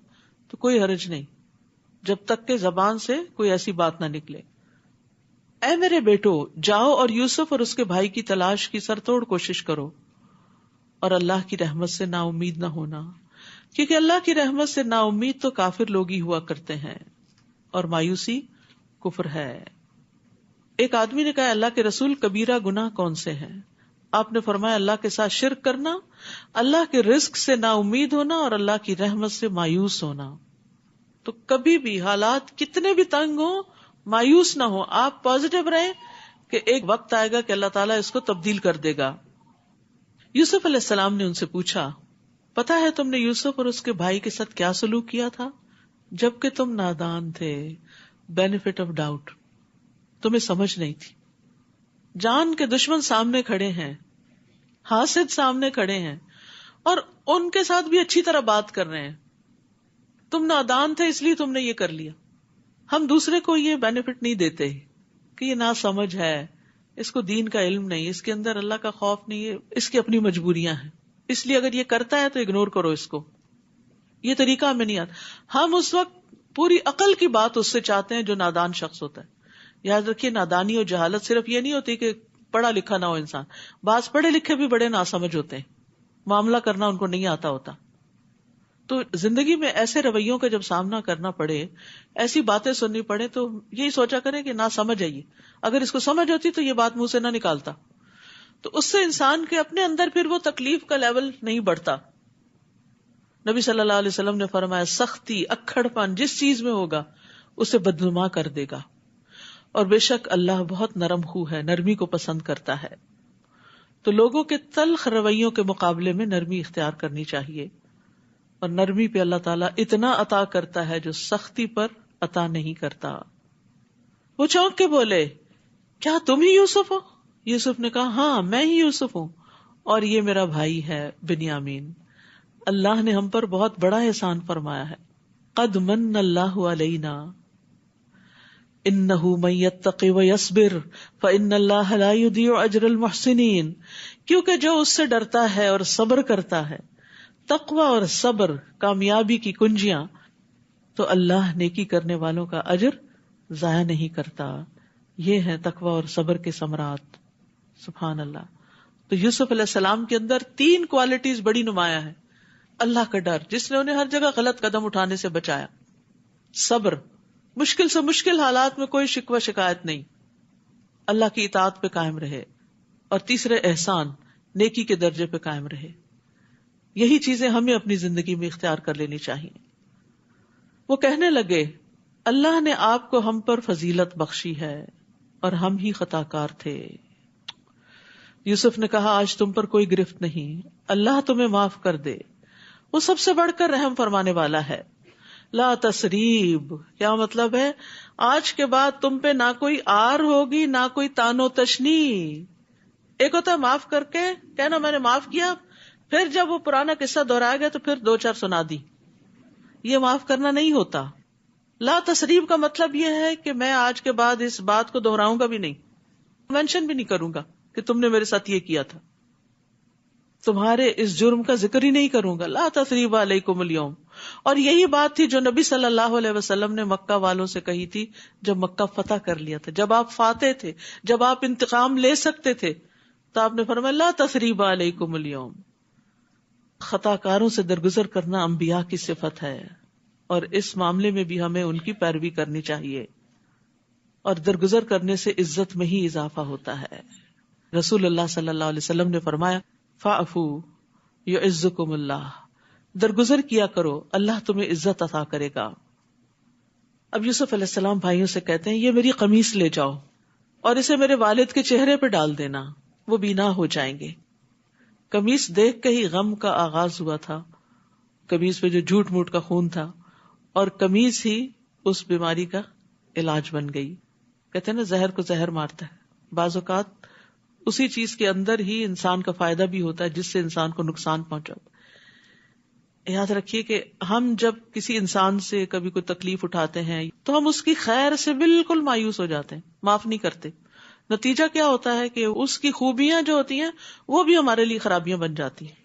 تو کوئی حرج نہیں، جب تک کہ زبان سے کوئی ایسی بات نہ نکلے. اے میرے بیٹو، جاؤ اور یوسف اور اس کے بھائی کی تلاش کی سرتوڑ کوشش کرو اور اللہ کی رحمت سے نا امید نہ ہونا، کیونکہ اللہ کی رحمت سے نا امید تو کافر لوگ ہی ہوا کرتے ہیں اور مایوسی کفر ہے. ایک آدمی نے کہا اللہ کے رسول کبیرہ گناہ کون سے ہیں؟ آپ نے فرمایا اللہ کے ساتھ شرک کرنا، اللہ کے رزق سے نا امید ہونا اور اللہ کی رحمت سے مایوس ہونا. تو کبھی بھی حالات کتنے بھی تنگ ہوں مایوس نہ ہو، آپ پازیٹو رہیں کہ ایک وقت آئے گا کہ اللہ تعالیٰ اس کو تبدیل کر دے گا. یوسف علیہ السلام نے ان سے پوچھا پتا ہے تم نے یوسف اور اس کے بھائی کے ساتھ کیا سلوک کیا تھا جبکہ تم نادان تھے؟ بینیفٹ آف ڈاؤٹ، تمہیں سمجھ نہیں تھی. جان کے دشمن سامنے کھڑے ہیں، حاسد سامنے کھڑے ہیں اور ان کے ساتھ بھی اچھی طرح بات کر رہے ہیں. تم نادان تھے اس لیے تم نے یہ کر لیا. ہم دوسرے کو یہ بینیفٹ نہیں دیتے کہ یہ نا سمجھ ہے، اس کو دین کا علم نہیں، اس کے اندر اللہ کا خوف نہیں ہے، اس کی اپنی مجبوریاں ہیں، اس لیے اگر یہ کرتا ہے تو اگنور کرو اس کو. یہ طریقہ ہمیں نہیں آتا. ہم اس وقت پوری عقل کی بات اس سے چاہتے ہیں جو نادان شخص ہوتا ہے. یاد رکھیے نادانی اور جہالت صرف یہ نہیں ہوتی کہ پڑھا لکھا نہ ہو انسان، بعض پڑھے لکھے بھی بڑے ناسمجھ ہوتے ہیں، معاملہ کرنا ان کو نہیں آتا ہوتا. تو زندگی میں ایسے رویوں کا جب سامنا کرنا پڑے، ایسی باتیں سننی پڑے تو یہی سوچا کریں کہ نہ سمجھ آئیے، اگر اس کو سمجھ ہوتی تو یہ بات منہ سے نہ نکالتا. تو اس سے انسان کے اپنے اندر پھر وہ تکلیف کا لیول نہیں بڑھتا. نبی صلی اللہ علیہ وسلم نے فرمایا سختی، اکھڑ پن جس چیز میں ہوگا اسے بدنما کر دے گا، اور بے شک اللہ بہت نرم خو ہے، نرمی کو پسند کرتا ہے. تو لوگوں کے تلخ رویوں کے مقابلے میں نرمی اختیار کرنی چاہیے، اور نرمی پہ اللہ تعالیٰ اتنا عطا کرتا ہے جو سختی پر عطا نہیں کرتا. وہ چونک کے بولے کیا تم ہی یوسف ہو؟ یوسف نے کہا ہاں میں ہی یوسف ہوں اور یہ میرا بھائی ہے بنیامین. اللہ نے ہم پر بہت بڑا احسان فرمایا ہے. قد من اللہ علینا انہ من یتق ویصبر فان اللہ لا یضیع اجر المحسنین. کیونکہ جو اس سے ڈرتا ہے اور صبر کرتا ہے، تقوی اور صبر کامیابی کی کنجیاں، تو اللہ نیکی کرنے والوں کا اجر ضائع نہیں کرتا. یہ ہے تقوی اور صبر کے ثمرات. سبحان اللہ. تو یوسف علیہ السلام کے اندر 3 کوالٹیز بڑی نمایاں ہیں. اللہ کا ڈر جس نے انہیں ہر جگہ غلط قدم اٹھانے سے بچایا، صبر، مشکل سے مشکل حالات میں کوئی شکوہ شکایت نہیں، اللہ کی اطاعت پہ قائم رہے. اور تیسرے احسان، نیکی کے درجے پہ قائم رہے. یہی چیزیں ہمیں اپنی زندگی میں اختیار کر لینی چاہیے. وہ کہنے لگے اللہ نے آپ کو ہم پر فضیلت بخشی ہے اور ہم ہی خطا کار تھے. یوسف نے کہا آج تم پر کوئی گرفت نہیں، اللہ تمہیں معاف کر دے، وہ سب سے بڑھ کر رحم فرمانے والا ہے. لا تسریب، کیا مطلب ہے؟ آج کے بعد تم پہ نہ کوئی آر ہوگی نہ کوئی تانو تشنی. ایک ہوتا ہے معاف کر کے کہنا میں نے معاف کیا، پھر جب وہ پرانا قصہ دہرایا گیا تو پھر دو چار سنا دی. یہ معاف کرنا نہیں ہوتا. لا تسریب کا مطلب یہ ہے کہ میں آج کے بعد اس بات کو دہراؤں گا بھی نہیں، مینشن بھی نہیں کروں گا کہ تم نے میرے ساتھ یہ کیا تھا، تمہارے اس جرم کا ذکر ہی نہیں کروں گا. لا تسریب علیکم اليوم. اور یہی بات تھی جو نبی صلی اللہ علیہ وسلم نے مکہ والوں سے کہی تھی جب مکہ فتح کر لیا تھا، جب آپ فاتح تھے، جب آپ انتقام لے سکتے تھے، تو آپ نے فرمایا لا تسریب علیکم اليوم. خطا کاروں سے درگزر کرنا انبیاء کی صفت ہے، اور اس معاملے میں بھی ہمیں ان کی پیروی کرنی چاہیے، اور درگزر کرنے سے عزت میں ہی اضافہ ہوتا ہے. رسول اللہ صلی اللہ علیہ وسلم نے فرمایا فاعفوا یعزکم اللہ، درگزر کیا کرو اللہ تمہیں عزت عطا کرے گا. اب یوسف علیہ السلام بھائیوں سے کہتے ہیں یہ میری قمیص لے جاؤ اور اسے میرے والد کے چہرے پہ ڈال دینا، وہ بینا ہو جائیں گے. قمیص دیکھ کے ہی غم کا آغاز ہوا تھا، قمیص پہ جو جھوٹ موٹ کا خون تھا، اور قمیص ہی اس بیماری کا علاج بن گئی. کہتے ہیں نا زہر کو زہر مارتا ہے. بعض اوقات اسی چیز کے اندر ہی انسان کا فائدہ بھی ہوتا ہے جس سے انسان کو نقصان پہنچا. یاد رکھیے کہ ہم جب کسی انسان سے کبھی کوئی تکلیف اٹھاتے ہیں تو ہم اس کی خیر سے بالکل مایوس ہو جاتے ہیں، معاف نہیں کرتے. نتیجہ کیا ہوتا ہے کہ اس کی خوبیاں جو ہوتی ہیں وہ بھی ہمارے لیے خرابیاں بن جاتی ہیں.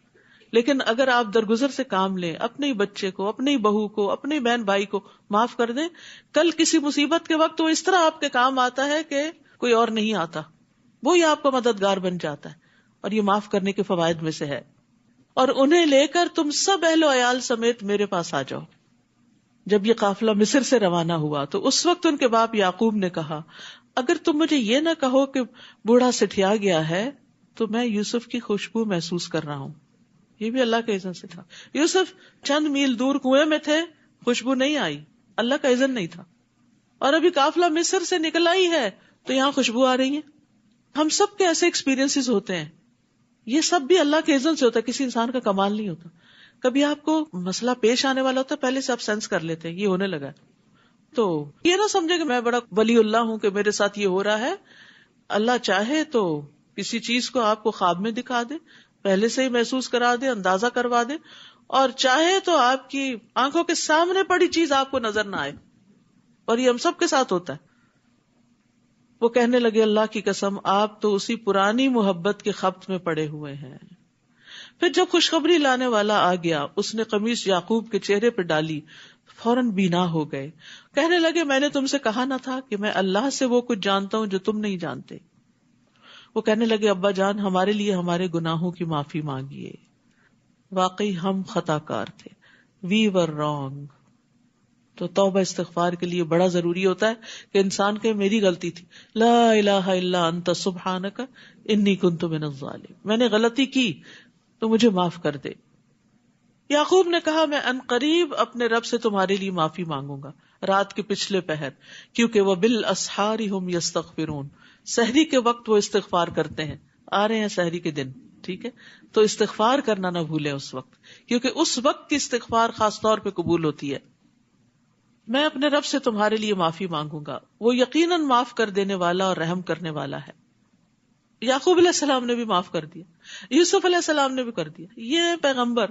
لیکن اگر آپ درگزر سے کام لیں، اپنے بچے کو، اپنی بہو کو، اپنے بہن بھائی کو معاف کر دیں، کل کسی مصیبت کے وقت وہ اس طرح آپ کے کام آتا ہے کہ کوئی اور نہیں آتا، وہی آپ کا مددگار بن جاتا ہے. اور یہ معاف کرنے کے فوائد میں سے ہے. اور انہیں لے کر تم سب اہل و عیال سمیت میرے پاس آ جاؤ. جب یہ قافلہ مصر سے روانہ ہوا تو اس وقت ان کے باپ یعقوب نے کہا اگر تم مجھے یہ نہ کہو کہ بوڑھا سٹھیا گیا ہے تو میں یوسف کی خوشبو محسوس کر رہا ہوں. یہ بھی اللہ کے اذن سے تھا. یوسف چند میل دور کنویں میں تھے، خوشبو نہیں آئی، اللہ کا اذن نہیں تھا. اور ابھی قافلہ مصر سے نکلا ہی ہے تو یہاں خوشبو آ رہی ہے. ہم سب کے ایسے ایکسپیرینس ہوتے ہیں، یہ سب بھی اللہ کے اذن سے ہوتا ہے، کسی انسان کا کمال نہیں ہوتا. کبھی آپ کو مسئلہ پیش آنے والا ہوتا ہے، پہلے سے آپ سینس کر لیتے ہیں یہ ہونے لگا، تو یہ نہ سمجھے کہ میں بڑا ولی اللہ ہوں کہ میرے ساتھ یہ ہو رہا ہے. اللہ چاہے تو کسی چیز کو آپ کو خواب میں دکھا دے، پہلے سے ہی محسوس کرا دے، اندازہ کروا دے، اور چاہے تو آپ کی آنکھوں کے سامنے پڑی چیز آپ کو نظر نہ آئے. اور یہ ہم سب کے ساتھ ہوتا ہے. وہ کہنے لگے اللہ کی قسم آپ تو اسی پرانی محبت کے خبط میں پڑے ہوئے ہیں. پھر جب خوشخبری لانے والا آ گیا اس نے قمیص یعقوب کے چہرے پہ ڈالی، فوراً بینا ہو گئے. کہنے لگے میں نے تم سے کہا نہ تھا کہ میں اللہ سے وہ کچھ جانتا ہوں جو تم نہیں جانتے. وہ کہنے لگے ابا جان ہمارے لیے ہمارے گناہوں کی معافی مانگیے، واقعی ہم خطا کار تھے، وی ور رانگ. تو توبہ استغفار کے لیے بڑا ضروری ہوتا ہے کہ انسان کہ میری غلطی تھی، لا الہ الا انت سبحانک انی کنت من الظالمین، میں نے غلطی کی تو مجھے معاف کر دے. یعقوب نے کہا میں ان قریب اپنے رب سے تمہارے لیے معافی مانگوں گا رات کے پچھلے پہر، کیونکہ وہ بالاسحار ہم یستغفرون، سحری کے وقت وہ استغفار کرتے ہیں. آ رہے ہیں سحری کے دن، ٹھیک ہے، تو استغفار کرنا نہ بھولے اس وقت، کیونکہ اس وقت کی استغفار خاص طور پہ قبول ہوتی ہے. میں اپنے رب سے تمہارے لیے معافی مانگوں گا، وہ یقیناً معاف کر دینے والا اور رحم کرنے والا ہے. یعقوب علیہ السلام نے بھی معاف کر دیا، یوسف علیہ السلام نے بھی کر دیا. یہ پیغمبر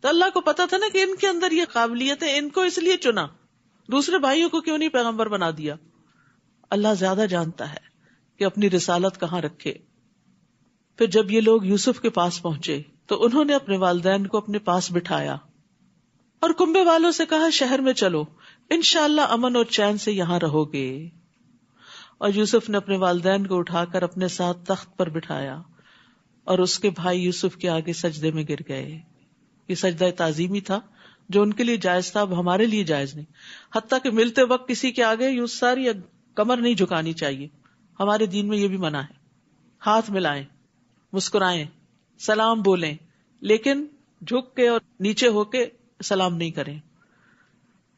تو اللہ کو پتا تھا نا کہ ان کے اندر یہ قابلیت ہے، ان کو اس لیے چنا، دوسرے بھائیوں کو کیوں نہیں پیغمبر بنا دیا. اللہ زیادہ جانتا ہے کہ اپنی رسالت کہاں رکھے. پھر جب یہ لوگ یوسف کے پاس پہنچے تو انہوں نے اپنے والدین کو اپنے پاس بٹھایا اور کنبے والوں سے کہا شہر میں چلو، انشاءاللہ امن اور چین سے یہاں رہو گے. اور یوسف نے اپنے والدین کو اٹھا کر اپنے ساتھ تخت پر بٹھایا اور اس کے بھائی یوسف کے آگے سجدے میں گر گئے. یہ سجدہ تعظیمی تھا، جو ان کے لیے جائز تھا اب ہمارے لیے جائز نہیں. حتیٰ کہ ملتے وقت کسی کے آگے یوں ساری کمر نہیں جھکانی چاہیے. ہمارے دین میں یہ بھی منع ہے. ہاتھ ملائیں، مسکرائیں، سلام بولیں، لیکن جھک کے اور نیچے ہو کے سلام نہیں کریں.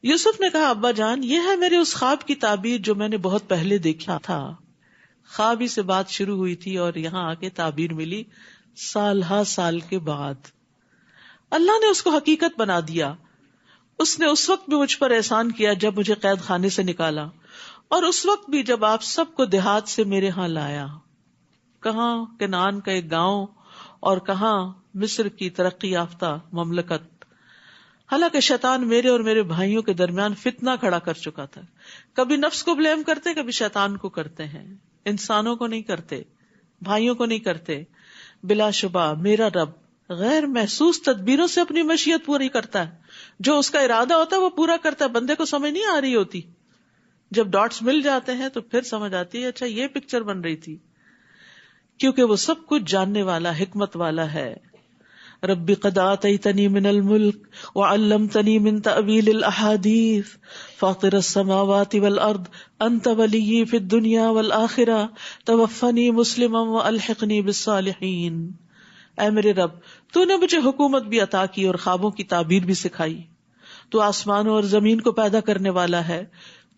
یوسف نے کہا ابا جان یہ ہے میرے اس خواب کی تعبیر جو میں نے بہت پہلے دیکھا تھا. خواب ہی سے بات شروع ہوئی تھی اور یہاں آ کے تعبیر ملی سال ہا سال کے بعد. اللہ نے اس کو حقیقت بنا دیا. اس نے اس وقت بھی مجھ پر احسان کیا جب مجھے قید خانے سے نکالا، اور اس وقت بھی جب آپ سب کو دیہات سے میرے ہاں لایا. کہاں کنعان کا ایک گاؤں اور کہاں مصر کی ترقی یافتہ مملکت. حالانکہ شیطان میرے اور میرے بھائیوں کے درمیان فتنہ کھڑا کر چکا تھا. کبھی نفس کو بلیم کرتے، کبھی شیطان کو کرتے ہیں. انسانوں کو نہیں کرتے، بھائیوں کو نہیں کرتے. بلا شبہ میرا رب غیر محسوس تدبیروں سے اپنی مشیت پوری کرتا ہے. جو اس کا ارادہ ہوتا ہے وہ پورا کرتا ہے. بندے کو سمجھ نہیں آ رہی ہوتی. جب ڈاٹس مل جاتے ہیں تو پھر سمجھ آتی ہے اچھا یہ پکچر بن رہی تھی. کیونکہ وہ سب کچھ جاننے والا، حکمت والا ہے. رب قد آتیتنی من الملک وعلمتنی من تأویل الاحادیث فاطر السماوات والارض انت ولی فی الدنیا والآخرہ توفنی مسلما والحقنی بالصالحین. اے میرے رب تو نے مجھے حکومت بھی عطا کی اور خوابوں کی تعبیر بھی سکھائی. تو آسمانوں اور زمین کو پیدا کرنے والا ہے.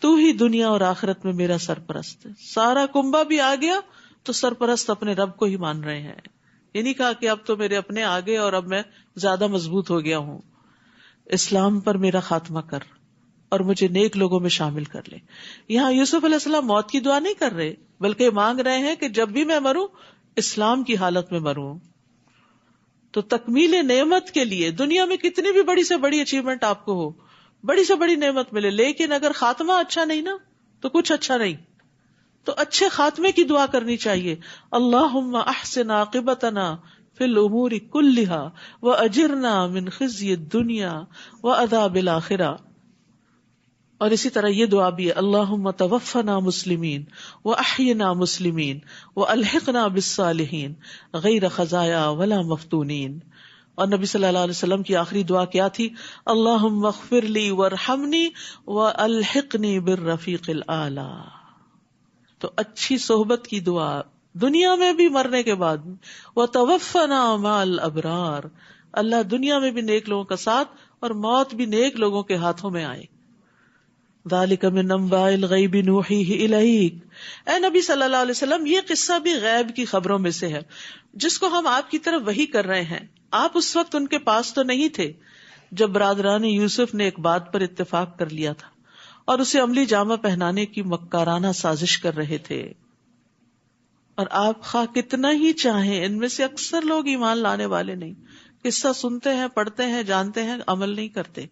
تو ہی دنیا اور آخرت میں میرا سرپرست ہے. سارا کنبہ بھی آ گیا تو سرپرست اپنے رب کو ہی مان رہے ہیں. یہ نہیں کہا کہ اب تو میرے اپنے آگے اور اب میں زیادہ مضبوط ہو گیا ہوں. اسلام پر میرا خاتمہ کر اور مجھے نیک لوگوں میں شامل کر لے. یہاں یوسف علیہ السلام موت کی دعا نہیں کر رہے بلکہ مانگ رہے ہیں کہ جب بھی میں مروں اسلام کی حالت میں مروں. تو تکمیل نعمت کے لیے دنیا میں کتنی بھی بڑی سے بڑی اچیومنٹ آپ کو ہو، بڑی سے بڑی نعمت ملے، لیکن اگر خاتمہ اچھا نہیں نا تو کچھ اچھا نہیں. تو اچھے خاتمے کی دعا کرنی چاہیے. اللہم احسن عاقبتنا فی الامور کلہا واجرنا من خزی الدنیا وعذاب الآخرہ. اور اسی طرح یہ دعا بھی ہے اللہم توفنا مسلمین واحینا مسلمین والحقنا بالصالحین غیر خزایا ولا مفتونین. اور نبی صلی اللہ علیہ وسلم کی آخری دعا کیا تھی؟ اللہم اغفر لی وارحمنی والحقنی بالرفیق الاعلی. تو اچھی صحبت کی دعا دنیا میں بھی مرنے کے بعد بھی. وتوفنا مع الابرار. اللہ دنیا میں بھی نیک لوگوں کا ساتھ اور موت بھی نیک لوگوں کے ہاتھوں میں آئے. ذالک من انباء الغیب نوحیہ الیک. اے نبی صلی اللہ علیہ وسلم یہ قصہ بھی غیب کی خبروں میں سے ہے جس کو ہم آپ کی طرف وحی کر رہے ہیں. آپ اس وقت ان کے پاس تو نہیں تھے جب برادران یوسف نے ایک بات پر اتفاق کر لیا تھا اور اسے عملی جامہ پہنانے کی مکارانہ سازش کر رہے تھے. اور آپ خواہ کتنا ہی چاہیں ان میں سے اکثر لوگ ایمان لانے والے نہیں. قصہ سنتے ہیں، پڑھتے ہیں، جانتے ہیں، عمل نہیں کرتے.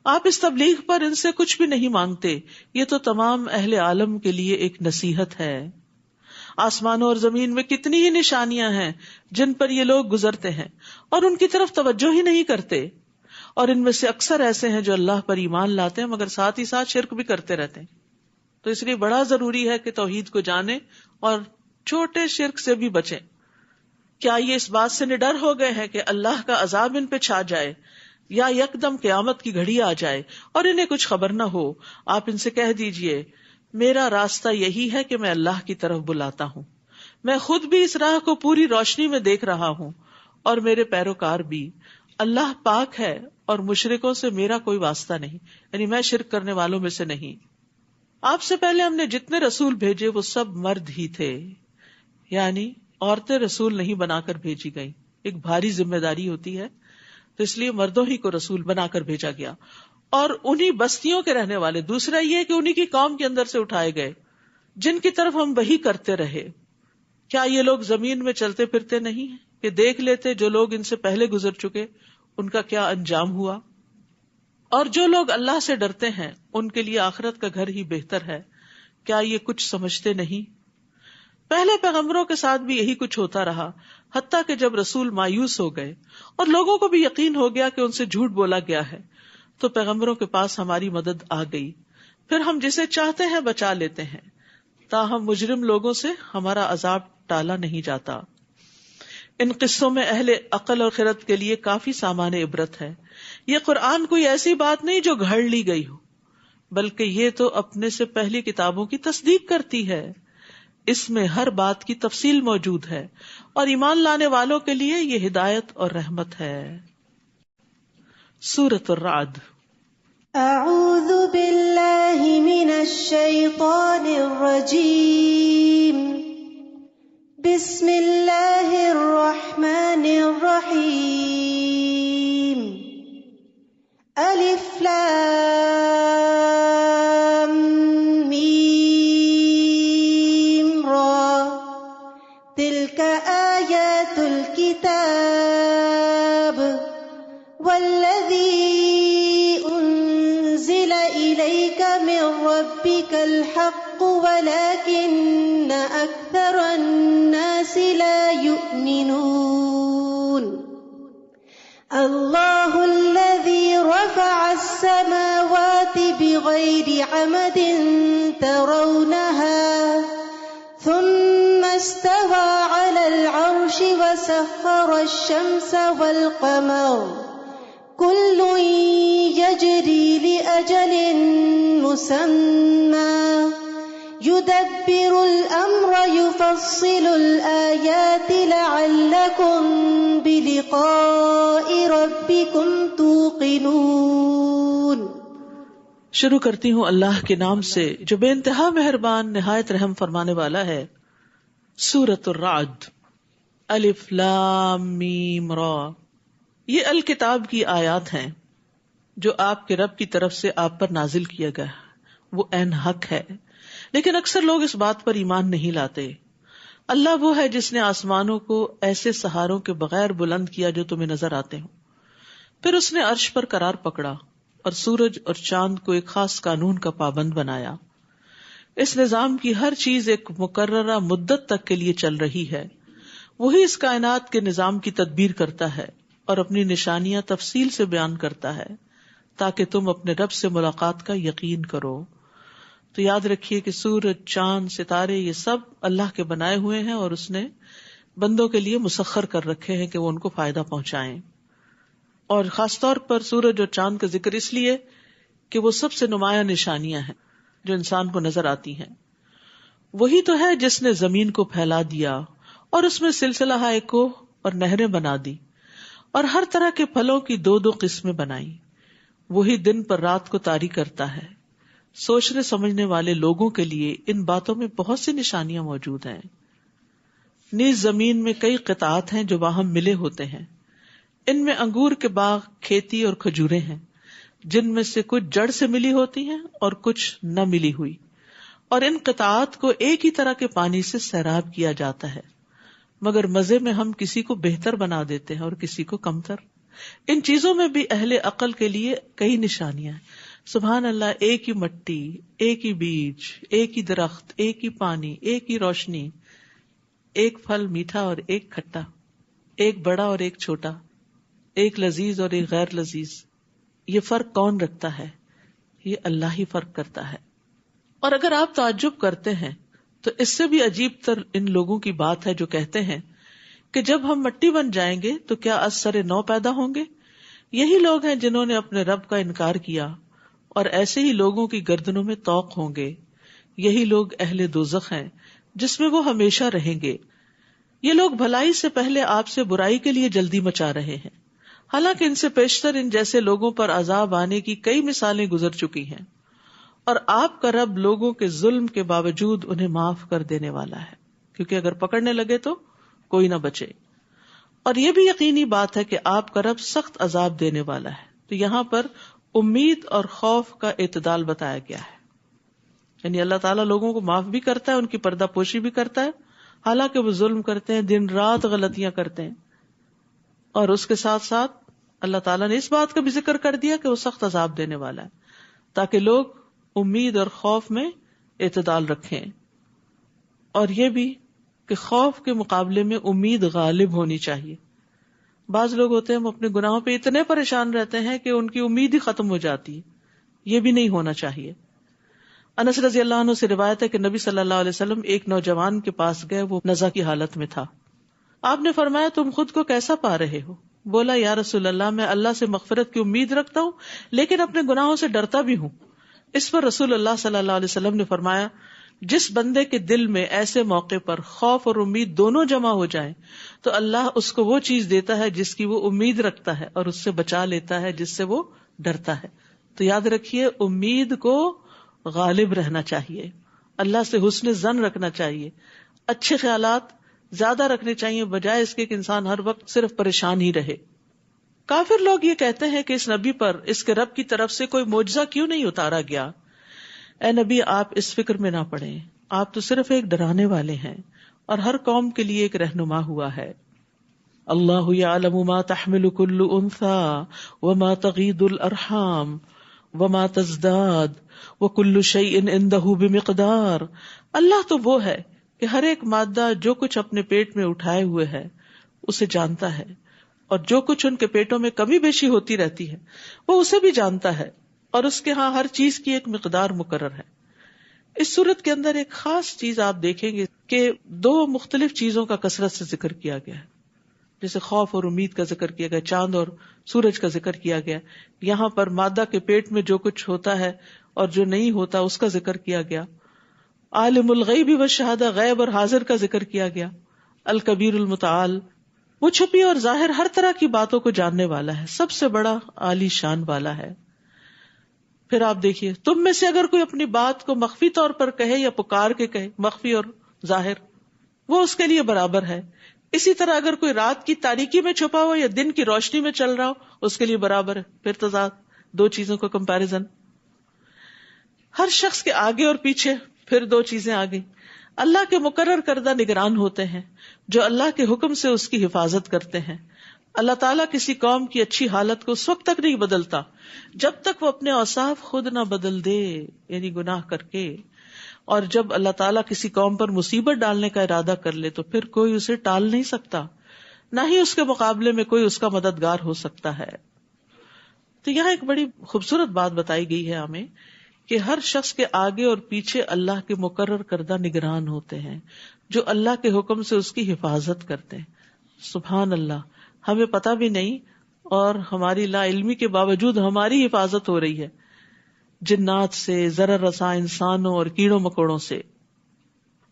آپ اس تبلیغ پر ان سے کچھ بھی نہیں مانگتے. یہ تو تمام اہل عالم کے لیے ایک نصیحت ہے. آسمانوں اور زمین میں کتنی ہی نشانیاں ہیں جن پر یہ لوگ گزرتے ہیں اور ان کی طرف توجہ ہی نہیں کرتے. اور ان میں سے اکثر ایسے ہیں جو اللہ پر ایمان لاتے ہیں مگر ساتھ ہی ساتھ شرک بھی کرتے رہتے ہیں. تو اس لیے بڑا ضروری ہے کہ توحید کو جانیں اور چھوٹے شرک سے بھی بچیں. کیا یہ اس بات سے نڈر ہو گئے ہیں کہ اللہ کا عذاب ان پہ چھا جائے یا یکدم قیامت کی گھڑی آ جائے اور انہیں کچھ خبر نہ ہو؟ آپ ان سے کہہ دیجئے میرا راستہ یہی ہے کہ میں اللہ کی طرف بلاتا ہوں. میں خود بھی اس راہ کو پوری روشنی میں دیکھ رہا ہوں اور میرے پیروکار بھی. اللہ پاک ہے اور مشرکوں سے میرا کوئی واسطہ نہیں، یعنی میں شرک کرنے والوں میں سے نہیں. آپ سے پہلے ہم نے جتنے رسول بھیجے وہ سب مرد ہی تھے، یعنی عورتیں رسول نہیں بنا کر بھیجی گئیں. ایک بھاری ذمہ داری ہوتی ہے تو اس لیے مردوں ہی کو رسول بنا کر بھیجا گیا اور انہی بستیوں کے رہنے والے. دوسرا یہ کہ انہی کی قوم کے اندر سے اٹھائے گئے جن کی طرف ہم وحی کرتے رہے. کیا یہ لوگ زمین میں چلتے پھرتے نہیں ہیں کہ دیکھ لیتے جو لوگ ان سے پہلے گزر چکے ان کا کیا انجام ہوا؟ اور جو لوگ اللہ سے ڈرتے ہیں ان کے لیے آخرت کا گھر ہی بہتر ہے. کیا یہ کچھ سمجھتے نہیں؟ پہلے پیغمبروں کے ساتھ بھی یہی کچھ ہوتا رہا، حتیٰ کہ جب رسول مایوس ہو گئے اور لوگوں کو بھی یقین ہو گیا کہ ان سے جھوٹ بولا گیا ہے تو پیغمبروں کے پاس ہماری مدد آ گئی. پھر ہم جسے چاہتے ہیں بچا لیتے ہیں، تاہم مجرم لوگوں سے ہمارا عذاب ٹالا نہیں جاتا. ان قصوں میں اہل عقل اور خرد کے لیے کافی سامان عبرت ہے. یہ قرآن کوئی ایسی بات نہیں جو گھڑ لی گئی ہو، بلکہ یہ تو اپنے سے پہلی کتابوں کی تصدیق کرتی ہے. اس میں ہر بات کی تفصیل موجود ہے اور ایمان لانے والوں کے لیے یہ ہدایت اور رحمت ہے. سورۃ الرعد. اعوذ باللہ من الشیطان الرجیم. بسم اللہ الرحمن الرحیم. الف لام میم را. تلک آیات الکتاب والذی انزل الیک من ربک الحق ولکن اکثر الناس لا یؤمنون. اللہ الذی رفع السماوات بغیر عمد ترونها ثم استوى على العرش وسخر الشمس والقمر كل يجري لأجل مسمى يدبر الأمر يفصل الآيات لعلكم بلقاء ربكم توقنون. شروع کرتی ہوں اللہ کے نام سے جو بے انتہا مہربان نہایت رحم فرمانے والا ہے. سورۃ الرعد. الف لام میم را. یہ الکتاب کی آیات ہیں جو آپ کے رب کی طرف سے آپ پر نازل کیا گیا، وہ عین حق ہے، لیکن اکثر لوگ اس بات پر ایمان نہیں لاتے. اللہ وہ ہے جس نے آسمانوں کو ایسے سہاروں کے بغیر بلند کیا جو تمہیں نظر آتے ہوں. پھر اس نے عرش پر قرار پکڑا اور سورج اور چاند کو ایک خاص قانون کا پابند بنایا. اس نظام کی ہر چیز ایک مقررہ مدت تک کے لیے چل رہی ہے. وہی اس کائنات کے نظام کی تدبیر کرتا ہے اور اپنی نشانیاں تفصیل سے بیان کرتا ہے تاکہ تم اپنے رب سے ملاقات کا یقین کرو. تو یاد رکھیے کہ سورج، چاند، ستارے یہ سب اللہ کے بنائے ہوئے ہیں اور اس نے بندوں کے لیے مسخر کر رکھے ہیں کہ وہ ان کو فائدہ پہنچائیں. اور خاص طور پر سورج اور چاند کا ذکر اس لیے کہ وہ سب سے نمایاں نشانیاں ہیں جو انسان کو نظر آتی ہیں. وہی تو ہے جس نے زمین کو پھیلا دیا اور اس میں سلسلہ کوہ اور نہریں بنا دی اور ہر طرح کے پھلوں کی دو دو قسمیں بنائی. وہی دن پر رات کو طاری کرتا ہے. سوچنے سمجھنے والے لوگوں کے لیے ان باتوں میں بہت سی نشانیاں موجود ہیں. نیز زمین میں کئی قطعات ہیں جو باہم ملے ہوتے ہیں. ان میں انگور کے باغ، کھیتی اور کھجوریں ہیں جن میں سے کچھ جڑ سے ملی ہوتی ہیں اور کچھ نہ ملی ہوئی، اور ان قطعات کو ایک ہی طرح کے پانی سے سیراب کیا جاتا ہے، مگر مزے میں ہم کسی کو بہتر بنا دیتے ہیں اور کسی کو کمتر. ان چیزوں میں بھی اہل عقل کے لیے کئی نشانیاں ہیں. سبحان اللہ، ایک ہی مٹی، ایک ہی بیج، ایک ہی درخت، ایک ہی پانی، ایک ہی روشنی، ایک پھل میٹھا اور ایک کھٹا، ایک بڑا اور ایک چھوٹا، ایک لذیذ اور ایک غیر لذیذ. یہ فرق کون رکھتا ہے؟ یہ اللہ ہی فرق کرتا ہے. اور اگر آپ تعجب کرتے ہیں تو اس سے بھی عجیب تر ان لوگوں کی بات ہے جو کہتے ہیں کہ جب ہم مٹی بن جائیں گے تو کیا از سر نو پیدا ہوں گے؟ یہی لوگ ہیں جنہوں نے اپنے رب کا انکار کیا، اور ایسے ہی لوگوں کی گردنوں میں طوق ہوں گے. یہی لوگ اہل دوزخ ہیں جس میں وہ ہمیشہ رہیں گے. یہ لوگ بھلائی سے پہلے آپ سے برائی کے لیے جلدی مچا رہے ہیں، حالانکہ ان سے پیشتر ان جیسے لوگوں پر عذاب آنے کی کئی مثالیں گزر چکی ہیں، اور آپ کا رب لوگوں کے ظلم کے باوجود انہیں معاف کر دینے والا ہے، کیونکہ اگر پکڑنے لگے تو کوئی نہ بچے. اور یہ بھی یقینی بات ہے کہ آپ کا رب سخت عذاب دینے والا ہے. تو یہاں پر امید اور خوف کا اعتدال بتایا گیا ہے، یعنی اللہ تعالیٰ لوگوں کو معاف بھی کرتا ہے، ان کی پردہ پوشی بھی کرتا ہے، حالانکہ وہ ظلم کرتے ہیں، دن رات غلطیاں کرتے ہیں. اور اس کے ساتھ ساتھ اللہ تعالیٰ نے اس بات کا بھی ذکر کر دیا کہ وہ سخت عذاب دینے والا ہے، تاکہ لوگ امید اور خوف میں اعتدال رکھیں. اور یہ بھی کہ خوف کے مقابلے میں امید غالب ہونی چاہیے. بعض لوگ ہوتے ہیں وہ اپنے گناہوں پہ اتنے پریشان رہتے ہیں کہ ان کی امید ہی ختم ہو جاتی ہے. یہ بھی نہیں ہونا چاہیے. انس رضی اللہ عنہ سے روایت ہے کہ نبی صلی اللہ علیہ وسلم ایک نوجوان کے پاس گئے، وہ نزع کی حالت میں تھا. آپ نے فرمایا تم خود کو کیسا پا رہے ہو؟ بولا یا رسول اللہ میں اللہ سے مغفرت کی امید رکھتا ہوں لیکن اپنے گناہوں سے ڈرتا بھی ہوں. اس پر رسول اللہ صلی اللہ علیہ وسلم نے فرمایا جس بندے کے دل میں ایسے موقع پر خوف اور امید دونوں جمع ہو جائیں تو اللہ اس کو وہ چیز دیتا ہے جس کی وہ امید رکھتا ہے اور اس سے بچا لیتا ہے جس سے وہ ڈرتا ہے. تو یاد رکھیے امید کو غالب رہنا چاہیے، اللہ سے حسن ظن رکھنا چاہیے، اچھے خیالات زیادہ رکھنے چاہیے بجائے اس کے کہ انسان ہر وقت صرف پریشان ہی رہے. کافر لوگ یہ کہتے ہیں کہ اس نبی پر اس کے رب کی طرف سے کوئی معجزہ کیوں نہیں اتارا گیا؟ اے نبی آپ اس فکر میں نہ پڑیں، آپ تو صرف ایک ڈرانے والے ہیں اور ہر قوم کے لیے ایک رہنما ہوا ہے. اللہ یعلم ما تحمل كل انثى وما تغیض الارحام وما تزداد وكل شيء عنده بمقدار. اللہ تو وہ ہے کہ ہر ایک مادہ جو کچھ اپنے پیٹ میں اٹھائے ہوئے ہے اسے جانتا ہے، اور جو کچھ ان کے پیٹوں میں کمی بیشی ہوتی رہتی ہے وہ اسے بھی جانتا ہے، اور اس کے ہاں ہر چیز کی ایک مقدار مقرر ہے. اس صورت کے اندر ایک خاص چیز آپ دیکھیں گے کہ دو مختلف چیزوں کا کثرت سے ذکر کیا گیا ہے. جیسے خوف اور امید کا ذکر کیا گیا، چاند اور سورج کا ذکر کیا گیا، یہاں پر مادہ کے پیٹ میں جو کچھ ہوتا ہے اور جو نہیں ہوتا اس کا ذکر کیا گیا. عالم الغیب والشہادہ، غیب اور حاضر کا ذکر کیا گیا. الکبیر المتعال، وہ چھپی اور ظاہر ہر طرح کی باتوں کو جاننے والا ہے، سب سے بڑا عالی شان والا ہے. پھر آپ دیکھیے تم میں سے اگر کوئی اپنی بات کو مخفی طور پر کہے یا پکار کے کہے، مخفی اور ظاہر، وہ اس کے لیے برابر ہے. اسی طرح اگر کوئی رات کی تاریکی میں چھپا ہو یا دن کی روشنی میں چل رہا ہو اس کے لیے برابر ہے. پھر تضاد، دو چیزوں کا کمپیریزن. ہر شخص کے آگے اور پیچھے پھر دو چیزیں آ گئی. اللہ کے مقرر کردہ نگران ہوتے ہیں جو اللہ کے حکم سے اس کی حفاظت کرتے ہیں. اللہ تعالیٰ کسی قوم کی اچھی حالت کو اس وقت تک نہیں بدلتا جب تک وہ اپنے اوصاف خود نہ بدل دے، یعنی گناہ کر کے. اور جب اللہ تعالیٰ کسی قوم پر مصیبت ڈالنے کا ارادہ کر لے تو پھر کوئی اسے ٹال نہیں سکتا، نہ ہی اس کے مقابلے میں کوئی اس کا مددگار ہو سکتا ہے. تو یہاں ایک بڑی خوبصورت بات بتائی گئی ہے ہمیں کہ ہر شخص کے آگے اور پیچھے اللہ کے مقرر کردہ نگران ہوتے ہیں جو اللہ کے حکم سے اس کی حفاظت کرتے ہیں. سبحان اللہ، ہمیں پتہ بھی نہیں اور ہماری لا علمی کے باوجود ہماری حفاظت ہو رہی ہے جنات سے، ضرر رساں انسانوں اور کیڑوں مکوڑوں سے.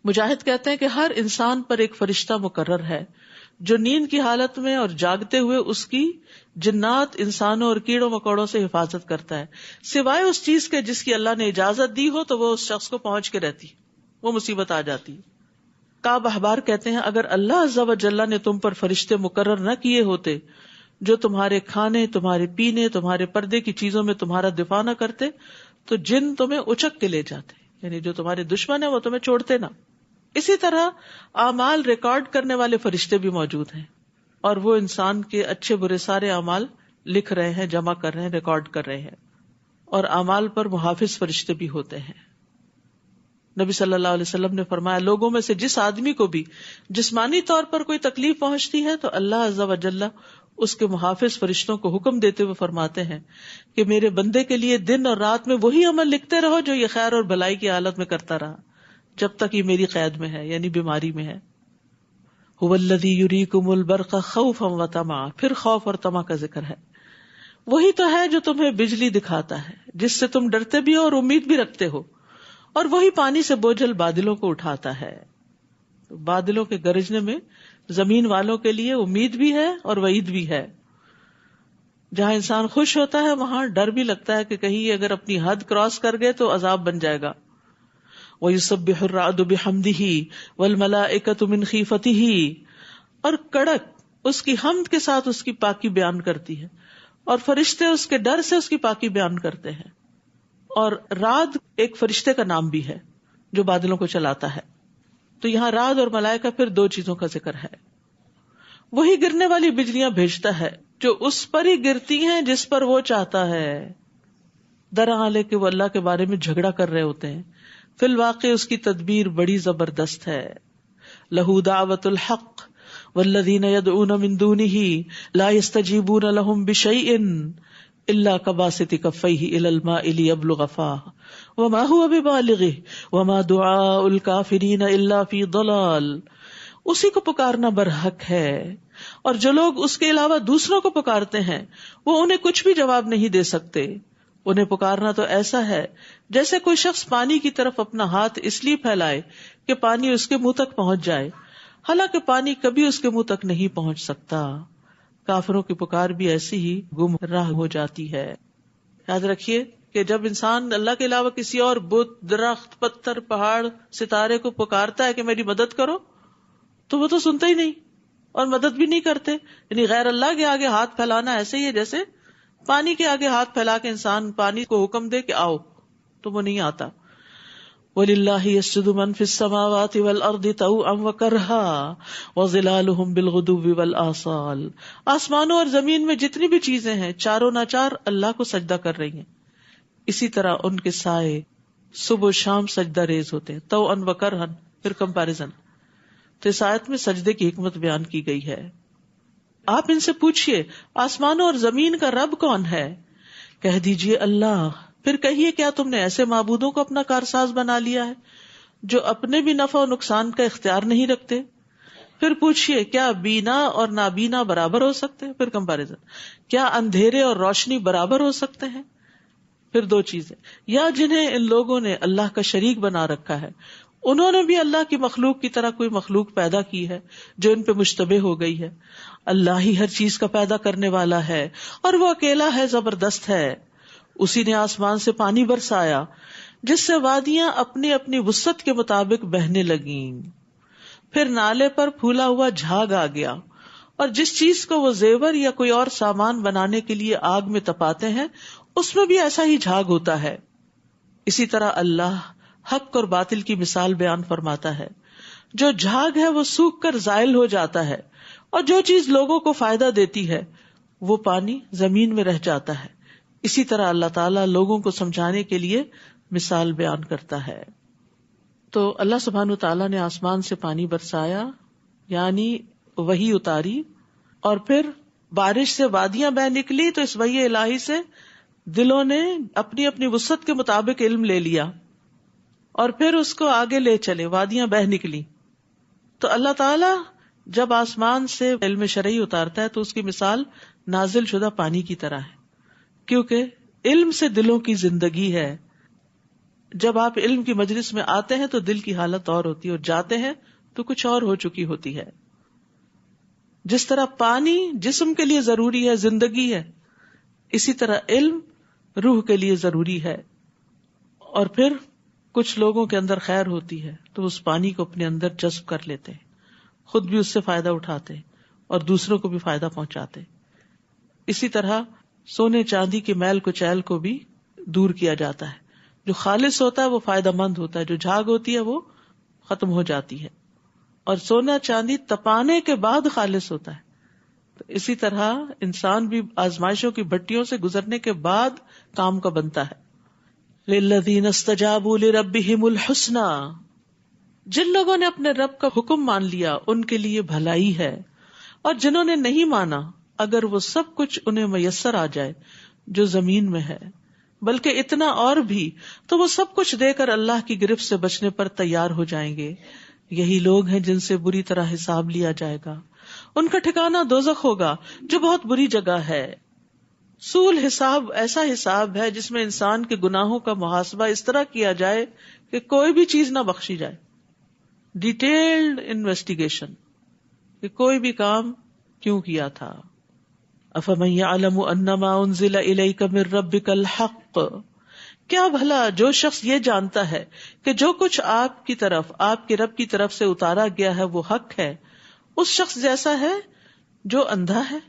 مجاہد کہتے ہیں کہ ہر انسان پر ایک فرشتہ مقرر ہے جو نیند کی حالت میں اور جاگتے ہوئے اس کی جنات، انسانوں اور کیڑوں مکوڑوں سے حفاظت کرتا ہے، سوائے اس چیز کے جس کی اللہ نے اجازت دی ہو تو وہ اس شخص کو پہنچ کے رہتی، وہ مصیبت آ جاتی. کعب احبار کہتے ہیں اگر اللہ عز و جل نے تم پر فرشتے مقرر نہ کیے ہوتے جو تمہارے کھانے، تمہارے پینے، تمہارے پردے کی چیزوں میں تمہارا دفاع نہ کرتے تو جن تمہیں اچک کے لے جاتے، یعنی جو تمہارے دشمن ہیں وہ تمہیں چھوڑتے نہ. اسی طرح اعمال ریکارڈ کرنے والے فرشتے بھی موجود ہیں اور وہ انسان کے اچھے برے سارے اعمال لکھ رہے ہیں، جمع کر رہے ہیں، ریکارڈ کر رہے ہیں. اور اعمال پر محافظ فرشتے بھی ہوتے ہیں. نبی صلی اللہ علیہ وسلم نے فرمایا لوگوں میں سے جس آدمی کو بھی جسمانی طور پر کوئی تکلیف پہنچتی ہے تو اللہ عز و جل اس کے محافظ فرشتوں کو حکم دیتے ہوئے فرماتے ہیں کہ میرے بندے کے لیے دن اور رات میں وہی عمل لکھتے رہو جو یہ خیر اور بھلائی کی حالت میں کرتا رہا جب تک یہ میری قید میں ہے، یعنی بیماری میں ہے. هو الذی یریکم البرق خوفا وطمعا، پھر خوف اور طمع کا ذکر ہے. وہی تو ہے جو تمہیں بجلی دکھاتا ہے جس سے تم ڈرتے بھی ہو اور امید بھی رکھتے ہو، اور وہی پانی سے بوجھل بادلوں کو اٹھاتا ہے. بادلوں کے گرجنے میں زمین والوں کے لیے امید بھی ہے اور وعید بھی ہے. جہاں انسان خوش ہوتا ہے وہاں ڈر بھی لگتا ہے کہ کہیں یہ اگر اپنی حد کراس کر گئے تو عذاب بن جائے گا. وَيُسَبِّحُ الرَّعْدُ بِحَمْدِهِ وَالْمَلَائِكَةُ مِنْ خِيفَتِهِ، اور کڑک اس کی حمد کے ساتھ اس کی پاکی بیان کرتی ہے اور فرشتے اس کے ڈر سے اس کی پاکی بیان کرتے ہیں. اور رعد ایک فرشتے کا نام بھی ہے جو بادلوں کو چلاتا ہے. تو یہاں رعد اور ملائکہ پھر دو چیزوں کا ذکر ہے. وہی گرنے والی بجلیاں بھیجتا ہے جو اس پر ہی گرتی ہیں جس پر وہ چاہتا ہے، درحالے کہ وہ اللہ کے بارے میں جھگڑا کر رہے ہوتے ہیں. فی الواقع اس کی تدبیر بڑی زبردست ہے. لہو دعوت الحق والذین یدعون من دونہ لا یستجیبون لهم بشیء الا کباسط کفیہ الی الماء لیبلغ فاہ وما هو ببالغہ وما دعاء الکافرین الا فی ضلال اسی کو پکارنا برحق ہے، اور جو لوگ اس کے علاوہ دوسروں کو پکارتے ہیں وہ انہیں کچھ بھی جواب نہیں دے سکتے. انہیں پکارنا تو ایسا ہے جیسے کوئی شخص پانی کی طرف اپنا ہاتھ اس لیے پھیلائے کہ پانی اس کے منہ تک پہنچ جائے، حالانکہ پانی کبھی اس کے منہ تک نہیں پہنچ سکتا. کافروں کی پکار بھی ایسی ہی گمراہ ہو جاتی ہے. یاد رکھیے کہ جب انسان اللہ کے علاوہ کسی اور بت، درخت، پتھر، پہاڑ، ستارے کو پکارتا ہے کہ میری مدد کرو، تو وہ تو سنتا ہی نہیں اور مدد بھی نہیں کرتے. یعنی غیر اللہ کے آگے ہاتھ پھیلانا ایسے ہی ہے جیسے پانی کے آگے ہاتھ پھیلا کے انسان پانی کو حکم دے کہ آؤ، تو وہ نہیں آتا. وَلِلَّهِ يَسْجُدُ مَن فِي السَّمَاوَاتِ وَالْأَرْضِ طَوْعًا وَكَرْهًا وَظِلَالُهُم بِالْغُدُوِّ وَالْآصَالِ. آسمانوں اور زمین میں جتنی بھی چیزیں ہیں چاروں ناچار اللہ کو سجدہ کر رہی ہیں. اسی طرح ان کے سائے صبح و شام سجدہ ریز ہوتے ہیں. طَوْعًا وَكَرْهًا، پھر کمپیریزن. تو اس آیت میں سجدے کی حکمت بیان کی گئی ہے. آپ ان سے پوچھئے آسمانوں اور زمین کا رب کون ہے؟ کہہ دیجئے اللہ. پھر کہیے کیا تم نے ایسے معبودوں کو اپنا کارساز بنا لیا ہے جو اپنے بھی نفع و نقصان کا اختیار نہیں رکھتے؟ پھر پوچھئے کیا بینا اور نابینا برابر ہو سکتے ہیں؟ پھر کمپیریزن. کیا اندھیرے اور روشنی برابر ہو سکتے ہیں؟ پھر دو چیزیں. یا جنہیں ان لوگوں نے اللہ کا شریک بنا رکھا ہے، انہوں نے بھی اللہ کی مخلوق کی طرح کوئی مخلوق پیدا کی ہے جو ان پہ مشتبہ ہو گئی ہے. اللہ ہی ہر چیز کا پیدا کرنے والا ہے اور وہ اکیلا ہے، زبردست ہے. اسی نے آسمان سے پانی برسایا جس سے وادیاں اپنی اپنی وسعت کے مطابق بہنے لگیں. پھر نالے پر پھولا ہوا جھاگ آ گیا، اور جس چیز کو وہ زیور یا کوئی اور سامان بنانے کے لیے آگ میں تپاتے ہیں اس میں بھی ایسا ہی جھاگ ہوتا ہے. اسی طرح اللہ حق اور باطل کی مثال بیان فرماتا ہے. جو جھاگ ہے وہ سوکھ کر زائل ہو جاتا ہے، اور جو چیز لوگوں کو فائدہ دیتی ہے وہ پانی زمین میں رہ جاتا ہے. اسی طرح اللہ تعالیٰ لوگوں کو سمجھانے کے لیے مثال بیان کرتا ہے. تو اللہ سبحانہ تعالیٰ نے آسمان سے پانی برسایا، یعنی وحی اتاری، اور پھر بارش سے وادیاں بہ نکلی. تو اس وحی الہی سے دلوں نے اپنی اپنی وسعت کے مطابق علم لے لیا اور پھر اس کو آگے لے چلے، وادیاں بہ نکلی. تو اللہ تعالیٰ جب آسمان سے علم شرعی اتارتا ہے تو اس کی مثال نازل شدہ پانی کی طرح ہے، کیونکہ علم سے دلوں کی زندگی ہے. جب آپ علم کی مجلس میں آتے ہیں تو دل کی حالت اور ہوتی ہے، اور جاتے ہیں تو کچھ اور ہو چکی ہوتی ہے. جس طرح پانی جسم کے لیے ضروری ہے، زندگی ہے، اسی طرح علم روح کے لیے ضروری ہے. اور پھر کچھ لوگوں کے اندر خیر ہوتی ہے تو اس پانی کو اپنے اندر جذب کر لیتے ہیں، خود بھی اس سے فائدہ اٹھاتے ہیں اور دوسروں کو بھی فائدہ پہنچاتے. اسی طرح سونے چاندی کے میل کچیل کو بھی دور کیا جاتا ہے. جو خالص ہوتا ہے وہ فائدہ مند ہوتا ہے، جو جھاگ ہوتی ہے وہ ختم ہو جاتی ہے. اور سونا چاندی تپانے کے بعد خالص ہوتا ہے. تو اسی طرح انسان بھی آزمائشوں کی بھٹیوں سے گزرنے کے بعد کام کا بنتا ہے. لِلَّذِينَ اسْتَجَابُوا لِرَبِّهِمُ الْحُسْنَى، جن لوگوں نے اپنے رب کا حکم مان لیا ان کے لیے بھلائی ہے، اور جنہوں نے نہیں مانا اگر وہ سب کچھ انہیں میسر آ جائے جو زمین میں ہے، بلکہ اتنا اور بھی تو وہ سب کچھ دے کر اللہ کی گرفت سے بچنے پر تیار ہو جائیں گے. یہی لوگ ہیں جن سے بری طرح حساب لیا جائے گا، ان کا ٹھکانہ دوزخ ہوگا جو بہت بری جگہ ہے. سول حساب ایسا حساب ہے جس میں انسان کے گناہوں کا محاسبہ اس طرح کیا جائے کہ کوئی بھی چیز نہ بخشی جائے. ڈیٹیلڈ انویسٹیگیشن کہ کوئی بھی کام کیوں کیا تھا. افمن یعلم انما انزل الیک من ربک الحق، کیا بھلا جو شخص یہ جانتا ہے کہ جو کچھ آپ کی طرف، آپ کے رب کی طرف سے اتارا گیا ہے وہ حق ہے، اس شخص جیسا ہے جو اندھا ہے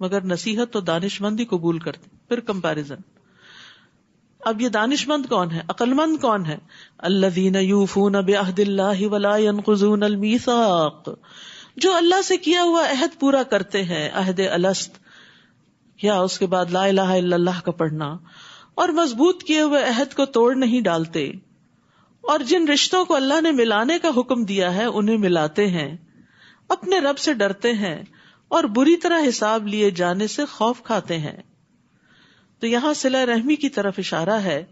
مگر نصیحت تو دانش مند ہی قبول کرتے. پھر کمپیریزن. اب یہ دانش مند کون ہے، عقل مند کون ہے؟ الذین یوفون بعہد اللہ ولا ینقضون المیثاق، جو اللہ سے کیا ہوا عہد پورا کرتے ہیں، عہد الست یا اس کے بعد لا الہ الا اللہ کا پڑھنا، اور مضبوط کیے ہوئے عہد کو توڑ نہیں ڈالتے، اور جن رشتوں کو اللہ نے ملانے کا حکم دیا ہے انہیں ملاتے ہیں، اپنے رب سے ڈرتے ہیں اور بری طرح حساب لیے جانے سے خوف کھاتے ہیں. تو یہاں صلہ رحمی کی طرف اشارہ ہے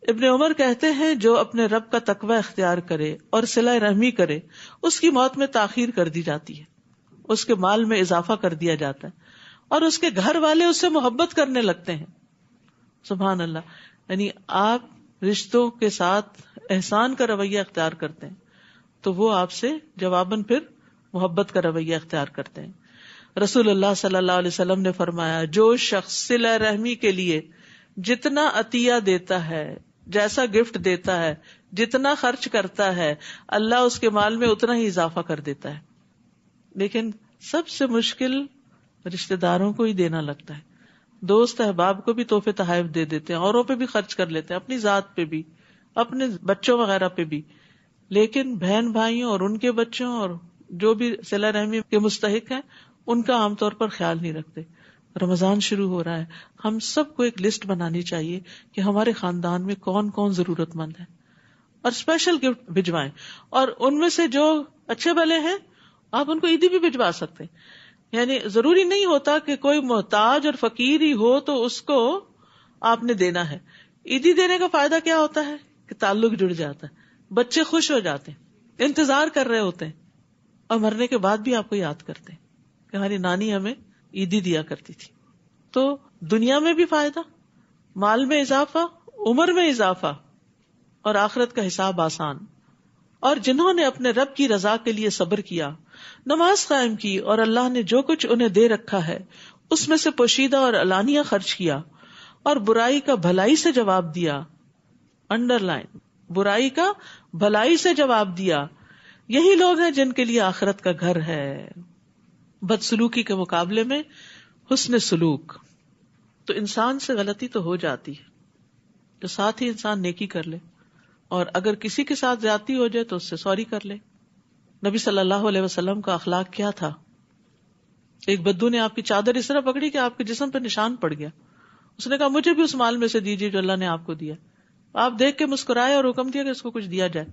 ابن عمر کہتے ہیں جو اپنے رب کا تقوی اختیار کرے اور صلہ رحمی کرے اس کی موت میں تاخیر کر دی جاتی ہے، اس کے مال میں اضافہ کر دیا جاتا ہے اور اس کے گھر والے اس سے محبت کرنے لگتے ہیں. سبحان اللہ. یعنی آپ رشتوں کے ساتھ احسان کا رویہ اختیار کرتے ہیں تو وہ آپ سے جواباً پھر محبت کا رویہ اختیار کرتے ہیں. رسول اللہ صلی اللہ علیہ وسلم نے فرمایا جو شخص صلہ رحمی کے لیے جتنا عطیہ دیتا ہے، جیسا گفٹ دیتا ہے، جتنا خرچ کرتا ہے، اللہ اس کے مال میں اتنا ہی اضافہ کر دیتا ہے. لیکن سب سے مشکل رشتہ داروں کو ہی دینا لگتا ہے. دوست احباب کو بھی تحفے تحائف دے دیتے ہیں، اوروں پہ بھی خرچ کر لیتے ہیں، اپنی ذات پہ بھی، اپنے بچوں وغیرہ پہ بھی. لیکن بہن بھائیوں اور ان کے بچوں اور جو بھی صلہ رحمی کے مستحق ہیں ان کا عام طور پر خیال نہیں رکھتے. رمضان شروع ہو رہا ہے، ہم سب کو ایک لسٹ بنانی چاہیے کہ ہمارے خاندان میں کون کون ضرورت مند ہے اور اسپیشل گفٹ بھجوائیں. اور ان میں سے جو اچھے بھلے ہیں آپ ان کو عیدی بھی بھجوا سکتے ہیں. یعنی ضروری نہیں ہوتا کہ کوئی محتاج اور فقیر ہی ہو تو اس کو آپ نے دینا ہے. عیدی دینے کا فائدہ کیا ہوتا ہے کہ تعلق جڑ جاتا ہے، بچے خوش ہو جاتے ہیں، انتظار کر رہے ہوتے ہیں اور مرنے کے بعد بھی آپ کو یاد کرتے ہیں کہ ہماری نانی ہمیں عیدی دیا کرتی تھی. تو دنیا میں بھی فائدہ، مال میں اضافہ، عمر میں اضافہ اور آخرت کا حساب آسان. اور جنہوں نے اپنے رب کی رضا کے لیے صبر کیا، نماز قائم کی اور اللہ نے جو کچھ انہیں دے رکھا ہے اس میں سے پوشیدہ اور علانیہ خرچ کیا اور برائی کا بھلائی سے جواب دیا، انڈر لائن برائی کا بھلائی سے جواب دیا، یہی لوگ ہیں جن کے لیے آخرت کا گھر ہے. بدسلوکی کے مقابلے میں حسن سلوک. تو انسان سے غلطی تو ہو جاتی ہے تو ساتھ ہی انسان نیکی کر لے، اور اگر کسی کے ساتھ زیادتی ہو جائے تو اس سے سوری کر لے. نبی صلی اللہ علیہ وسلم کا اخلاق کیا تھا؟ ایک بدو نے آپ کی چادر اس طرح پکڑی کہ آپ کے جسم پہ نشان پڑ گیا. اس نے کہا مجھے بھی اس مال میں سے دیجیے جو اللہ نے آپ کو دیا. آپ دیکھ کے مسکرائے اور حکم دیا کہ اس کو کچھ دیا جائے.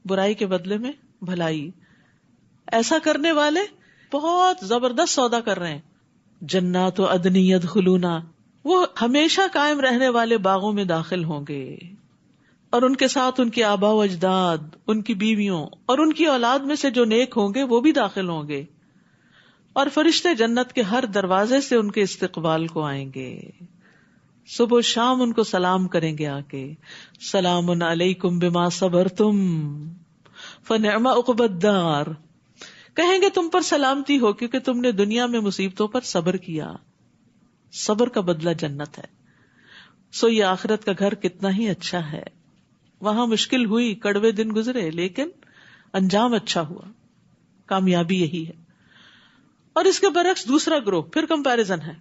برائی کے بدلے میں بھلائی. ایسا کرنے والے بہت زبردست سودا کر رہے ہیں. جنات عدن یدخلونہا، وہ ہمیشہ قائم رہنے والے باغوں میں داخل ہوں گے، اور ان کے ساتھ ان کے آبا و اجداد، ان کی بیویوں اور ان کی اولاد میں سے جو نیک ہوں گے وہ بھی داخل ہوں گے، اور فرشتے جنت کے ہر دروازے سے ان کے استقبال کو آئیں گے. صبح و شام ان کو سلام کریں گے آ کے، سلام علیکم بما صبرتم فنعم عقبی الدار. کہیں گے تم پر سلامتی ہو کیونکہ تم نے دنیا میں مصیبتوں پر صبر کیا. صبر کا بدلہ جنت ہے. سو یہ آخرت کا گھر کتنا ہی اچھا ہے. وہاں مشکل ہوئی، کڑوے دن گزرے، لیکن انجام اچھا ہوا. کامیابی یہی ہے. اور اس کے برعکس دوسرا گروہ پھر کمپیرزن ہے.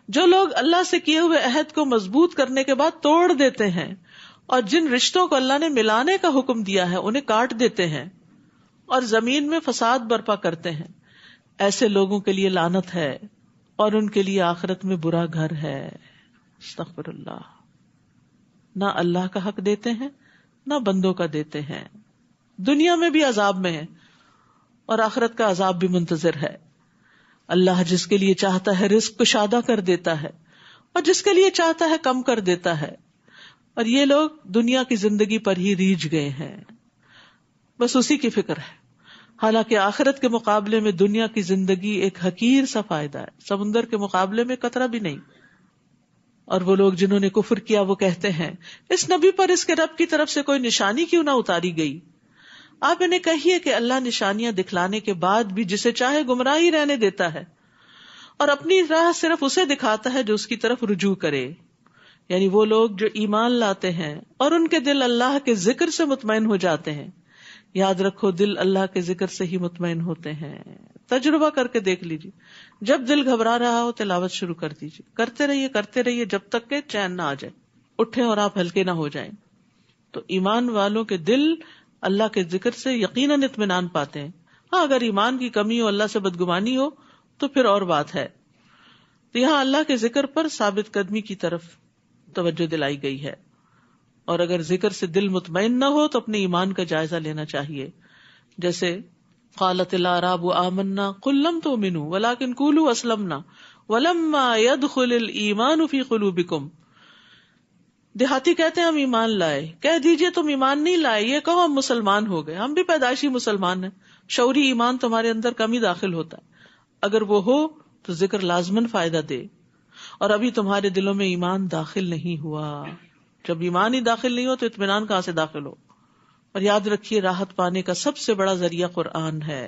جو لوگ اللہ سے کیے ہوئے عہد کو مضبوط کرنے کے بعد توڑ دیتے ہیں اور جن رشتوں کو اللہ نے ملانے کا حکم دیا ہے انہیں کاٹ دیتے ہیں اور زمین میں فساد برپا کرتے ہیں، ایسے لوگوں کے لیے لعنت ہے اور ان کے لیے آخرت میں برا گھر ہے. استغفر اللہ. نہ اللہ کا حق دیتے ہیں نہ بندوں کا دیتے ہیں. دنیا میں بھی عذاب میں ہے اور آخرت کا عذاب بھی منتظر ہے. اللہ جس کے لیے چاہتا ہے رزق کشادہ کر دیتا ہے اور جس کے لیے چاہتا ہے کم کر دیتا ہے. اور یہ لوگ دنیا کی زندگی پر ہی ریجھ گئے ہیں، بس اسی کی فکر ہے. حالانکہ آخرت کے مقابلے میں دنیا کی زندگی ایک حقیر سا فائدہ ہے، سمندر کے مقابلے میں قطرہ بھی نہیں. اور وہ لوگ جنہوں نے کفر کیا وہ کہتے ہیں اس نبی پر اس کے رب کی طرف سے کوئی نشانی کیوں نہ اتاری گئی. آپ انہیں کہیے کہ اللہ نشانیاں دکھلانے کے بعد بھی جسے چاہے گمراہی رہنے دیتا ہے اور اپنی راہ صرف اسے دکھاتا ہے جو اس کی طرف رجوع کرے. یعنی وہ لوگ جو ایمان لاتے ہیں اور ان کے دل اللہ کے ذکر سے مطمئن ہو جاتے ہیں. یاد رکھو دل اللہ کے ذکر سے ہی مطمئن ہوتے ہیں. تجربہ کر کے دیکھ لیجیے، جب دل گھبرا رہا ہو تلاوت شروع کر دیجیے، کرتے رہیے جب تک کہ چین نہ آ جائے، اٹھیں اور آپ ہلکے نہ ہو جائیں. تو ایمان والوں کے دل اللہ کے ذکر سے یقیناً اطمینان پاتے ہیں. ہاں اگر ایمان کی کمی ہو، اللہ سے بدگمانی ہو تو پھر اور بات ہے. تو یہاں اللہ کے ذکر پر ثابت قدمی کی طرف توجہ دلائی گئی ہے. اور اگر ذکر سے دل مطمئن نہ ہو تو اپنے ایمان کا جائزہ لینا چاہیے. جیسے قالت الاعراب آمنا قل لم تؤمنوا ولكن قولوا اسلمنا ولما يدخل الايمان في قلوبكم. دیہاتی کہتے ہیں ہم ایمان لائے، کہہ دیجئے تم ایمان نہیں لائے، یہ کہو ہم مسلمان ہو گئے، ہم بھی پیدائشی مسلمان ہیں. شعوری ایمان تمہارے اندر کم ہی داخل ہوتا ہے. اگر وہ ہو تو ذکر لازماً فائدہ دے، اور ابھی تمہارے دلوں میں ایمان داخل نہیں ہوا. جب ایمان ہی داخل نہیں ہو تو اطمینان کہاں سے داخل ہو؟ اور یاد رکھیے راحت پانے کا سب سے بڑا ذریعہ قرآن ہے.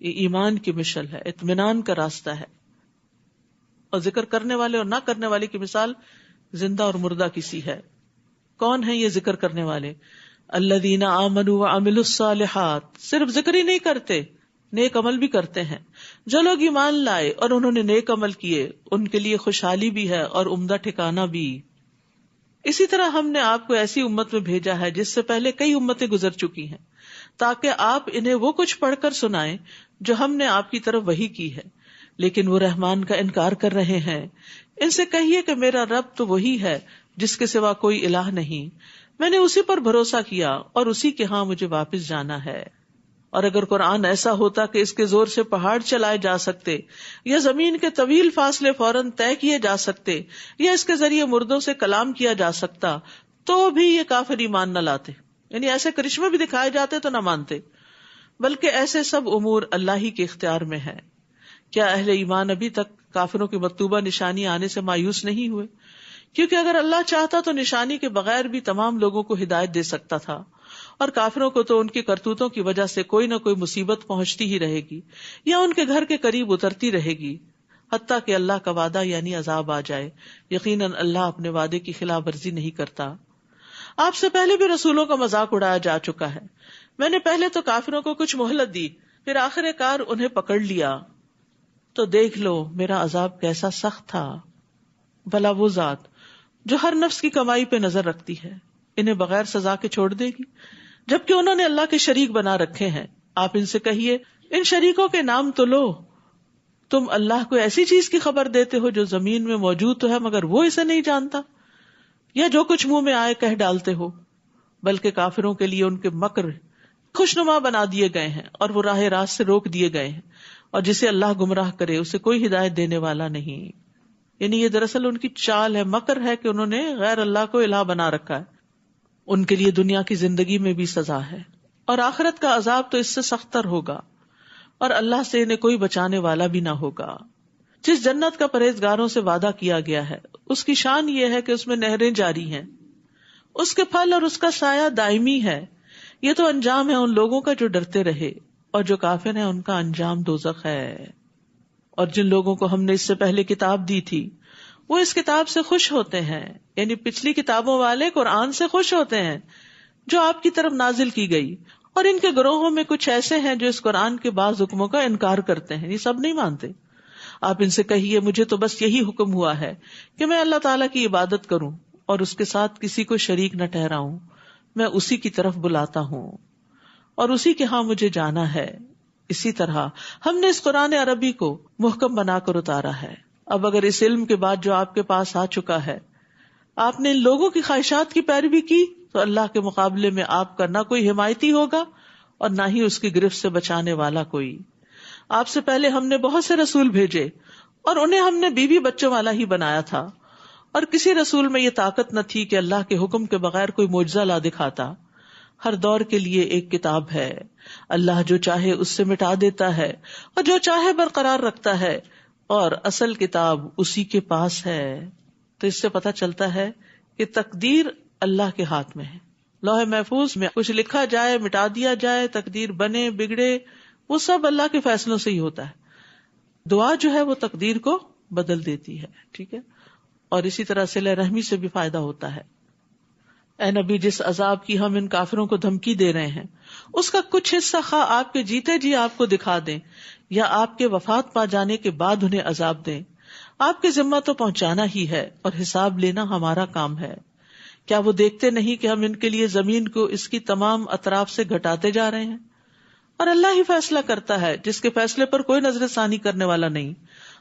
یہ ایمان کی مشل ہے، اطمینان کا راستہ ہے. اور ذکر کرنے والے اور نہ کرنے والے کی مثال زندہ اور مردہ کسی ہے. کون ہے یہ ذکر کرنے والے؟ الذین آمنوا وعملوا الصالحات. صرف ذکر ہی نہیں کرتے، نیک عمل بھی کرتے ہیں. جو لوگ ایمان لائے اور انہوں نے نیک عمل کیے ان کے لیے خوشحالی بھی ہے اور عمدہ ٹھکانہ بھی. اسی طرح ہم نے آپ کو ایسی امت میں بھیجا ہے جس سے پہلے کئی امتیں گزر چکی ہیں، تاکہ آپ انہیں وہ کچھ پڑھ کر سنائیں جو ہم نے آپ کی طرف وحی کی ہے، لیکن وہ رحمان کا انکار کر رہے ہیں. ان سے کہیے کہ میرا رب تو وہی ہے جس کے سوا کوئی الہ نہیں، میں نے اسی پر بھروسہ کیا اور اسی کے ہاں مجھے واپس جانا ہے. اور اگر قرآن ایسا ہوتا کہ اس کے زور سے پہاڑ چلائے جا سکتے یا زمین کے طویل فاصلے فوراً طے کیے جا سکتے یا اس کے ذریعے مردوں سے کلام کیا جا سکتا تو بھی یہ کافر ایمان نہ لاتے. یعنی ایسے کرشمے بھی دکھائے جاتے تو نہ مانتے. بلکہ ایسے سب امور اللہ ہی کے اختیار میں ہے. کیا اہل ایمان ابھی تک کافروں کی مکتوبہ نشانی آنے سے مایوس نہیں ہوئے؟ کیونکہ اگر اللہ چاہتا تو نشانی کے بغیر بھی تمام لوگوں کو ہدایت دے سکتا تھا، اور کافروں کو تو ان کی کرتوتوں کی وجہ سے کوئی نہ کوئی مصیبت پہنچتی ہی رہے گی یا ان کے گھر کے قریب اترتی رہے گی، حتیٰ کہ اللہ کا وعدہ یعنی عذاب آ جائے. یقیناً اللہ اپنے وعدے کی خلاف ورزی نہیں کرتا. آپ سے پہلے بھی رسولوں کا مذاق اڑایا جا چکا ہے. میں نے پہلے تو کافروں کو کچھ مہلت دی، پھر آخر کار انہیں پکڑ لیا. تو دیکھ لو میرا عذاب کیسا سخت تھا. بھلا وہ ذات جو ہر نفس کی کمائی پہ نظر رکھتی ہے انہیں بغیر سزا کے چھوڑ دے گی، جبکہ انہوں نے اللہ کے شریک بنا رکھے ہیں. آپ ان سے کہیے ان شریکوں کے نام تو لو. تم اللہ کو ایسی چیز کی خبر دیتے ہو جو زمین میں موجود تو ہے مگر وہ اسے نہیں جانتا، یا جو کچھ منہ میں آئے کہہ ڈالتے ہو. بلکہ کافروں کے لیے ان کے مکر خوشنما بنا دیے گئے ہیں اور وہ راہ راست سے روک دیے گئے ہیں، اور جسے اللہ گمراہ کرے اسے کوئی ہدایت دینے والا نہیں. یعنی یہ دراصل ان کی چال ہے، مکر ہے کہ انہوں نے غیر اللہ کو الہ بنا رکھا ہے. ان کے لیے دنیا کی زندگی میں بھی سزا ہے اور آخرت کا عذاب تو اس سے سختر ہوگا، اور اللہ سے انہیں کوئی بچانے والا بھی نہ ہوگا. جس جنت کا پرہیزگاروں سے وعدہ کیا گیا ہے اس کی شان یہ ہے کہ اس میں نہریں جاری ہیں، اس کے پھل اور اس کا سایہ دائمی ہے. یہ تو انجام ہے ان لوگوں کا جو ڈرتے رہے، اور جو کافر ہیں ان کا انجام دوزخ ہے. اور جن لوگوں کو ہم نے اس سے پہلے کتاب دی تھی وہ اس کتاب سے خوش ہوتے ہیں، یعنی پچھلی کتابوں والے قرآن سے خوش ہوتے ہیں جو آپ کی طرف نازل کی گئی. اور ان کے گروہوں میں کچھ ایسے ہیں جو اس قرآن کے بعض حکموں کا انکار کرتے ہیں، یہ سب نہیں مانتے. آپ ان سے کہیے مجھے تو بس یہی حکم ہوا ہے کہ میں اللہ تعالیٰ کی عبادت کروں اور اس کے ساتھ کسی کو شریک نہ ٹھہراؤں. میں اسی کی طرف بلاتا ہوں اور اسی کے ہاں مجھے جانا ہے. اسی طرح ہم نے اس قرآن عربی کو محکم بنا کر اتارا ہے. اب اگر اس علم کے بعد جو آپ کے پاس آ چکا ہے آپ نے ان لوگوں کی خواہشات کی پیروی کی تو اللہ کے مقابلے میں آپ کا نہ کوئی حمایتی ہوگا اور نہ ہی اس کی گرفت سے بچانے والا کوئی. آپ سے پہلے ہم نے بہت سے رسول بھیجے اور انہیں ہم نے بیوی بچوں والا ہی بنایا تھا، اور کسی رسول میں یہ طاقت نہ تھی کہ اللہ کے حکم کے بغیر کوئی معجزہ لا دکھاتا. ہر دور کے لیے ایک کتاب ہے، اللہ جو چاہے اس سے مٹا دیتا ہے اور جو چاہے برقرار رکھتا ہے، اور اصل کتاب اسی کے پاس ہے. تو اس سے پتہ چلتا ہے کہ تقدیر اللہ کے ہاتھ میں ہے. لوح محفوظ میں کچھ لکھا جائے، مٹا دیا جائے، تقدیر بنے بگڑے، وہ سب اللہ کے فیصلوں سے ہی ہوتا ہے. دعا جو ہے وہ تقدیر کو بدل دیتی ہے. ٹھیک ہے. اور اسی طرح صلہ رحمی سے بھی فائدہ ہوتا ہے. اے نبی جس عذاب کی ہم ان کافروں کو دھمکی دے رہے ہیں اس کا کچھ حصہ خواہ آپ کے جیتے جی آپ کو دکھا دیں یا آپ کے وفات پا جانے کے بعد انہیں عذاب دیں، آپ کے ذمہ تو پہنچانا ہی ہے اور حساب لینا ہمارا کام ہے. کیا وہ دیکھتے نہیں کہ ہم ان کے لیے زمین کو اس کی تمام اطراف سے گھٹاتے جا رہے ہیں؟ اور اللہ ہی فیصلہ کرتا ہے جس کے فیصلے پر کوئی نظر ثانی کرنے والا نہیں،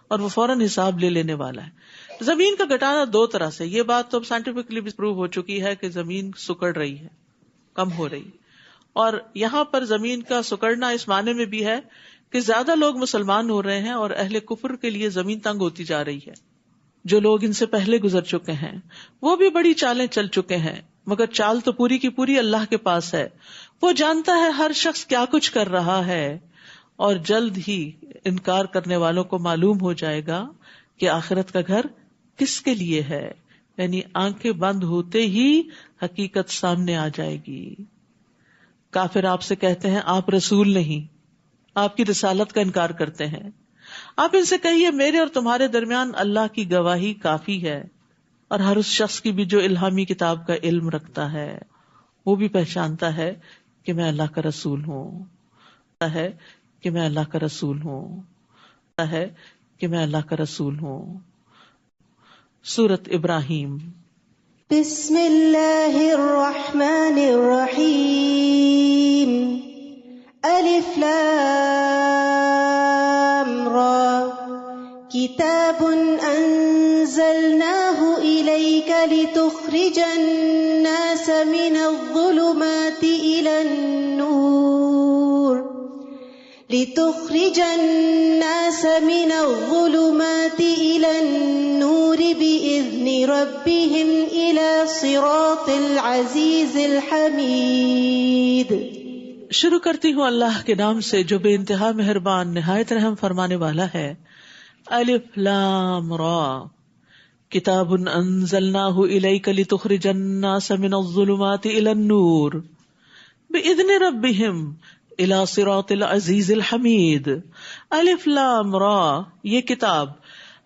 اور وہ فوراً حساب لے لینے والا ہے. زمین کا گھٹانا دو طرح سے، یہ بات تو سائنٹیفکلی بھی پروو ہو چکی ہے کہ زمین سکڑ رہی ہے، کم ہو رہی، اور یہاں پر زمین کا سکڑنا اس معنی میں بھی ہے کہ زیادہ لوگ مسلمان ہو رہے ہیں اور اہل کفر کے لیے زمین تنگ ہوتی جا رہی ہے. جو لوگ ان سے پہلے گزر چکے ہیں وہ بھی بڑی چالیں چل چکے ہیں، مگر چال تو پوری کی پوری اللہ کے پاس ہے. وہ جانتا ہے ہر شخص کیا کچھ کر رہا ہے، اور جلد ہی انکار کرنے والوں کو معلوم ہو جائے گا کہ آخرت کا گھر کس کے لیے ہے. یعنی آنکھیں بند ہوتے ہی حقیقت سامنے آ جائے گی. کافر آپ سے کہتے ہیں آپ رسول نہیں، آپ کی رسالت کا انکار کرتے ہیں. آپ ان سے کہیے میرے اور تمہارے درمیان اللہ کی گواہی کافی ہے، اور ہر اس شخص کی بھی جو الہامی کتاب کا علم رکھتا ہے وہ بھی پہچانتا ہے کہ میں اللہ کا رسول ہوں، ہے کہ میں اللہ کا رسول ہوں، ہے کہ میں اللہ کا رسول ہوں. سورۃ ابراہیم. بسم اللہ الرحمن الرحیم. الف لام را کتاب انزلناہ الیک لتخرج الناس من الظلمات الى النور لتخرج الناس من الظلمات إلى النور بإذن ربهم إلى صراط العزيز الحميد. شروع کرتی ہوں اللہ کے نام سے جو بے انتہا مہربان نہایت رحم فرمانے والا ہے. الف لام را کتاب انزلناہ الیک لتخرج الناس من الظلمات الى النور بإذن ربهم الى صراط العزیز الحمید. الف لام را، یہ کتاب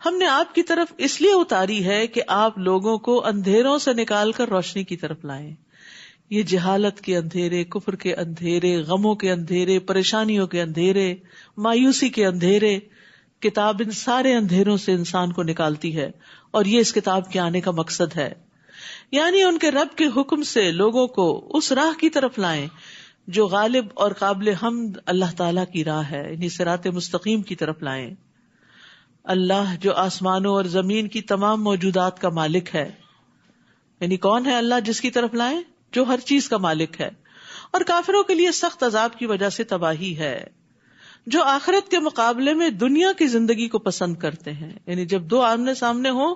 ہم نے آپ کی طرف اس لیے اتاری ہے کہ آپ لوگوں کو اندھیروں سے نکال کر روشنی کی طرف لائیں. یہ جہالت کے اندھیرے، کفر کے اندھیرے، غموں کے اندھیرے، پریشانیوں کے اندھیرے، مایوسی کے اندھیرے، کتاب ان سارے اندھیروں سے انسان کو نکالتی ہے، اور یہ اس کتاب کے آنے کا مقصد ہے. یعنی ان کے رب کے حکم سے لوگوں کو اس راہ کی طرف لائیں جو غالب اور قابل حمد اللہ تعالیٰ کی راہ ہے، یعنی صراط مستقیم کی طرف لائیں. اللہ جو آسمانوں اور زمین کی تمام موجودات کا مالک ہے، یعنی کون ہے اللہ جس کی طرف لائیں؟ جو ہر چیز کا مالک ہے. اور کافروں کے لیے سخت عذاب کی وجہ سے تباہی ہے، جو آخرت کے مقابلے میں دنیا کی زندگی کو پسند کرتے ہیں. یعنی جب دو آمنے سامنے ہوں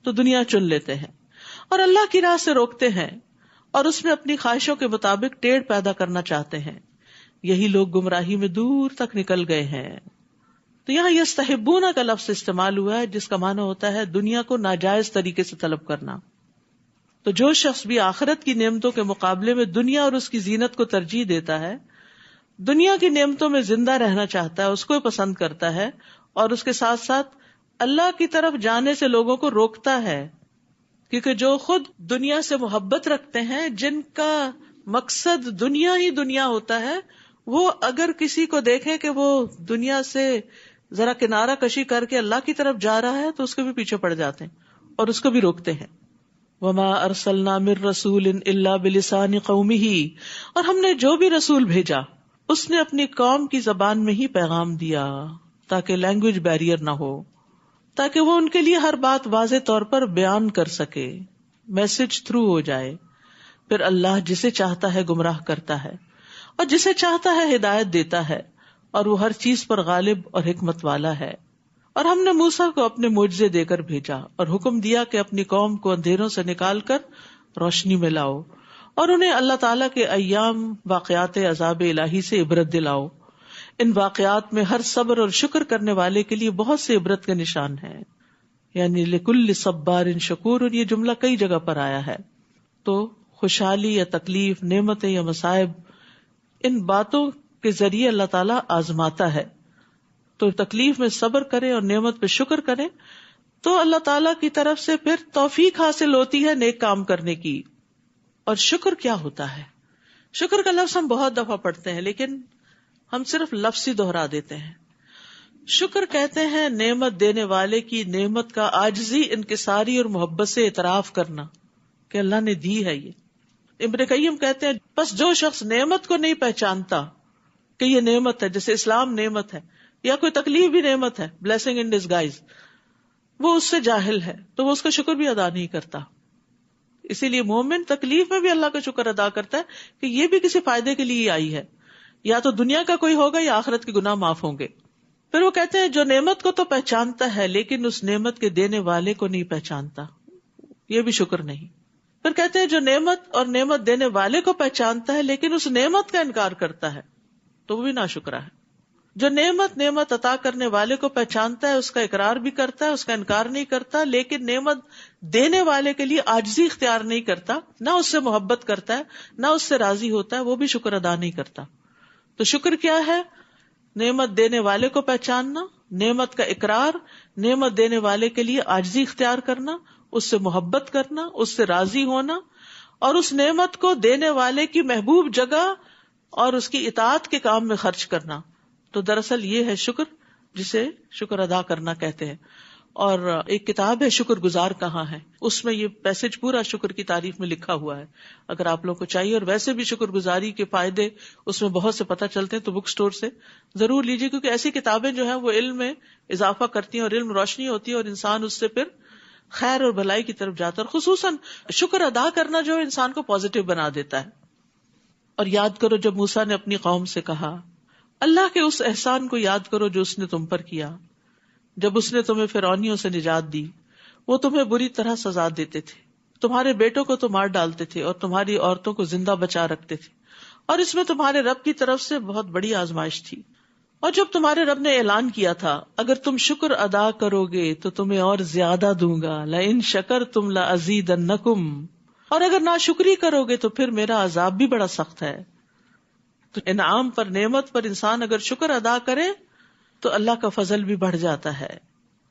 تو دنیا چن لیتے ہیں اور اللہ کی راہ سے روکتے ہیں، اور اس میں اپنی خواہشوں کے مطابق ٹیڑھ پیدا کرنا چاہتے ہیں. یہی لوگ گمراہی میں دور تک نکل گئے ہیں. تو یہاں یستحبون کا لفظ استعمال ہوا ہے جس کا معنی ہوتا ہے دنیا کو ناجائز طریقے سے طلب کرنا. تو جو شخص بھی آخرت کی نعمتوں کے مقابلے میں دنیا اور اس کی زینت کو ترجیح دیتا ہے، دنیا کی نعمتوں میں زندہ رہنا چاہتا ہے، اس کو پسند کرتا ہے، اور اس کے ساتھ ساتھ اللہ کی طرف جانے سے لوگوں کو روکتا ہے، کیونکہ جو خود دنیا سے محبت رکھتے ہیں، جن کا مقصد دنیا ہی دنیا ہوتا ہے، وہ اگر کسی کو دیکھیں کہ وہ دنیا سے ذرا کنارہ کشی کر کے اللہ کی طرف جا رہا ہے تو اس کے بھی پیچھے پڑ جاتے ہیں اور اس کو بھی روکتے ہیں. وَمَا أَرْسَلْنَا مِن رَّسُولٍ إِلَّا بِلِسَانِ قَوْمِهِ، اور ہم نے جو بھی رسول بھیجا اس نے اپنی قوم کی زبان میں ہی پیغام دیا تاکہ لینگویج بیریئر نہ ہو، تاکہ وہ ان کے لیے ہر بات واضح طور پر بیان کر سکے، میسج تھرو ہو جائے. پھر اللہ جسے چاہتا ہے گمراہ کرتا ہے اور جسے چاہتا ہے ہدایت دیتا ہے، اور وہ ہر چیز پر غالب اور حکمت والا ہے. اور ہم نے موسیٰ کو اپنے معجزے دے کر بھیجا اور حکم دیا کہ اپنی قوم کو اندھیروں سے نکال کر روشنی میں لاؤ، اور انہیں اللہ تعالیٰ کے ایام واقعات عذاب الہی سے عبرت دلاؤ. ان واقعات میں ہر صبر اور شکر کرنے والے کے لیے بہت سے عبرت کے نشان ہیں. یعنی لکل صبار شکور، اور یہ جملہ کئی جگہ پر آیا ہے. تو خوشحالی یا تکلیف، نعمتیں یا مصائب، ان باتوں کے ذریعے اللہ تعالیٰ آزماتا ہے. تو تکلیف میں صبر کریں اور نعمت پہ شکر کریں تو اللہ تعالیٰ کی طرف سے پھر توفیق حاصل ہوتی ہے نیک کام کرنے کی. اور شکر کیا ہوتا ہے؟ شکر کا لفظ ہم بہت دفعہ پڑھتے ہیں لیکن ہم صرف لفظ ہی دہرا دیتے ہیں. شکر کہتے ہیں نعمت دینے والے کی نعمت کا عاجزی، انکساری اور محبت سے اعتراف کرنا کہ اللہ نے دی ہے. یہ ابن قیم کہتے ہیں بس جو شخص نعمت کو نہیں پہچانتا کہ یہ نعمت ہے، جیسے اسلام نعمت ہے یا کوئی تکلیف بھی نعمت ہے، بلیسنگ ان ڈسگائز، وہ اس سے جاہل ہے تو وہ اس کا شکر بھی ادا نہیں کرتا. اسی لیے مومن تکلیف میں بھی اللہ کا شکر ادا کرتا ہے کہ یہ بھی کسی فائدے کے لیے آئی ہے، یا تو دنیا کا کوئی ہوگا یا آخرت کے گناہ معاف ہوں گے. پھر وہ کہتے ہیں جو نعمت کو تو پہچانتا ہے لیکن اس نعمت کے دینے والے کو نہیں پہچانتا، یہ بھی شکر نہیں. پھر کہتے ہیں جو نعمت اور نعمت دینے والے کو پہچانتا ہے لیکن اس نعمت کا انکار کرتا ہے تو وہ بھی ناشکرا ہے. جو نعمت عطا کرنے والے کو پہچانتا ہے، اس کا اقرار بھی کرتا ہے، اس کا انکار نہیں کرتا، لیکن نعمت دینے والے کے لیے عاجزی اختیار نہیں کرتا، نہ اس سے محبت کرتا ہے، نہ اس سے راضی ہوتا ہے، وہ بھی شکر ادا نہیں کرتا. تو شکر کیا ہے؟ نعمت دینے والے کو پہچاننا، نعمت کا اقرار، نعمت دینے والے کے لیے عاجزی اختیار کرنا، اس سے محبت کرنا، اس سے راضی ہونا، اور اس نعمت کو دینے والے کی محبوب جگہ اور اس کی اطاعت کے کام میں خرچ کرنا. تو دراصل یہ ہے شکر، جسے شکر ادا کرنا کہتے ہیں. اور ایک کتاب ہے شکر گزار کہاں ہے، اس میں یہ پیسج پورا شکر کی تعریف میں لکھا ہوا ہے، اگر آپ لوگوں کو چاہیے. اور ویسے بھی شکر گزاری کے فائدے اس میں بہت سے پتہ چلتے ہیں، تو بک سٹور سے ضرور لیجیے، کیونکہ ایسی کتابیں جو ہیں وہ علم میں اضافہ کرتی ہیں اور علم روشنی ہوتی ہے، اور انسان اس سے پھر خیر اور بھلائی کی طرف جاتا ہے. اور خصوصاً شکر ادا کرنا جو انسان کو پازیٹیو بنا دیتا ہے. اور یاد کرو جب موسیٰ نے اپنی قوم سے کہا، اللہ کے اس احسان کو یاد کرو جو اس نے تم پر کیا، جب اس نے تمہیں فرعونیوں سے نجات دی. وہ تمہیں بری طرح سزا دیتے تھے، تمہارے بیٹوں کو تو مار ڈالتے تھے اور تمہاری عورتوں کو زندہ بچا رکھتے تھے، اور اس میں تمہارے رب کی طرف سے بہت بڑی آزمائش تھی. اور جب تمہارے رب نے اعلان کیا تھا اگر تم شکر ادا کرو گے تو تمہیں اور زیادہ دوں گا، لئن شکرتم لازیدنکم، اور اگر ناشکری کرو گے تو پھر میرا عذاب بھی بڑا سخت ہے. تو انعام پر، نعمت پر انسان اگر شکر ادا کرے تو اللہ کا فضل بھی بڑھ جاتا ہے.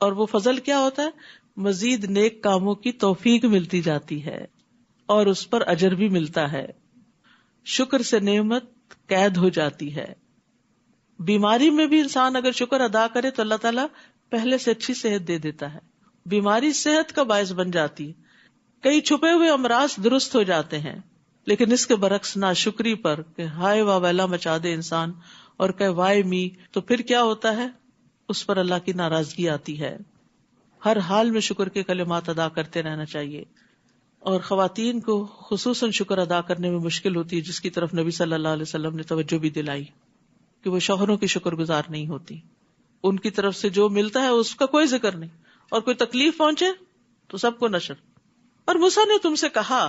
اور وہ فضل کیا ہوتا ہے؟ مزید نیک کاموں کی توفیق ملتی جاتی ہے اور اس پر اجر بھی ملتا ہے. شکر سے نعمت قید ہو جاتی ہے. بیماری میں بھی انسان اگر شکر ادا کرے تو اللہ تعالیٰ پہلے سے اچھی صحت دے دیتا ہے. بیماری صحت کا باعث بن جاتی ہے، کئی چھپے ہوئے امراض درست ہو جاتے ہیں. لیکن اس کے برعکس ناشکری پر کہ ہائے واہ ویلا مچا دے انسان اور کہ وائے می، تو پھر کیا ہوتا ہے؟ اس پر اللہ کی ناراضگی آتی ہے. ہر حال میں شکر کے کلمات ادا کرتے رہنا چاہیے. اور خواتین کو خصوصاً شکر ادا کرنے میں مشکل ہوتی ہے، جس کی طرف نبی صلی اللہ علیہ وسلم نے توجہ بھی دلائی کہ وہ شوہروں کی شکر گزار نہیں ہوتی. ان کی طرف سے جو ملتا ہے اس کا کوئی ذکر نہیں، اور کوئی تکلیف پہنچے تو سب کو نشر. اور موسیٰ نے تم سے کہا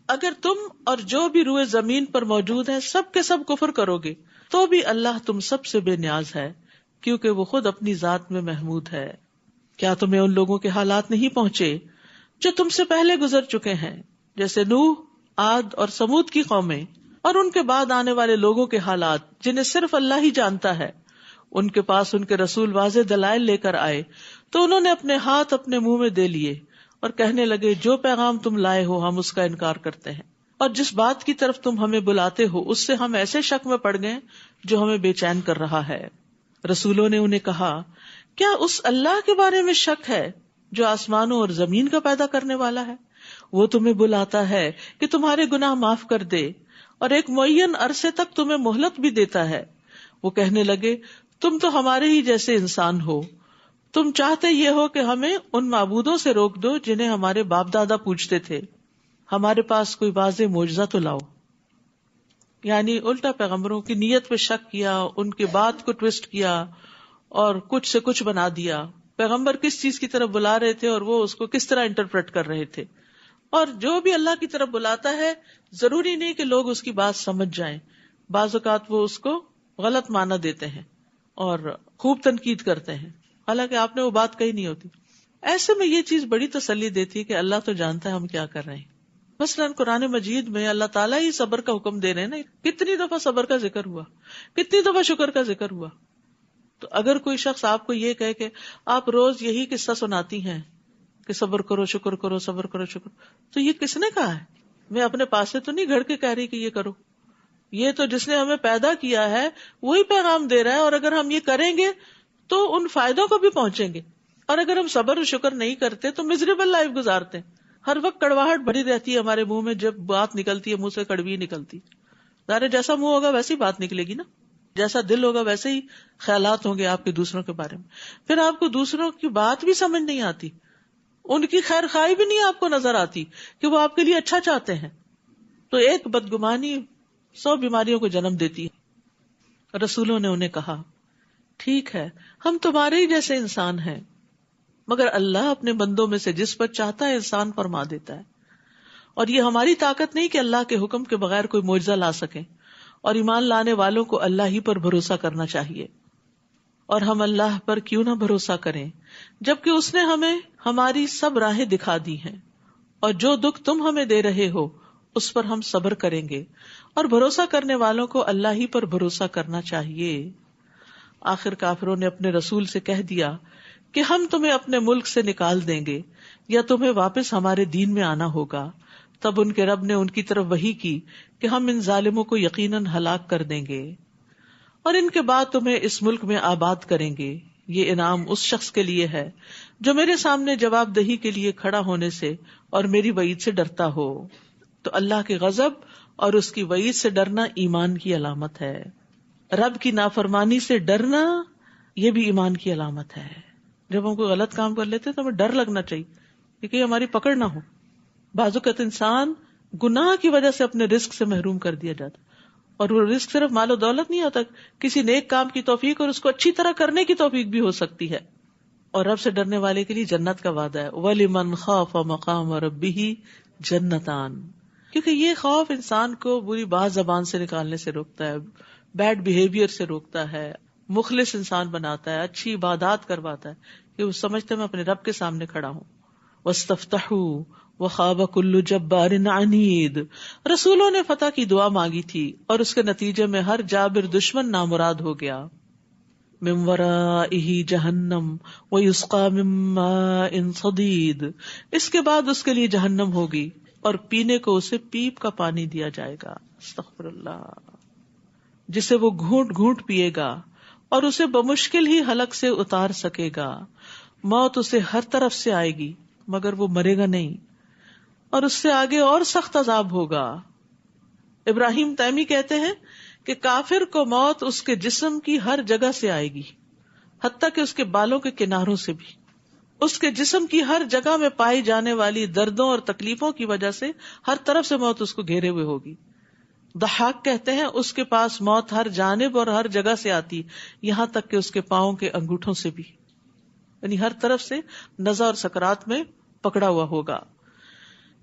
اگر تم اور جو بھی روئے زمین پر موجود ہے سب کے سب کفر کرو گے تو بھی اللہ تم سب سے بے نیاز ہے، کیونکہ وہ خود اپنی ذات میں محمود ہے. کیا تمہیں ان لوگوں کے حالات نہیں پہنچے جو تم سے پہلے گزر چکے ہیں، جیسے نوح، عاد اور سمود کی قومیں، اور ان کے بعد آنے والے لوگوں کے حالات جنہیں صرف اللہ ہی جانتا ہے. ان کے پاس ان کے رسول واضح دلائل لے کر آئے تو انہوں نے اپنے ہاتھ اپنے منہ میں دے لیے اور کہنے لگے جو پیغام تم لائے ہو ہم اس کا انکار کرتے ہیں، اور جس بات کی طرف تم ہمیں بلاتے ہو اس سے ہم ایسے شک میں پڑ گئے جو ہمیں بے چین کر رہا ہے. رسولوں نے انہیں کہا کیا اس اللہ کے بارے میں شک ہے جو آسمانوں اور زمین کا پیدا کرنے والا ہے؟ وہ تمہیں بلاتا ہے کہ تمہارے گناہ معاف کر دے اور ایک معین عرصے تک تمہیں مہلت بھی دیتا ہے. وہ کہنے لگے تم تو ہمارے ہی جیسے انسان ہو، تم چاہتے یہ ہو کہ ہمیں ان معبودوں سے روک دو جنہیں ہمارے باپ دادا پوجتے تھے، ہمارے پاس کوئی واضح معجزہ تو لاؤ. یعنی الٹا پیغمبروں کی نیت پہ شک کیا، ان کے بات کو ٹویسٹ کیا اور کچھ سے کچھ بنا دیا. پیغمبر کس چیز کی طرف بلا رہے تھے اور وہ اس کو کس طرح انٹرپریٹ کر رہے تھے. اور جو بھی اللہ کی طرف بلاتا ہے ضروری نہیں کہ لوگ اس کی بات سمجھ جائیں، بعض اوقات وہ اس کو غلط معنی دیتے ہیں اور خوب تنقید کرتے ہیں، حالانکہ آپ نے وہ بات کہی نہیں ہوتی. ایسے میں یہ چیز بڑی تسلی دیتی ہے کہ اللہ تو جانتا ہے ہم کیا کر رہے ہیں. مثلاً قرآن مجید میں اللہ تعالیٰ ہی صبر کا حکم دے رہے ہیں نا. کتنی دفعہ صبر کا ذکر ہوا، کتنی دفعہ شکر کا ذکر ہوا. تو اگر کوئی شخص آپ کو یہ کہے کہ آپ روز یہی قصہ سناتی ہیں کہ صبر کرو شکر کرو صبر کرو شکر، تو یہ کس نے کہا ہے؟ میں اپنے پاس سے تو نہیں گھڑ کے کہہ رہی کہ یہ کرو. یہ تو جس نے ہمیں پیدا کیا ہے وہی پیغام دے رہا ہے، اور اگر ہم یہ کریں گے تو ان فائدوں کو بھی پہنچیں گے. اور اگر ہم صبر اور شکر نہیں کرتے تو مزریبل لائف گزارتے ہیں. ہر وقت کڑواہٹ بڑی رہتی ہے ہمارے منہ میں، جب بات نکلتی ہے منہ سے کڑوی نکلتی. ظاہر جیسا منہ ہوگا ویسی بات نکلے گی نا، جیسا دل ہوگا ویسے ہی خیالات ہوں گے آپ کے دوسروں کے بارے میں. پھر آپ کو دوسروں کی بات بھی سمجھ نہیں آتی، ان کی خیر خواہی بھی نہیں آپ کو نظر آتی کہ وہ آپ کے لیے اچھا چاہتے ہیں. تو ایک بدگمانی 100 بیماریوں کو جنم دیتی ہے. رسولوں نے انہیں کہا ٹھیک ہے ہم تمہارے ہی جیسے انسان ہیں، مگر اللہ اپنے بندوں میں سے جس پر چاہتا ہے انسان فرما دیتا ہے، اور یہ ہماری طاقت نہیں کہ اللہ کے حکم کے بغیر کوئی معجزہ لا سکیں، اور ایمان لانے والوں کو اللہ ہی پر بھروسہ کرنا چاہیے۔ اور ہم اللہ پر کیوں نہ بھروسہ کریں جبکہ اس نے ہمیں ہماری سب راہیں دکھا دی ہیں، اور جو دکھ تم ہمیں دے رہے ہو اس پر ہم صبر کریں گے، اور بھروسہ کرنے والوں کو اللہ ہی پر بھروسہ کرنا چاہیے۔ آخر کافروں نے اپنے رسول سے کہہ دیا کہ ہم تمہیں اپنے ملک سے نکال دیں گے یا تمہیں واپس ہمارے دین میں آنا ہوگا۔ تب ان کے رب نے ان کی طرف وحی کی کہ ہم ان ظالموں کو یقیناً ہلاک کر دیں گے، اور ان کے بعد تمہیں اس ملک میں آباد کریں گے۔ یہ انعام اس شخص کے لیے ہے جو میرے سامنے جواب دہی کے لیے کھڑا ہونے سے اور میری وعید سے ڈرتا ہو۔ تو اللہ کے غضب اور اس کی وعید سے ڈرنا ایمان کی علامت ہے۔ رب کی نافرمانی سے ڈرنا یہ بھی ایمان کی علامت ہے۔ جب ہم کوئی غلط کام کر لیتے ہیں تو ہمیں ڈر لگنا چاہیے کہ ہماری پکڑ نہ ہو۔ بعض اوقات انسان گناہ کی وجہ سے اپنے رزق سے محروم کر دیا جاتا، اور وہ رزق صرف مال و دولت نہیں ہوتا، کسی نیک کام کی توفیق اور اس کو اچھی طرح کرنے کی توفیق بھی ہو سکتی ہے۔ اور رب سے ڈرنے والے کے لیے جنت کا وعدہ ہے، وَلِمَنْ خَافَ مَقَامَ رَبِّهِ جَنَّتَانِ، کیونکہ یہ خوف انسان کو بری بات زبان سے نکالنے سے روکتا ہے، بیڈ بیہیویئر سے روکتا ہے، مخلص انسان بناتا ہے، اچھی عبادات کرواتا ہے کہ وہ سمجھتے میں اپنے رب کے سامنے کھڑا ہوں۔ وَاسْتَفْتَحُوا وَخَابَ كُلُّ جَبَّارٍ عَنِيدٍ، رسولوں نے فتح کی دعا مانگی تھی اور اس کے نتیجے میں ہر جابر دشمن نامراد ہو گیا۔ مِن وَرَائِهِ جَهَنَّمُ وَيُسْقَى مِن مَّاءٍ صَدِيدٍ، اس کے بعد اس کے لیے جہنم ہوگی اور پینے کو اسے پیپ کا پانی دیا جائے گا، استغفر اللہ، جسے وہ گھونٹ گھونٹ پیے گا اور اسے بمشکل ہی حلق سے اتار سکے گا۔ موت اسے ہر طرف سے آئے گی مگر وہ مرے گا نہیں، اور اس سے آگے اور سخت عذاب ہوگا۔ ابراہیم تیمی کہتے ہیں کہ کافر کو موت اس کے جسم کی ہر جگہ سے آئے گی، حتیٰ کہ اس کے بالوں کے کناروں سے بھی۔ اس کے جسم کی ہر جگہ میں پائی جانے والی دردوں اور تکلیفوں کی وجہ سے ہر طرف سے موت اس کو گھیرے ہوئے ہوگی۔ ضحاک کہتے ہیں اس کے پاس موت ہر جانب اور ہر جگہ سے آتی، یہاں تک کہ اس کے پاؤں کے انگوٹھوں سے بھی، یعنی ہر طرف سے نزع اور سکرات میں پکڑا ہوا ہوگا۔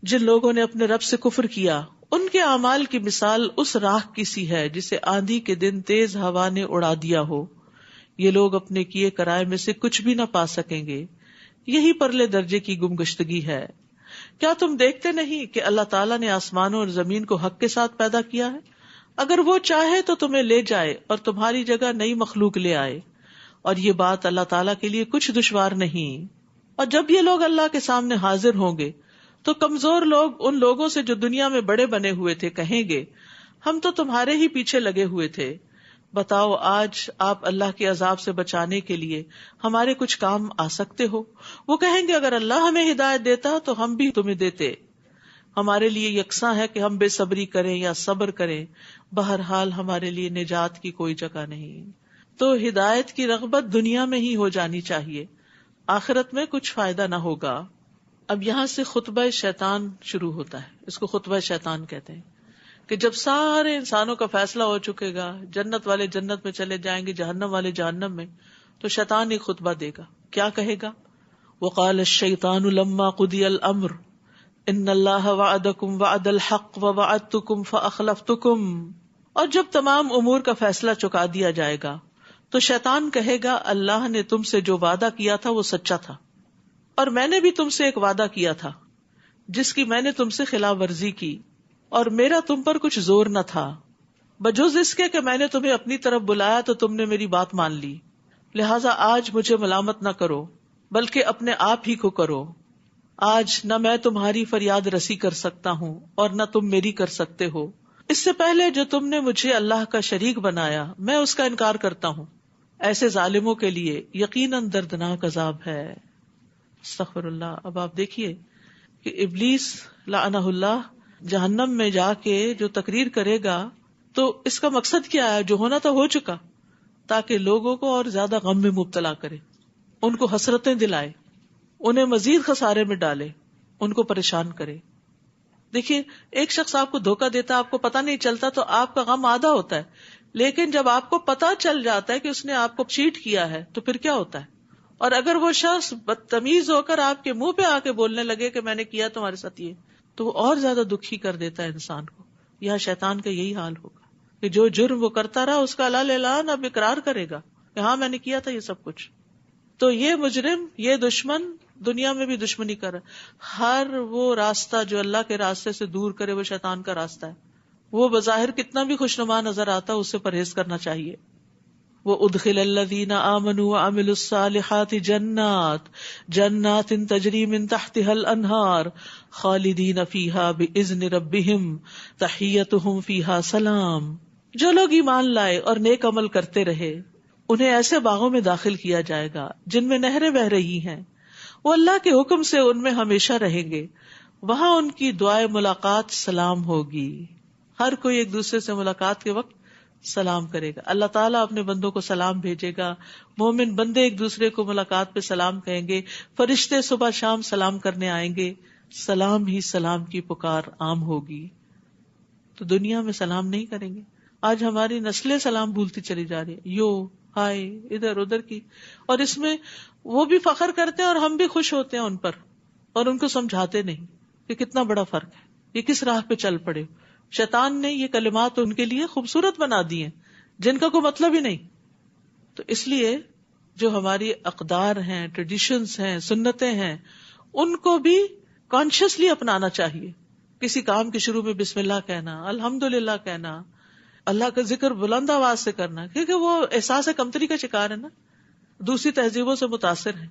جن لوگوں نے اپنے رب سے کفر کیا ان کے اعمال کی مثال اس راکھ کی سی ہے جسے آندھی کے دن تیز ہوا نے اڑا دیا ہو۔ یہ لوگ اپنے کیے کرائے میں سے کچھ بھی نہ پا سکیں گے، یہی پرلے درجے کی گمگشتگی ہے۔ کیا تم دیکھتے نہیں کہ اللہ تعالیٰ نے آسمانوں اور زمین کو حق کے ساتھ پیدا کیا ہے؟ اگر وہ چاہے تو تمہیں لے جائے اور تمہاری جگہ نئی مخلوق لے آئے، اور یہ بات اللہ تعالیٰ کے لیے کچھ دشوار نہیں۔ اور جب یہ لوگ اللہ کے سامنے حاضر ہوں گے تو کمزور لوگ ان لوگوں سے جو دنیا میں بڑے بنے ہوئے تھے کہیں گے ہم تو تمہارے ہی پیچھے لگے ہوئے تھے، بتاؤ آج آپ اللہ کے عذاب سے بچانے کے لیے ہمارے کچھ کام آ سکتے ہو؟ وہ کہیں گے اگر اللہ ہمیں ہدایت دیتا تو ہم بھی تمہیں دیتے، ہمارے لیے یکساں ہے کہ ہم بے صبری کریں یا صبر کریں، بہرحال ہمارے لیے نجات کی کوئی جگہ نہیں۔ تو ہدایت کی رغبت دنیا میں ہی ہو جانی چاہیے، آخرت میں کچھ فائدہ نہ ہوگا۔ اب یہاں سے خطبہ شیطان شروع ہوتا ہے، اس کو خطبہ شیطان کہتے ہیں، کہ جب سارے انسانوں کا فیصلہ ہو چکے گا، جنت والے جنت میں چلے جائیں گے، جہنم والے جہنم میں، تو شیطان ایک خطبہ دے گا۔ کیا کہے گا؟ وقال الشیطان لما قضی الامر ان اللہ وعدکم وعد الحق ووعدتکم فاخلفتکم، اور جب تمام امور کا فیصلہ چکا دیا جائے گا تو شیطان کہے گا اللہ نے تم سے جو وعدہ کیا تھا وہ سچا تھا، اور میں نے بھی تم سے ایک وعدہ کیا تھا جس کی میں نے تم سے خلاف ورزی کی، اور میرا تم پر کچھ زور نہ تھا، بجز اس کے کہ میں نے تمہیں اپنی طرف بلایا تو تم نے میری بات مان لی، لہٰذا آج مجھے ملامت نہ کرو بلکہ اپنے آپ ہی کو کرو۔ آج نہ میں تمہاری فریاد رسی کر سکتا ہوں اور نہ تم میری کر سکتے ہو، اس سے پہلے جو تم نے مجھے اللہ کا شریک بنایا میں اس کا انکار کرتا ہوں، ایسے ظالموں کے لیے یقیناً دردناک عذاب ہے۔ استغفر اللہ۔ اب آپ دیکھیے کہ ابلیس لعنہ اللہ جہنم میں جا کے جو تقریر کرے گا تو اس کا مقصد کیا ہے؟ جو ہونا تھا ہو چکا، تاکہ لوگوں کو اور زیادہ غم میں مبتلا کرے، ان کو حسرتیں دلائے، انہیں مزید خسارے میں ڈالے، ان کو پریشان کرے۔ دیکھیے ایک شخص آپ کو دھوکہ دیتا، آپ کو پتہ نہیں چلتا تو آپ کا غم آدھا ہوتا ہے، لیکن جب آپ کو پتا چل جاتا ہے کہ اس نے آپ کو چیٹ کیا ہے تو پھر کیا ہوتا ہے؟ اور اگر وہ شخص بدتمیز ہو کر آپ کے منہ پہ آ کے بولنے لگے کہ میں نے کیا تمہارے ساتھ یہ، تو وہ اور زیادہ دکھی کر دیتا ہے انسان کو. یا شیطان کا یہی حال ہوگا کہ جو جرم وہ کرتا رہا اس کا الال اعلان اب اقرار کرے گا کہ ہاں میں نے کیا تھا یہ سب کچھ. تو یہ مجرم، یہ دشمن دنیا میں بھی دشمنی کر رہا ہے. ہر وہ راستہ جو اللہ کے راستے سے دور کرے وہ شیطان کا راستہ ہے. وہ بظاہر کتنا بھی خوشنما نظر آتا ہے اس سے پرہیز کرنا چاہیے. وہ ادخل الذین آمنوا وعملوا الصالحات جنات تجری من تحتها الانہار خالدین فیہا باذن ربہم تحیتہم فیہا سلام. جو لوگ ایمان لائے اور نیک عمل کرتے رہے انہیں ایسے باغوں میں داخل کیا جائے گا جن میں نہریں بہ رہی ہیں، وہ اللہ کے حکم سے ان میں ہمیشہ رہیں گے. وہاں ان کی دعائے ملاقات سلام ہوگی. ہر کوئی ایک دوسرے سے ملاقات کے وقت سلام کرے گا. اللہ تعالیٰ اپنے بندوں کو سلام بھیجے گا. مومن بندے ایک دوسرے کو ملاقات پہ سلام کہیں گے. فرشتے صبح شام سلام کرنے آئیں گے. سلام ہی سلام کی پکار عام ہوگی. تو دنیا میں سلام نہیں کریں گے. آج ہماری نسلیں سلام بھولتی چلی جا رہی ہے، یو ہائے ادھر ادھر کی، اور اس میں وہ بھی فخر کرتے ہیں اور ہم بھی خوش ہوتے ہیں ان پر، اور ان کو سمجھاتے نہیں کہ کتنا بڑا فرق ہے، یہ کس راہ پہ چل پڑے. شیطان نے یہ کلمات ان کے لیے خوبصورت بنا دی ہیں جن کا کوئی مطلب ہی نہیں. تو اس لیے جو ہماری اقدار ہیں، ٹریڈیشنز ہیں، سنتیں ہیں، ان کو بھی کانشیسلی اپنانا چاہیے. کسی کام کے شروع میں بسم اللہ کہنا، الحمدللہ کہنا، اللہ کا ذکر بلند آواز سے کرنا، کیونکہ وہ احساس کمتری کا شکار ہے نا، دوسری تہذیبوں سے متاثر ہیں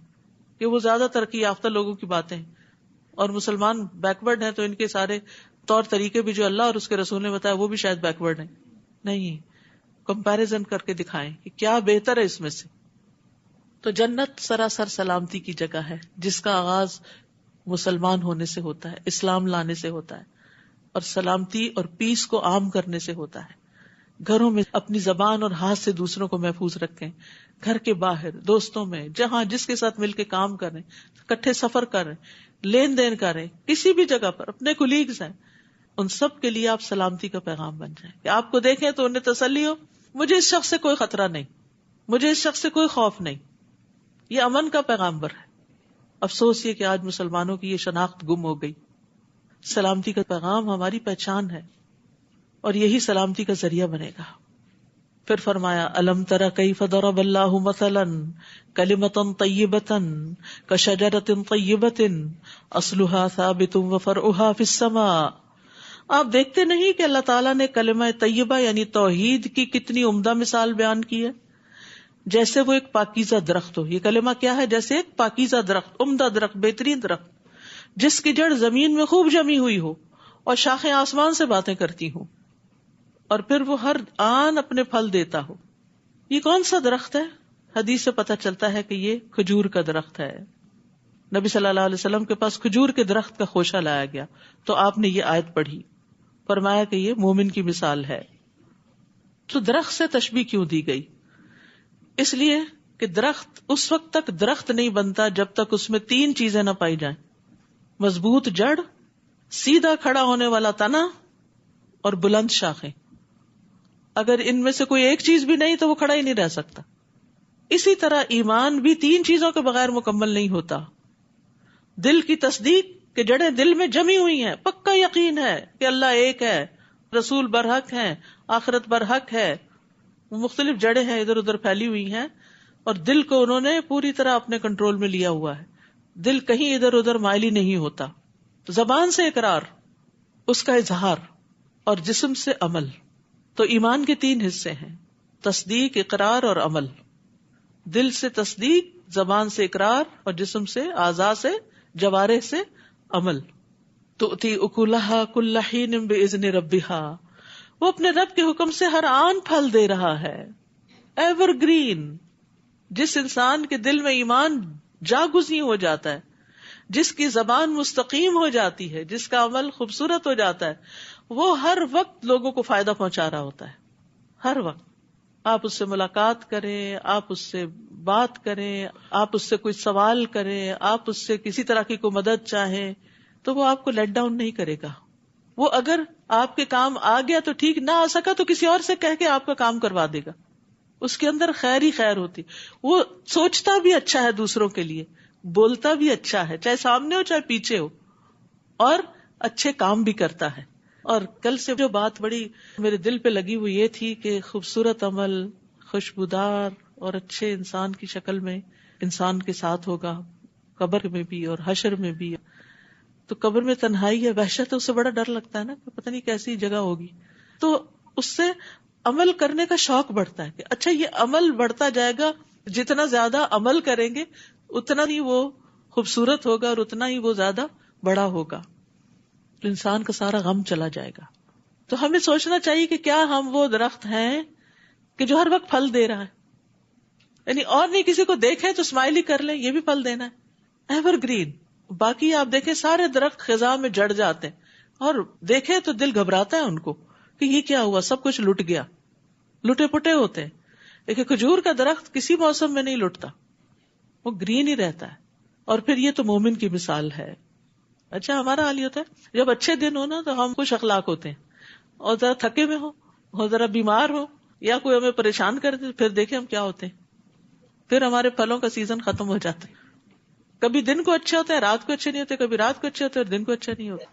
کہ وہ زیادہ ترقی یافتہ لوگوں کی باتیں ہیں، اور مسلمان بیکورڈ ہیں تو ان کے سارے طور طریقے بھی جو اللہ اور اس کے رسول نے بتایا وہ بھی شاید بیکورڈ ہیں. نہیں، کمپیریزن کر کے دکھائیں کہ کیا بہتر ہے اس میں سے. تو جنت سراسر سلامتی کی جگہ ہے جس کا آغاز مسلمان ہونے سے ہوتا ہے، اسلام لانے سے ہوتا ہے، اور سلامتی اور پیس کو عام کرنے سے ہوتا ہے. گھروں میں اپنی زبان اور ہاتھ سے دوسروں کو محفوظ رکھیں، گھر کے باہر، دوستوں میں، جہاں جس کے ساتھ مل کے کام کریں، اکٹھے سفر کریں، لین دین کریں، کسی بھی جگہ پر اپنے کولیگز ہیں، ان سب کے لیے آپ سلامتی کا پیغام بن جائیں کہ آپ کو دیکھیں تو انہیں تسلی ہو، مجھے اس شخص سے کوئی خطرہ نہیں، مجھے اس شخص سے کوئی خوف نہیں. یہ امن کا پیغامبر ہے. افسوس یہ کہ آج مسلمانوں کی یہ شناخت گم ہو گئی. سلامتی کا پیغام ہماری پہچان ہے اور یہی سلامتی کا ذریعہ بنے گا. پھر فرمایا الم تر کیف ضرب اللہ مثلا کلمۃ طیبۃ کشجرۃ طیبۃ اصلها ثابت وفرعها فی السماء. آپ دیکھتے نہیں کہ اللہ تعالیٰ نے کلمہ طیبہ یعنی توحید کی کتنی عمدہ مثال بیان کی ہے، جیسے وہ ایک پاکیزہ درخت ہو. یہ کلمہ کیا ہے؟ جیسے ایک پاکیزہ درخت، عمدہ درخت، بہترین درخت جس کی جڑ زمین میں خوب جمی ہوئی ہو اور شاخیں آسمان سے باتیں کرتی ہوں، اور پھر وہ ہر آن اپنے پھل دیتا ہو. یہ کون سا درخت ہے؟ حدیث سے پتہ چلتا ہے کہ یہ کھجور کا درخت ہے. نبی صلی اللہ علیہ وسلم کے پاس کھجور کے درخت کا خوشہ لایا گیا تو آپ نے یہ آیت پڑھی، فرمایا کہ یہ مومن کی مثال ہے. تو درخت سے تشبیہ کیوں دی گئی؟ اس لیے کہ درخت اس وقت تک درخت نہیں بنتا جب تک اس میں تین چیزیں نہ پائی جائیں: مضبوط جڑ، سیدھا کھڑا ہونے والا تنا اور بلند شاخیں. اگر ان میں سے کوئی ایک چیز بھی نہیں تو وہ کھڑا ہی نہیں رہ سکتا. اسی طرح ایمان بھی تین چیزوں کے بغیر مکمل نہیں ہوتا. دل کی تصدیق کہ جڑیں دل میں جمی ہوئی ہیں، پکا یقین ہے کہ اللہ ایک ہے، رسول برحق ہیں، آخرت برحق ہے. مختلف جڑیں ہیں ادھر ادھر پھیلی ہوئی ہیں اور دل کو انہوں نے پوری طرح اپنے کنٹرول میں لیا ہوا ہے. دل کہیں ادھر ادھر مائل ہی نہیں ہوتا. زبان سے اقرار، اس کا اظہار، اور جسم سے عمل. تو ایمان کے تین حصے ہیں: تصدیق، اقرار اور عمل. دل سے تصدیق، زبان سے اقرار اور جسم سے، اعضاء سے، جوارح سے عمل. تؤتی اکلہا کل حین باذن ربہا. وہ اپنے رب کے حکم سے ہر آن پھل دے رہا ہے. Ever green. جس انسان کے دل میں ایمان جاگزیں ہو جاتا ہے، جس کی زبان مستقیم ہو جاتی ہے، جس کا عمل خوبصورت ہو جاتا ہے، وہ ہر وقت لوگوں کو فائدہ پہنچا رہا ہوتا ہے. ہر وقت آپ اس سے ملاقات کریں، آپ اس سے بات کریں، آپ اس سے کوئی سوال کریں، آپ اس سے کسی طرح کی کوئی مدد چاہیں، تو وہ آپ کو لیٹ ڈاؤن نہیں کرے گا. وہ اگر آپ کے کام آ گیا تو ٹھیک، نہ آ سکا تو کسی اور سے کہہ کے آپ کا کام کروا دے گا. اس کے اندر خیر ہی خیر ہوتی. وہ سوچتا بھی اچھا ہے دوسروں کے لیے، بولتا بھی اچھا ہے، چاہے سامنے ہو چاہے پیچھے ہو، اور اچھے کام بھی کرتا ہے. اور کل سے جو بات بڑی میرے دل پہ لگی وہ یہ تھی کہ خوبصورت عمل، خوشبودار اور اچھے انسان کی شکل میں انسان کے ساتھ ہوگا، قبر میں بھی اور حشر میں بھی. تو قبر میں تنہائی ہے، وحشت ہے، اس سے بڑا ڈر لگتا ہے نا کہ پتہ نہیں کیسی جگہ ہوگی. تو اس سے عمل کرنے کا شوق بڑھتا ہے کہ اچھا یہ عمل بڑھتا جائے گا، جتنا زیادہ عمل کریں گے اتنا ہی وہ خوبصورت ہوگا اور اتنا ہی وہ زیادہ بڑا ہوگا. تو انسان کا سارا غم چلا جائے گا. تو ہمیں سوچنا چاہیے کہ کیا ہم وہ درخت ہیں کہ جو ہر وقت پھل دے رہا ہے، یعنی اور نہیں کسی کو دیکھیں تو اسمائل ہی کر لیں، یہ بھی پھل دینا ہے، ایور گرین. باقی آپ دیکھیں سارے درخت خزاں میں جڑ جاتے ہیں، اور دیکھیں تو دل گھبراتا ہے ان کو کہ یہ کیا ہوا، سب کچھ لٹ گیا، لٹے پٹے ہوتے ہیں. لیکن کھجور کا درخت کسی موسم میں نہیں لٹتا، وہ گرین ہی رہتا ہے. اور پھر یہ تو مومن کی مثال ہے. اچھا ہمارا حال یہ ہوتا ہے جب اچھے دن ہو نا تو ہم خوش اخلاق ہوتے ہیں، اور ذرا تھکے میں ہو اور ذرا بیمار ہو یا کوئی ہمیں پریشان کر دے، پھر دیکھیں ہم کیا ہوتے ہیں، پھر ہمارے پھلوں کا سیزن ختم ہو جاتا ہے. کبھی دن کو اچھے ہوتے ہیں، رات کو اچھے نہیں ہوتے، کبھی رات کو اچھے ہوتے ہیں اور دن کو اچھا نہیں ہوتا.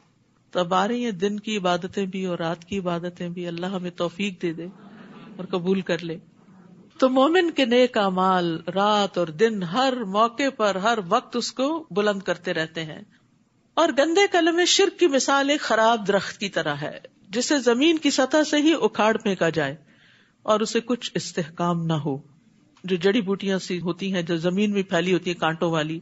تو اب آ رہی ہیں دن کی عبادتیں بھی اور رات کی عبادتیں بھی. اللہ ہمیں توفیق دے دے اور قبول کر لے. تو مومن کے نیک اعمال رات اور دن ہر موقع پر ہر وقت اس کو بلند کرتے رہتے ہیں. اور گندے کلمے شرک کی مثال ایک خراب درخت کی طرح ہے جسے زمین کی سطح سے ہی اکھاڑ پھینکا جائے اور اسے کچھ استحکام نہ ہو. جو جڑی بوٹیاں سی ہوتی ہیں جو زمین میں پھیلی ہوتی ہیں کانٹوں والی،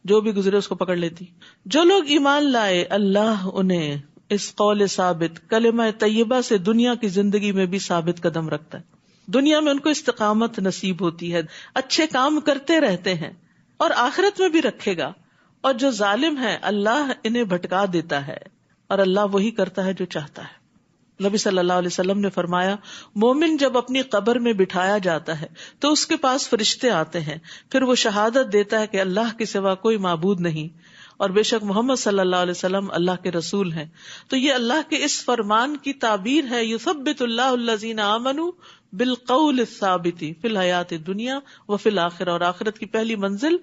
جو بھی گزرے اس کو پکڑ لیتی. جو لوگ ایمان لائے اللہ انہیں اس قول ثابت کلمہ طیبہ سے دنیا کی زندگی میں بھی ثابت قدم رکھتا ہے. دنیا میں ان کو استقامت نصیب ہوتی ہے، اچھے کام کرتے رہتے ہیں، اور آخرت میں بھی رکھے گا. اور جو ظالم ہے اللہ انہیں بھٹکا دیتا ہے، اور اللہ وہی کرتا ہے جو چاہتا ہے. نبی صلی اللہ علیہ وسلم نے فرمایا مومن جب اپنی قبر میں بٹھایا جاتا ہے تو اس کے پاس فرشتے آتے ہیں، پھر وہ شہادت دیتا ہے کہ اللہ کے سوا کوئی معبود نہیں اور بے شک محمد صلی اللہ علیہ وسلم اللہ کے رسول ہیں. تو یہ اللہ کے اس فرمان کی تعبیر ہے یثبت اللہ الذین آمنوا بالقول الثابت فی الحیات الدنیا وفی الآخرہ، اور آخرت کی پہلی منزل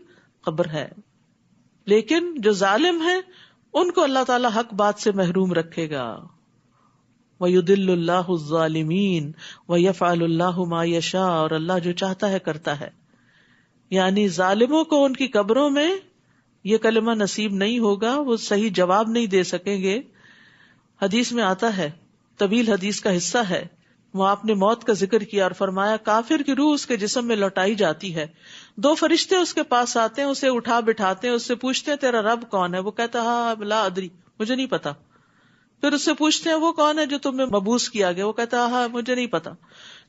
قبر ہے. لیکن جو ظالم ہیں ان کو اللہ تعالی حق بات سے محروم رکھے گا. وَيُضِلُّ اللَّهُ الظَّالِمِينَ وَيَفْعَلُ اللَّهُ مَا يَشَاءُ، اور اللہ جو چاہتا ہے کرتا ہے. یعنی ظالموں کو ان کی قبروں میں یہ کلمہ نصیب نہیں ہوگا، وہ صحیح جواب نہیں دے سکیں گے. حدیث میں آتا ہے، طویل حدیث کا حصہ ہے، وہ آپ نے موت کا ذکر کیا اور فرمایا کافر کی روح اس کے جسم میں لوٹائی جاتی ہے، 2 فرشتے اس کے پاس آتے ہیں، اسے اٹھا بٹھاتے ہیں، اس سے پوچھتے ہیں تیرا رب کون ہے؟ وہ کہتا ہاں لا ادری، مجھے نہیں پتا. پھر اس سے پوچھتے ہیں وہ کون ہے جو تمہیں مبعوث کیا گیا؟ وہ کہتا ہاں مجھے نہیں پتا.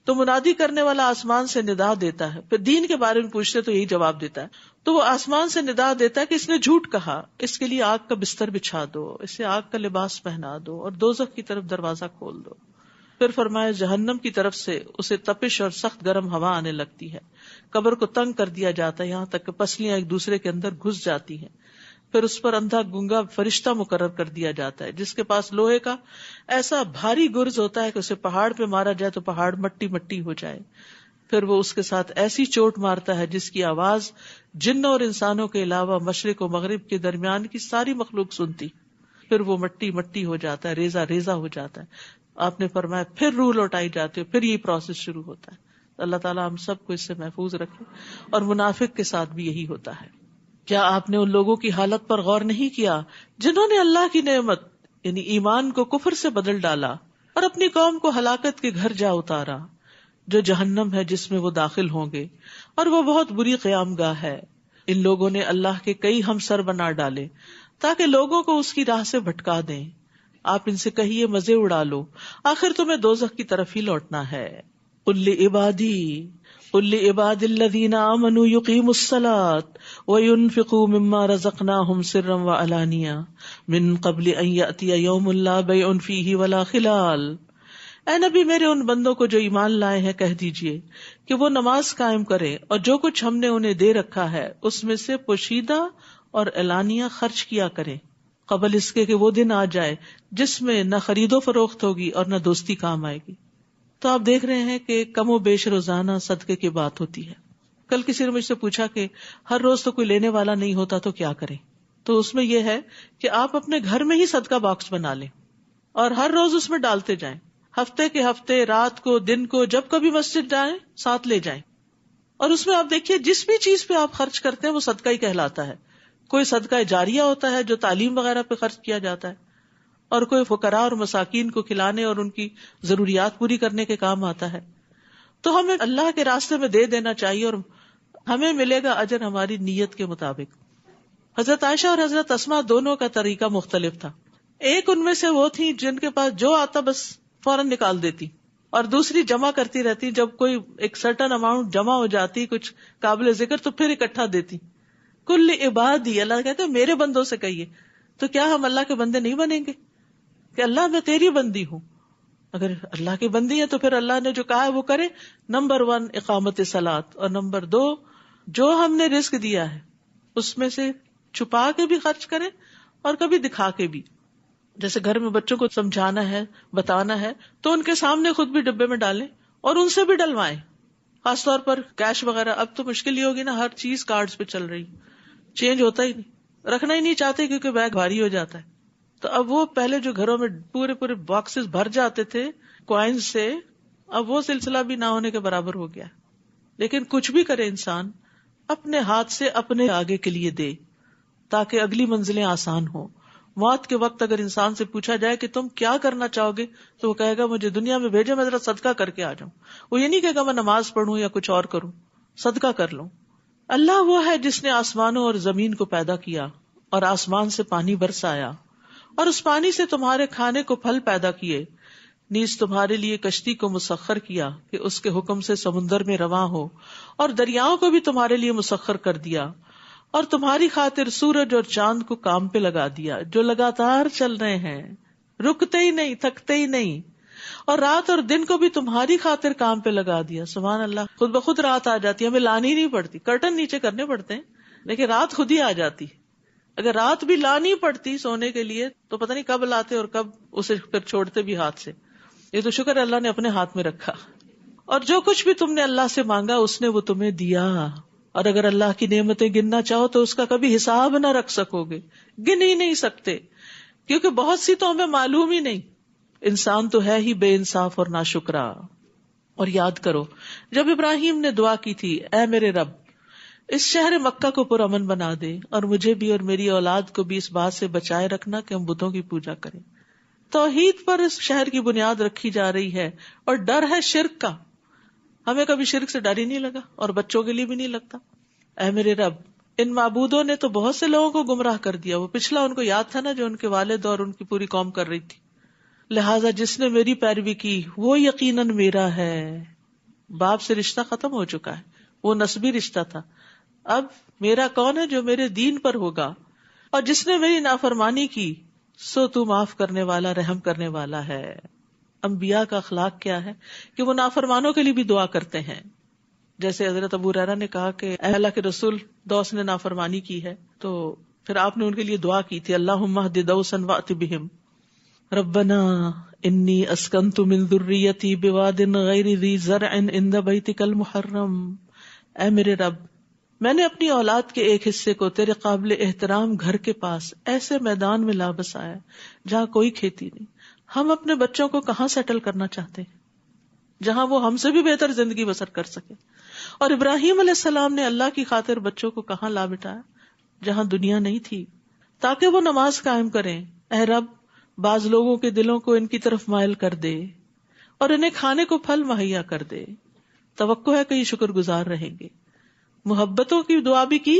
تو منادی کرنے والا آسمان سے ندا دیتا ہے، پھر دین کے بارے میں پوچھتے تو یہی جواب دیتا ہے. تو وہ آسمان سے ندا دیتا ہے کہ اس نے جھوٹ کہا، اس کے لیے آگ کا بستر بچھا دو، اسے آگ کا لباس پہنا دو اور دوزخ کی طرف دروازہ کھول دو. پھر فرمایا جہنم کی طرف سے اسے تپش اور سخت گرم ہوا آنے لگتی ہے. قبر کو تنگ کر دیا جاتا ہے یہاں تک کہ پسلیاں ایک دوسرے کے اندر گھس جاتی ہیں. پھر اس پر اندھا گنگا فرشتہ مقرر کر دیا جاتا ہے جس کے پاس لوہے کا ایسا بھاری گرز ہوتا ہے کہ اسے پہاڑ پہ مارا جائے تو پہاڑ مٹی مٹی ہو جائے. پھر وہ اس کے ساتھ ایسی چوٹ مارتا ہے جس کی آواز جنوں اور انسانوں کے علاوہ مشرق و مغرب کے درمیان کی ساری مخلوق سنتی. پھر وہ مٹی مٹی ہو جاتا ہے، ریزہ ریزہ ہو جاتا ہے. آپ نے فرمایا پھر روح لوٹائی جاتی ہے، پھر یہ پروسیس شروع ہوتا ہے. اللہ تعالیٰ ہم سب کو اس سے محفوظ رکھے. اور منافق کے ساتھ بھی یہی ہوتا ہے. کیا آپ نے ان لوگوں کی حالت پر غور نہیں کیا جنہوں نے اللہ کی نعمت یعنی ایمان کو کفر سے بدل ڈالا اور اپنی قوم کو ہلاکت کے گھر جا اتارا جو جہنم ہے جس میں وہ داخل ہوں گے اور وہ بہت بری قیام گاہ ہے. ان لوگوں نے اللہ کے کئی ہمسر بنا ڈالے تاکہ لوگوں کو اس کی راہ سے بھٹکا دیں. آپ ان سے کہیے مزے اڑا لو، آخر تمہیں دوزخ کی طرف ہی لوٹنا ہے. قل لعبادی الذین آمنوا یقیموا الصلاة وینفقوا مما رزقناہم سرا وعلانیہ من قبل ان یأتی یوم لا بیع فیہ ولا خلال. اے نبی میرے ان بندوں کو جو ایمان لائے ہیں کہہ دیجئے کہ وہ نماز قائم کریں اور جو کچھ ہم نے انہیں دے رکھا ہے اس میں سے پوشیدہ اور اعلانیہ خرچ کیا کریں. قبل اس کے کہ وہ دن آ جائے جس میں نہ خرید و فروخت ہوگی اور نہ دوستی کام آئے گی. تو آپ دیکھ رہے ہیں کہ کم و بیش روزانہ صدقے کی بات ہوتی ہے. کل کسی نے مجھ سے پوچھا کہ ہر روز تو کوئی لینے والا نہیں ہوتا تو کیا کریں. تو اس میں یہ ہے کہ آپ اپنے گھر میں ہی صدقہ باکس بنا لیں اور ہر روز اس میں ڈالتے جائیں. ہفتے کے ہفتے، رات کو، دن کو، جب کبھی مسجد جائیں ساتھ لے جائیں. اور اس میں آپ دیکھیے جس بھی چیز پہ آپ خرچ کرتے ہیں وہ صدقہ ہی کہلاتا ہے. کوئی صدقہ جاریہ ہوتا ہے جو تعلیم وغیرہ پہ خرچ کیا جاتا ہے، اور کوئی فقراء اور مساکین کو کھلانے اور ان کی ضروریات پوری کرنے کے کام آتا ہے. تو ہمیں اللہ کے راستے میں دے دینا چاہیے اور ہمیں ملے گا اجر ہماری نیت کے مطابق. حضرت عائشہ اور حضرت اسماء دونوں کا طریقہ مختلف تھا. ایک ان میں سے وہ تھی جن کے پاس جو آتا بس فوراً نکال دیتی، اور دوسری جمع کرتی رہتی. جب کوئی ایک سرٹن اماؤنٹ جمع ہو جاتی کچھ قابل ذکر تو پھر اکٹھا دیتی. کل عبادی، اللہ کہتے ہیں میرے بندوں سے کہیے. تو کیا ہم اللہ کے بندے نہیں بنیں گے کہ اللہ میں تیری بندی ہوں؟ اگر اللہ کی بندی ہے تو پھر اللہ نے جو کہا ہے وہ کرے. نمبر 1 اقامت صلاۃ، اور نمبر 2 جو ہم نے رزق دیا ہے اس میں سے چھپا کے بھی خرچ کریں اور کبھی دکھا کے بھی. جیسے گھر میں بچوں کو سمجھانا ہے، بتانا ہے تو ان کے سامنے خود بھی ڈبے میں ڈالیں اور ان سے بھی ڈلوائیں. خاص طور پر کیش وغیرہ اب تو مشکل ہی ہوگی نا، ہر چیز کارڈز پہ چل رہی، چینج ہوتا ہی نہیں، رکھنا ہی نہیں چاہتے کیونکہ بیگ بھاری ہو جاتا ہے. تو اب وہ پہلے جو گھروں میں پورے باکسز بھر جاتے تھے کوائنز سے، اب وہ سلسلہ بھی نہ ہونے کے برابر ہو گیا. لیکن کچھ بھی کرے انسان اپنے ہاتھ سے اپنے آگے کے لیے دے تاکہ اگلی منزلیں آسان ہوں. موت کے وقت اگر انسان سے پوچھا جائے کہ تم کیا کرنا چاہو گے تو وہ کہے گا مجھے دنیا میں بھیجے، میں ذرا صدقہ کر کے آ جاؤں. وہ یہ نہیں کہے گا میں نماز پڑھوں یا کچھ اور کروں، صدقہ کر لوں. اللہ وہ ہے جس نے آسمانوں اور زمین کو پیدا کیا اور آسمان سے پانی برسایا اور اس پانی سے تمہارے کھانے کو پھل پیدا کیے، نیز تمہارے لیے کشتی کو مسخر کیا کہ اس کے حکم سے سمندر میں رواں ہو، اور دریاؤں کو بھی تمہارے لیے مسخر کر دیا، اور تمہاری خاطر سورج اور چاند کو کام پہ لگا دیا جو لگاتار چل رہے ہیں، رکتے ہی نہیں، تھکتے ہی نہیں، اور رات اور دن کو بھی تمہاری خاطر کام پہ لگا دیا. سبحان اللہ، خود بخود رات آ جاتی ہے، ہمیں لانی نہیں پڑتی، کرٹن نیچے کرنے پڑتے ہیں لیکن رات خود ہی آ جاتی. اگر رات بھی لانی پڑتی سونے کے لیے تو پتہ نہیں کب لاتے اور کب اسے پھر چھوڑتے بھی ہاتھ سے. یہ تو شکر اللہ نے اپنے ہاتھ میں رکھا. اور جو کچھ بھی تم نے اللہ سے مانگا اس نے وہ تمہیں دیا، اور اگر اللہ کی نعمتیں گننا چاہو تو اس کا کبھی حساب نہ رکھ سکو گے، گن ہی نہیں سکتے، کیونکہ بہت سی تو ہمیں معلوم ہی نہیں. انسان تو ہے ہی بے انصاف اور ناشکرا. اور یاد کرو جب ابراہیم نے دعا کی تھی، اے میرے رب اس شہر مکہ کو پرامن بنا دے اور مجھے بھی اور میری اولاد کو بھی اس بات سے بچائے رکھنا کہ ہم بتوں کی پوجا کریں. توحید پر اس شہر کی بنیاد رکھی جا رہی ہے اور ڈر ہے شرک کا. ہمیں کبھی شرک سے ڈر ہی نہیں لگا اور بچوں کے لیے بھی نہیں لگتا. اے میرے رب ان معبودوں نے تو بہت سے لوگوں کو گمراہ کر دیا. وہ پچھلا ان کو یاد تھا نا جو ان کے والد اور ان کی پوری قوم کر رہی تھی. لہٰذا جس نے میری پیروی کی وہ یقیناً میرا ہے. باپ سے رشتہ ختم ہو چکا ہے، وہ نسبی رشتہ تھا. اب میرا کون ہے جو میرے دین پر ہوگا؟ اور جس نے میری نافرمانی کی سو تو معاف کرنے والا، رحم کرنے والا ہے. انبیاء کا اخلاق کیا ہے کہ وہ نافرمانوں کے لیے بھی دعا کرتے ہیں. جیسے حضرت ابو ہریرہ نے کہا کہ اے اللہ کے رسول، دوس نے نافرمانی کی ہے تو پھر آپ نے ان کے لیے دعا کی تھی، اللہم اہد دوسا وأت بہم ربنا انی اسکنت من ذریتی بواد غیر ذی زرع عند بیتک المحرم. اے میرے رب میں نے اپنی اولاد کے ایک حصے کو تیرے قابل احترام گھر کے پاس ایسے میدان میں لا بسایا جہاں کوئی کھیتی نہیں. ہم اپنے بچوں کو کہاں سیٹل کرنا چاہتے ہیں؟ جہاں وہ ہم سے بھی بہتر زندگی بسر کر سکے. اور ابراہیم علیہ السلام نے اللہ کی خاطر بچوں کو کہاں لا بٹایا؟ جہاں دنیا نہیں تھی، تاکہ وہ نماز قائم کریں. اے رب بعض لوگوں کے دلوں کو ان کی طرف مائل کر دے اور انہیں کھانے کو پھل مہیا کر دے. توقع ہے کہ یہ شکر گزار رہیں گے. محبتوں کی دعا بھی کی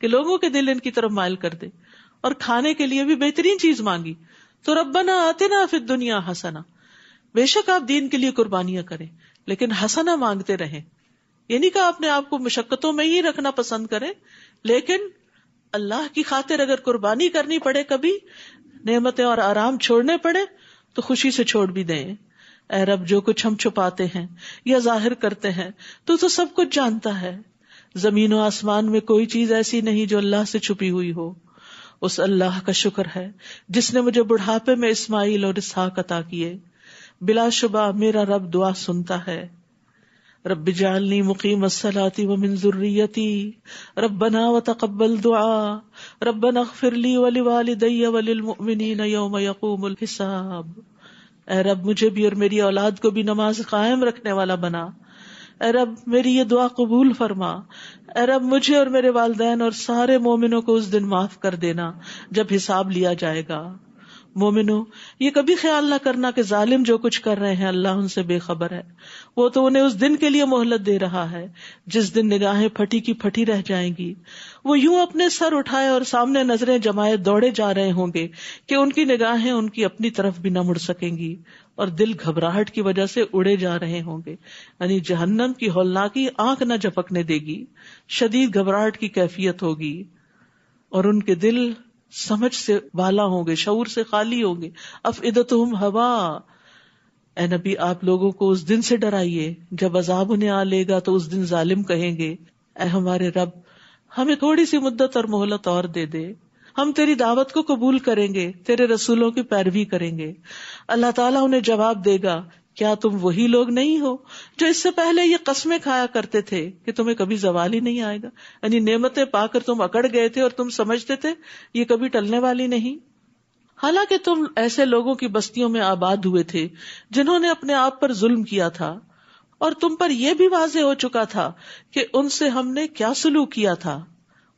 کہ لوگوں کے دل ان کی طرف مائل کر دے، اور کھانے کے لیے بھی بہترین چیز مانگی. تو ربنا آتنا فی الدنیا حسنہ، بے شک آپ دین کے لیے قربانیاں کریں لیکن حسنہ مانگتے رہیں. یہ نہیں کہا اپنے آپ کو مشقتوں میں ہی رکھنا پسند کریں، لیکن اللہ کی خاطر اگر قربانی کرنی پڑے، کبھی نعمتیں اور آرام چھوڑنے پڑے تو خوشی سے چھوڑ بھی دیں. اے رب جو کچھ ہم چھپاتے ہیں یا ظاہر کرتے ہیں تو سب کچھ جانتا ہے. زمین و آسمان میں کوئی چیز ایسی نہیں جو اللہ سے چھپی ہوئی ہو. اس اللہ کا شکر ہے جس نے مجھے بڑھاپے میں اسماعیل اور اسحاق عطا کیے. بلا شبہ میرا رب دعا سنتا ہے. رب اجعلنی مقیم الصلاۃ ومن ذریتی ربنا وتقبل دعاء ربنا اغفر لی ولوالدی وللمؤمنین یوم یقوم الحساب. اے رب مجھے بھی اور میری اولاد کو بھی نماز قائم رکھنے والا بنا. اے رب میری یہ دعا قبول فرما. اے رب مجھے اور میرے والدین اور سارے مومنوں کو اس دن معاف کر دینا جب حساب لیا جائے گا. مومنوں، یہ کبھی خیال نہ کرنا کہ ظالم جو کچھ کر رہے ہیں اللہ ان سے بے خبر ہے. وہ تو انہیں اس دن کے لیے مہلت دے رہا ہے جس دن نگاہیں پھٹی کی پھٹی رہ جائیں گی. وہ یوں اپنے سر اٹھائے اور سامنے نظریں جمائے دوڑے جا رہے ہوں گے کہ ان کی نگاہیں ان کی اپنی طرف بھی نہ مڑ سکیں گی اور دل گھبراہٹ کی وجہ سے اڑے جا رہے ہوں گے. یعنی جہنم کی ہولناکی آنکھ نہ جھپکنے دے گی. شدید گھبراہٹ کی کیفیت ہوگی اور ان کے دل سمجھ سے بالا ہوں گے، شعور سے خالی ہوں گے. افئدتہم ہوا. اے نبی آپ لوگوں کو اس دن سے ڈرائیے جب عذاب انہیں آ لے گا تو اس دن ظالم کہیں گے اے ہمارے رب ہمیں تھوڑی سی مدت اور مہلت اور دے دے، ہم تیری دعوت کو قبول کریں گے، تیرے رسولوں کی پیروی کریں گے. اللہ تعالیٰ انہیں جواب دے گا کیا تم وہی لوگ نہیں ہو جو اس سے پہلے یہ قسمیں کھایا کرتے تھے کہ تمہیں کبھی زوال ہی نہیں آئے گا. یعنی نعمتیں پا کر تم اکڑ گئے تھے اور تم سمجھتے تھے یہ کبھی ٹلنے والی نہیں. حالانکہ تم ایسے لوگوں کی بستیوں میں آباد ہوئے تھے جنہوں نے اپنے آپ پر ظلم کیا تھا اور تم پر یہ بھی واضح ہو چکا تھا کہ ان سے ہم نے کیا سلوک کیا تھا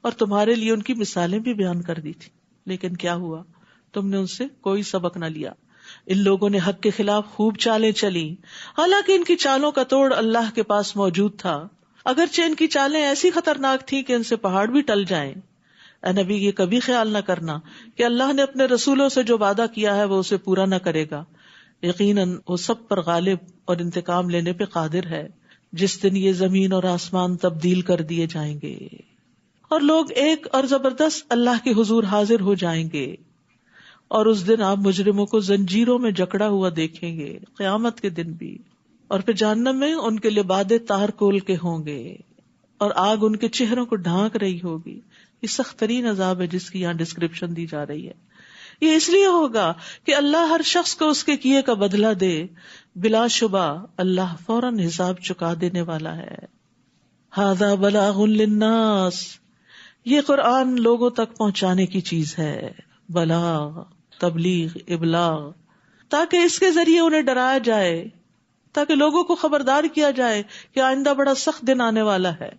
اور تمہارے لیے ان کی مثالیں بھی بیان کر دی تھی. لیکن کیا ہوا؟ تم نے ان سے کوئی سبق نہ لیا. ان لوگوں نے حق کے خلاف خوب چالیں چلی حالانکہ ان کی چالوں کا توڑ اللہ کے پاس موجود تھا. اگرچہ ان کی چالیں ایسی خطرناک تھیں کہ ان سے پہاڑ بھی ٹل جائیں. اے نبی یہ کبھی خیال نہ کرنا کہ اللہ نے اپنے رسولوں سے جو وعدہ کیا ہے وہ اسے پورا نہ کرے گا. یقیناً وہ سب پر غالب اور انتقام لینے پہ قادر ہے. جس دن یہ زمین اور آسمان تبدیل کر دیے جائیں گے اور لوگ ایک اور زبردست اللہ کے حضور حاضر ہو جائیں گے اور اس دن آپ مجرموں کو زنجیروں میں جکڑا ہوا دیکھیں گے قیامت کے دن بھی. اور پھر جہنم میں ان کے لبادے تار کول کے ہوں گے اور آگ ان کے چہروں کو ڈھانک رہی ہوگی. یہ سخت ترین عذاب ہے جس کی یہاں ڈسکرپشن دی جا رہی ہے. یہ اس لیے ہوگا کہ اللہ ہر شخص کو اس کے کیے کا بدلہ دے. بلا شبہ اللہ فوراً حساب چکا دینے والا ہے. ھذا بلاغ للناس. یہ قرآن لوگوں تک پہنچانے کی چیز ہے. بلاغ، تبلیغ، ابلاغ، تاکہ اس کے ذریعے انہیں ڈرایا جائے، تاکہ لوگوں کو خبردار کیا جائے کہ آئندہ بڑا سخت دن آنے والا ہے.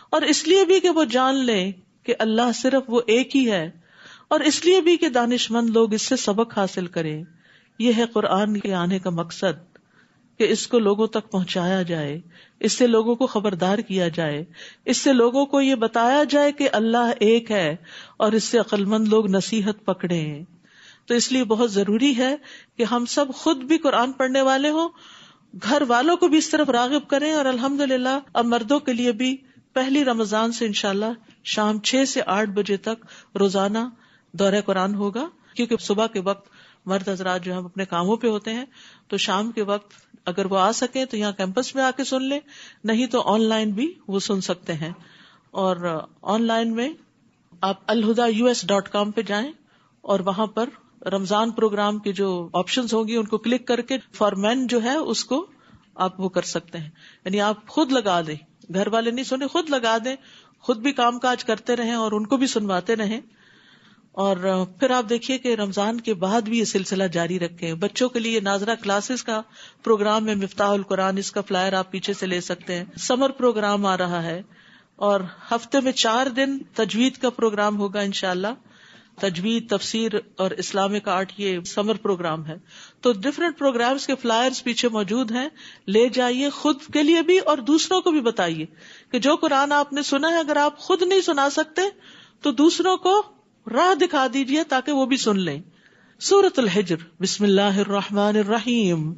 اور اس لیے بھی کہ وہ جان لیں کہ اللہ صرف وہ ایک ہی ہے، اور اس لیے بھی کہ دانش مند لوگ اس سے سبق حاصل کریں. یہ ہے قرآن کے آنے کا مقصد کہ اس کو لوگوں تک پہنچایا جائے، اس سے لوگوں کو خبردار کیا جائے، اس سے لوگوں کو یہ بتایا جائے کہ اللہ ایک ہے اور اس سے عقل مند لوگ نصیحت پکڑیں. تو اس لیے بہت ضروری ہے کہ ہم سب خود بھی قرآن پڑھنے والے ہوں، گھر والوں کو بھی اس طرف راغب کریں. اور الحمدللہ اب مردوں کے لیے بھی پہلی رمضان سے انشاءاللہ شام 6 سے 8 بجے تک روزانہ دورہ قرآن ہوگا، کیونکہ صبح کے وقت مرد حضرات جو ہم اپنے کاموں پہ ہوتے ہیں تو شام کے وقت اگر وہ آ سکیں تو یہاں کیمپس میں آ کے سن لیں، نہیں تو آن لائن بھی وہ سن سکتے ہیں. اور آن لائن میں آپ alhudaus.com پہ جائیں اور وہاں پر رمضان پروگرام کے جو آپشنز ہوں گی ان کو کلک کر کے فار مین جو ہے اس کو آپ وہ کر سکتے ہیں. یعنی آپ خود لگا دیں، گھر والے نہیں سنیں، خود لگا دیں، خود بھی کام کاج کرتے رہیں اور ان کو بھی سنواتے رہیں. اور پھر آپ دیکھیے کہ رمضان کے بعد بھی یہ سلسلہ جاری رکھیں. بچوں کے لیے ناظرہ کلاسز کا پروگرام ہے مفتاح القرآن، اس کا فلائر آپ پیچھے سے لے سکتے ہیں. سمر پروگرام آ رہا ہے اور ہفتے میں 4 دن تجوید کا پروگرام ہوگا انشاءاللہ. تجوید، تفسیر اور اسلامک آرٹ یہ سمر پروگرام ہے. تو ڈفرینٹ پروگرامز کے فلائرز پیچھے موجود ہیں، لے جائیے خود کے لیے بھی اور دوسروں کو بھی بتائیے کہ جو قرآن آپ نے سنا ہے اگر آپ خود نہیں سنا سکتے تو دوسروں کو راہ دکھا دیجئے تاکہ وہ بھی سن لیں. سورۃ الحجر، بسم اللہ الرحمن الرحیم،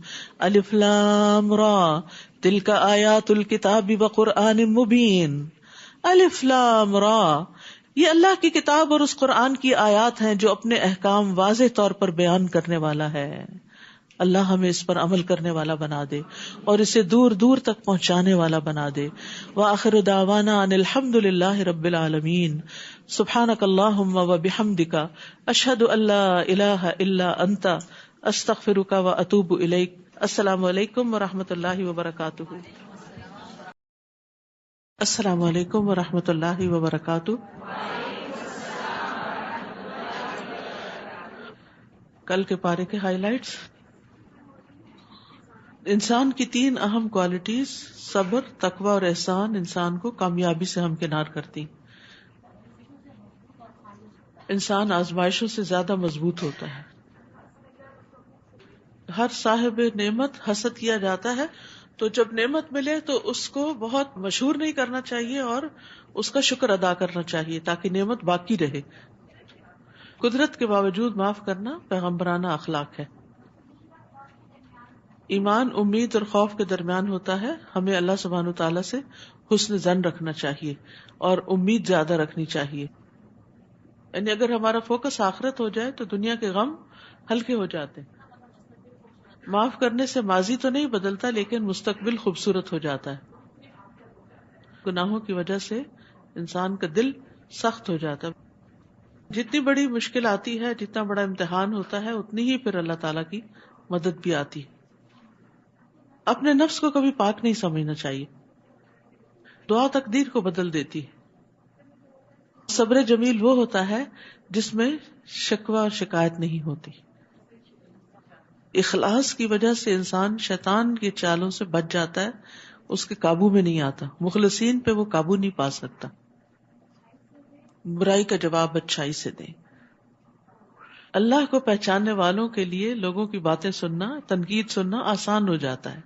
الف لام را، تلک آیات الکتاب وقرآن مبین. الف لام را، یہ اللہ کی کتاب اور اس قرآن کی آیات ہیں جو اپنے احکام واضح طور پر بیان کرنے والا ہے. اللہ ہمیں اس پر عمل کرنے والا بنا دے اور اسے دور دور تک پہنچانے والا بنا دے. وآخر دعوانا ان الحمد للہ رب العالمین. سبحانک اللہم وبحمدک اشہد ان لا الہ الا انت استغفرک واتوب الیک. السلام علیکم ورحمۃ اللہ وبرکاتہ. السلام علیکم ورحمۃ اللہ وبرکاتہ. کل کے پارے کے ہائی لائٹس. انسان کی 3 اہم کوالٹیز صبر، تقوی اور احسان انسان کو کامیابی سے ہمکنار کرتی. انسان آزمائشوں سے زیادہ مضبوط ہوتا ہے. ہر صاحب نعمت حسد کیا جاتا ہے، تو جب نعمت ملے تو اس کو بہت مشہور نہیں کرنا چاہیے اور اس کا شکر ادا کرنا چاہیے تاکہ نعمت باقی رہے. قدرت کے باوجود معاف کرنا پیغمبرانہ اخلاق ہے. ایمان امید اور خوف کے درمیان ہوتا ہے. ہمیں اللہ سبحانہ وتعالیٰ سے حسن ظن رکھنا چاہیے اور امید زیادہ رکھنی چاہیے. یعنی اگر ہمارا فوکس آخرت ہو جائے تو دنیا کے غم ہلکے ہو جاتے ہیں. معاف کرنے سے ماضی تو نہیں بدلتا لیکن مستقبل خوبصورت ہو جاتا ہے. گناہوں کی وجہ سے انسان کا دل سخت ہو جاتا ہے. جتنی بڑی مشکل آتی ہے، جتنا بڑا امتحان ہوتا ہے، اتنی ہی پھر اللہ تعالیٰ کی مدد بھی آتی ہے. اپنے نفس کو کبھی پاک نہیں سمجھنا چاہیے. دعا تقدیر کو بدل دیتی ہے. صبر جمیل وہ ہوتا ہے جس میں شکوہ اور شکایت نہیں ہوتی. اخلاص کی وجہ سے انسان شیطان کی چالوں سے بچ جاتا ہے، اس کے قابو میں نہیں آتا. مخلصین پہ وہ قابو نہیں پا سکتا. برائی کا جواب اچھائی سے دیں. اللہ کو پہچاننے والوں کے لیے لوگوں کی باتیں سننا، تنقید سننا آسان ہو جاتا ہے.